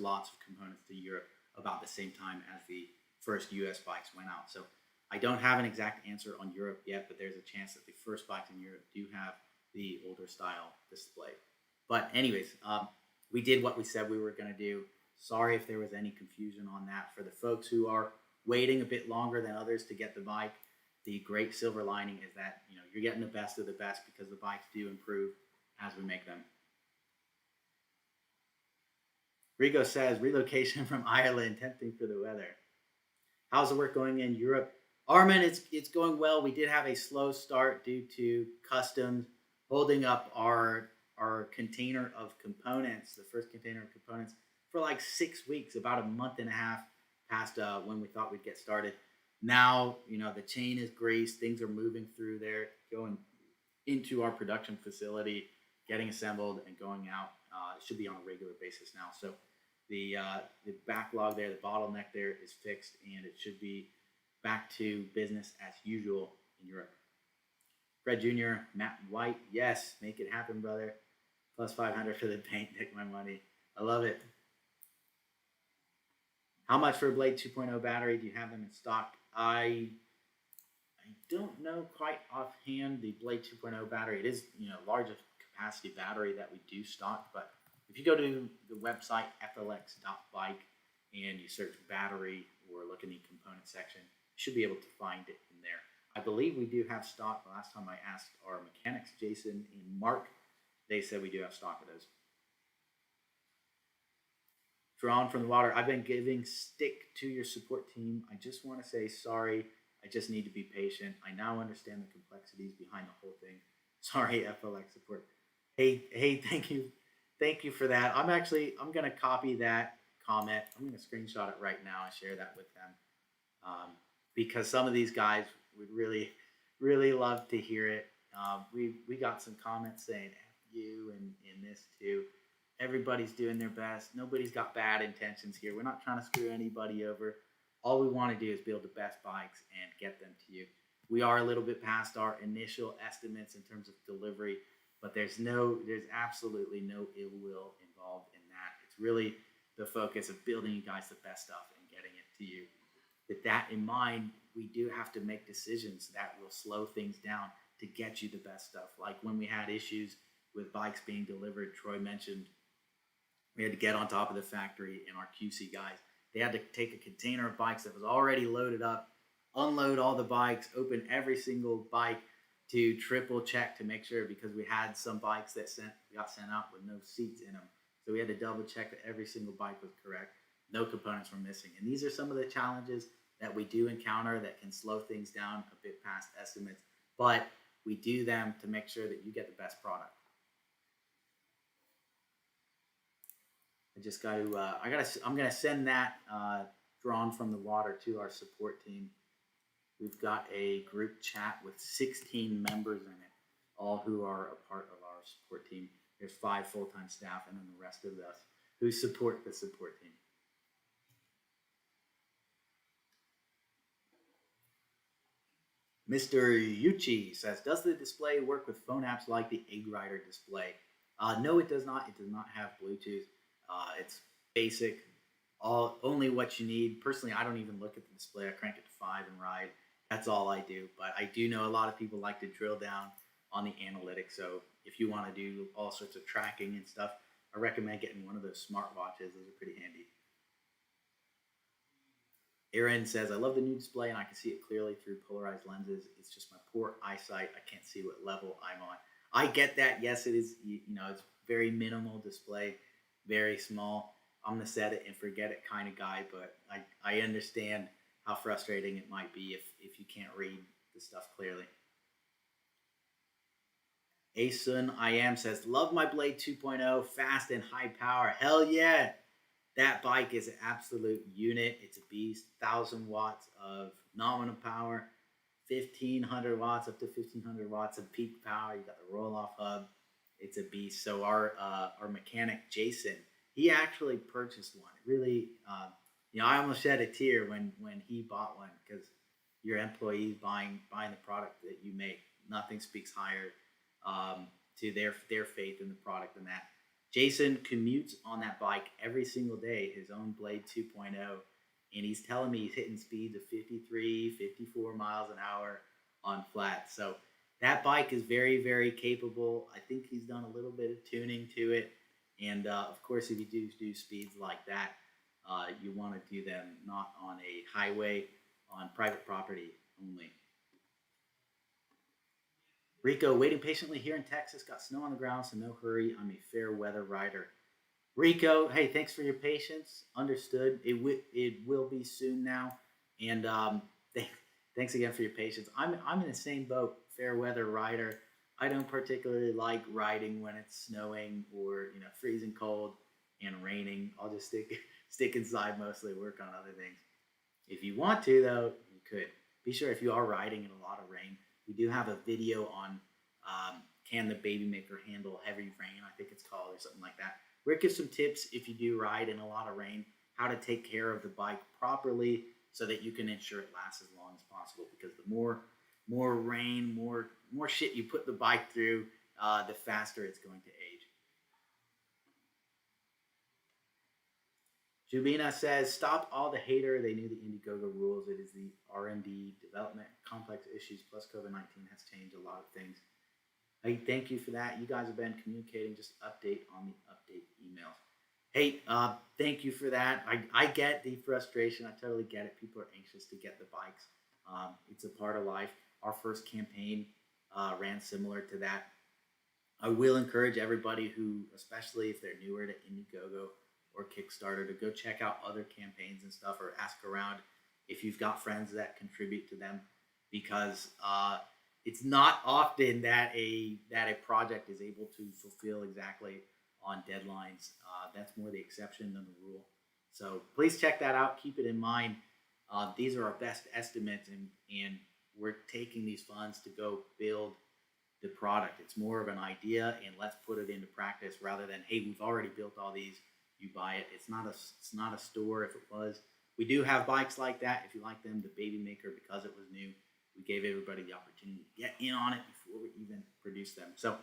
lots of components to Europe about the same time as the first US bikes went out. So I don't have an exact answer on Europe yet, but there's a chance that the first bikes in Europe do have the older style display. But anyways, we did what we said we were going to do. Sorry if there was any confusion on that. For the folks who are waiting a bit longer than others to get the bike, the great silver lining is that you're getting the best of the best, because the bikes do improve as we make them. Rigo says relocation from Ireland, tempting for the weather. How's the work going in Europe? Armin, it's going well. We did have a slow start due to customs holding up our container of components, the first container of components, for like 6 weeks, about a month and a half past when we thought we'd get started. Now, the chain is greased, things are moving through there, going into our production facility, getting assembled and going out. It should be on a regular basis now. So the backlog there, the bottleneck there is fixed, and it should be back to business as usual in Europe. Fred Jr., Matt White, yes, make it happen, brother. Plus 500 for the paint, take my money. I love it. How much for a Blade 2.0 battery? Do you have them in stock? I don't know quite offhand the Blade 2.0 battery. It is largest capacity battery that we do stock, but if you go to the website flx.bike and you search battery or look in the component section, you should be able to find it in there. I believe we do have stock. The last time I asked our mechanics, Jason and Mark, they said we do have stock of those. Drawn from the water. I've been giving stick to your support team. I just want to say sorry. I just need to be patient. I now understand the complexities behind the whole thing. Sorry, FLX support. Hey, thank you for that. I'm gonna copy that comment. I'm gonna screenshot it right now and share that with them, because some of these guys would really love to hear it. We got some comments saying F you and this too. Everybody's doing their best. Nobody's got bad intentions here. We're not trying to screw anybody over. All we want to do is build the best bikes and get them to you. We are a little bit past our initial estimates in terms of delivery, but there's absolutely no ill will involved in that. It's really the focus of building you guys the best stuff and getting it to you. With that in mind, we do have to make decisions that will slow things down to get you the best stuff. Like when we had issues with bikes being delivered, Troy mentioned we had to get on top of the factory, and our QC guys, they had to take a container of bikes that was already loaded up, unload all the bikes, open every single bike to triple check to make sure, because we had some bikes that got sent out with no seats in them. So we had to double check that every single bike was correct. No components were missing. And these are some of the challenges that we do encounter that can slow things down a bit past estimates, but we do them to make sure that you get the best product. I'm gonna send that drawn from the water to our support team. We've got a group chat with 16 members in it, all who are a part of our support team. There's 5 full-time staff, and then the rest of us who support the support team. Mr. Yuchi says, does the display work with phone apps like the Egg Rider display? No, it does not. It does not have Bluetooth. It's basic, only what you need. Personally, I don't even look at the display. I crank it to 5 and ride. That's all I do. But I do know a lot of people like to drill down on the analytics. So if you want to do all sorts of tracking and stuff, I recommend getting one of those smartwatches. Those are pretty handy. Aaron says, I love the new display and I can see it clearly through polarized lenses. It's just my poor eyesight. I can't see what level I'm on. I get that. Yes, it is. You know, it's very minimal display, very small. I'm going to set it and forget it kind of guy, but I understand how frustrating it might be if you can't read the stuff clearly. Asun I Am says, love my Blade 2.0, fast and high power. Hell yeah. That bike is an absolute unit. It's a beast. 1,000 watts of nominal power, 1,500 watts up to 1,500 watts of peak power. You got the roll-off hub. It's a beast. So our mechanic Jason, he actually purchased one. It really, I almost shed a tear when he bought one because your employees buying the product that you make. Nothing speaks higher to their faith in the product than that. Jason commutes on that bike every single day, his own Blade 2.0, and he's telling me he's hitting speeds of 53, 54 miles an hour on flat. So that bike is very, very capable. I think he's done a little bit of tuning to it. And of course, if you do speeds like that, you want to do them not on a highway, on private property only. Rico, waiting patiently here in Texas. Got snow on the ground, so no hurry. I'm a fair weather rider. Rico, hey, thanks for your patience. Understood. It will be soon now. And thanks again for your patience. I'm in the same boat, fair weather rider. I don't particularly like riding when it's snowing or freezing cold and raining. I'll just stick inside mostly, work on other things. If you want to, though, you could. Be sure if you are riding in a lot of rain, we do have a video on can the Baby Maker handle heavy rain, I think it's called, or something like that, where it gives some tips if you do ride in a lot of rain, how to take care of the bike properly so that you can ensure it lasts as long as possible. Because the more rain, more shit you put the bike through, the faster it's going to age. Jubina says, stop all the hater. They knew the Indiegogo rules. It is the R&D development. Complex issues plus COVID-19 has changed a lot of things. I thank you for that. You guys have been communicating. Just update on the update emails. Hey, thank you for that. I get the frustration. I totally get it. People are anxious to get the bikes. It's a part of life. Our first campaign ran similar to that. I will encourage everybody who, especially if they're newer to Indiegogo or Kickstarter, to go check out other campaigns and stuff, or ask around if you've got friends that contribute to them, because it's not often that a project is able to fulfill exactly on deadlines. That's more the exception than the rule. So please check that out. Keep it in mind. These are our best estimates, and we're taking these funds to go build the product. It's more of an idea, and let's put it into practice rather than, hey, we've already built all these, you buy it. It's not a store. If it was, we do have bikes like that. If you like them, the Baby Maker, because it was new, we gave everybody the opportunity to get in on it before we even produced them. So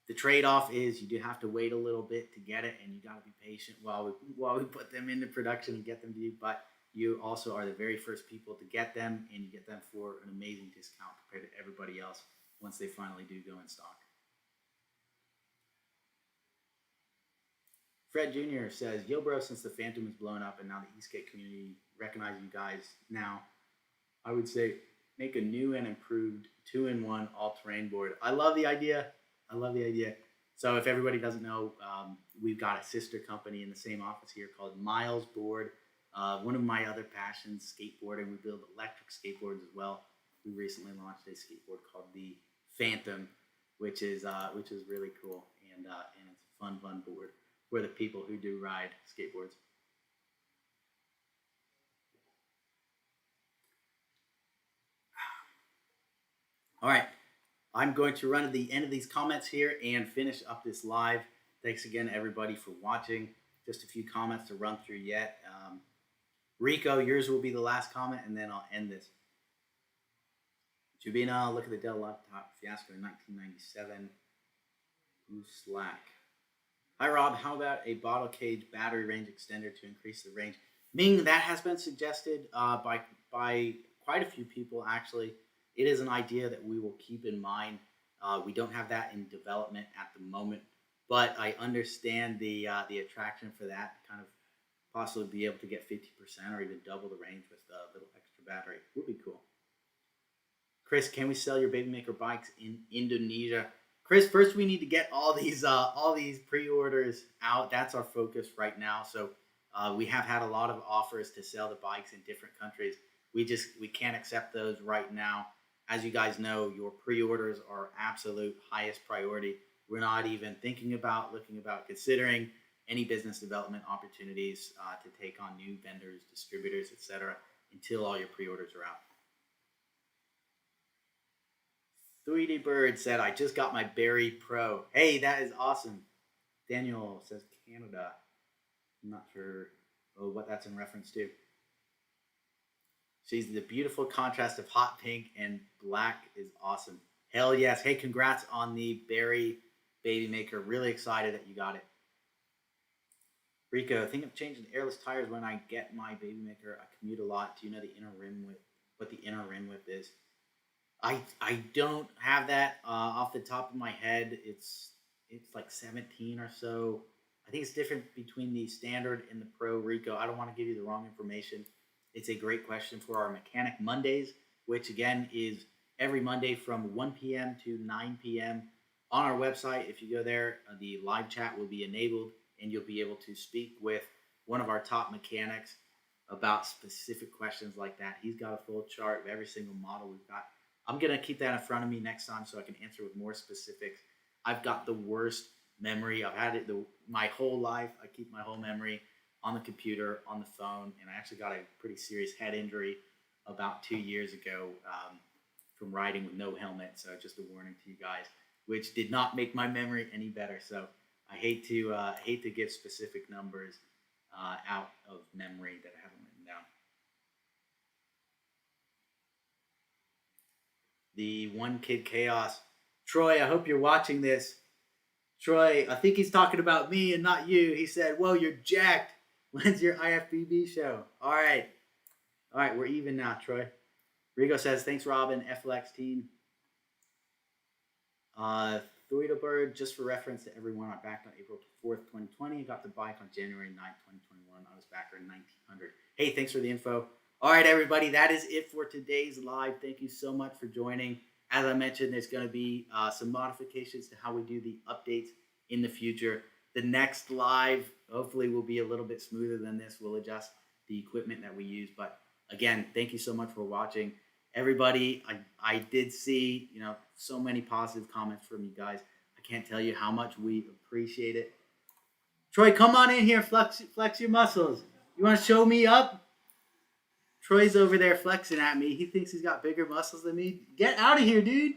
the trade-off is you do have to wait a little bit to get it, and you got to be patient while we put them into production and get them to you. But you also are the very first people to get them, and you get them for an amazing discount compared to everybody else once they finally do go in stock. Fred Jr. says, yo, bro, since the Phantom is blown up and now the Eastgate community recognizes you guys now, I would say make a new and improved 2-in-1 all-terrain board. I love the idea. So if everybody doesn't know, we've got a sister company in the same office here called Miles Board. One of my other passions, skateboarding. We build electric skateboards as well. We recently launched a skateboard called the Phantom, which is really cool, and it's a fun board for the people who do ride skateboards. All right, I'm going to run to the end of these comments here and finish up this live. Thanks again, everybody, for watching. Just a few comments to run through yet. Rico, yours will be the last comment, and then I'll end this. Jubina, look at the Dell laptop fiasco in 1997. Who's Slack? Hi, Rob. How about a bottle cage battery range extender to increase the range? Ming, that has been suggested by quite a few people, actually. It is an idea that we will keep in mind. We don't have that in development at the moment, but I understand the attraction for that, kind of possibly be able to get 50% or even double the range with a little extra battery. Would be cool. Chris, can we sell your Baby Maker bikes in Indonesia? Chris, first we need to get all these pre-orders out. That's our focus right now. So we have had a lot of offers to sell the bikes in different countries. We can't accept those right now. As you guys know, your pre-orders are absolute highest priority. We're not even thinking about, considering any business development opportunities to take on new vendors, distributors, etc. until all your pre-orders are out. 3D Bird said, I just got my Berry Pro. Hey, that is awesome. Daniel says Canada. I'm not sure what that's in reference to. She's the beautiful contrast of hot pink and black is awesome. Hell yes. Hey, congrats on the Berry Baby Maker. Really excited that you got it. Rico, I think of changing the airless tires when I get my Baby Maker. I commute a lot. Do you know the inner rim width? What the inner rim width is? I don't have that off the top of my head. It's like 17 or so. I think it's different between the standard and the Pro, Rico. I don't want to give you the wrong information. It's a great question for our Mechanic Mondays, which again is every Monday from 1 p.m. to 9 p.m. on our website. If you go there, the live chat will be enabled and you'll be able to speak with one of our top mechanics about specific questions like that. He's got a full chart of every single model we've got. I'm going to keep that in front of me next time so I can answer with more specifics. I've got the worst memory. I've had it my whole life. I keep my whole memory on the computer, on the phone, and I actually got a pretty serious head injury about 2 years ago from riding with no helmet. So just a warning to you guys, which did not make my memory any better. So I hate to give specific numbers out of memory that I haven't written down. The One Kid Chaos. Troy, I hope you're watching this. Troy, I think he's talking about me and not you. He said, whoa, you're jacked. When's your IFBB show? All right, we're even now, Troy. Rigo says, thanks, Robin, FLX team. Thorito Bird, just for reference to everyone, I backed on April 4th, 2020. Got the bike on January 9th, 2021. I was backer in 1900. Hey, thanks for the info. All right, everybody, that is it for today's live. Thank you so much for joining. As I mentioned, there's going to be some modifications to how we do the updates in the future. The next live, hopefully, will be a little bit smoother than this. We'll adjust the equipment that we use. But again, thank you so much for watching. Everybody, I did see, so many positive comments from you guys. I can't tell you how much we appreciate it. Troy, come on in here, flex your muscles. You want to show me up? Troy's over there flexing at me. He thinks he's got bigger muscles than me. Get out of here, dude.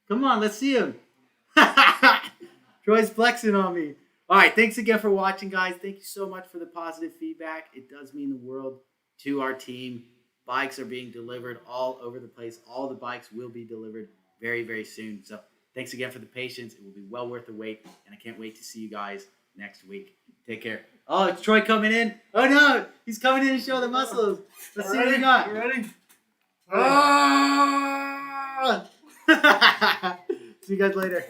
Come on, let's see him. Troy's flexing on me. All right, thanks again for watching, guys. Thank you so much for the positive feedback. It does mean the world to our team. Bikes are being delivered all over the place. All the bikes will be delivered very, very soon. So thanks again for the patience. It will be well worth the wait, and I can't wait to see you guys next week. Take care. Oh, it's Troy coming in. Oh, no. He's coming in to show the muscles. Let's see what he got. You ready? Oh! See you guys later.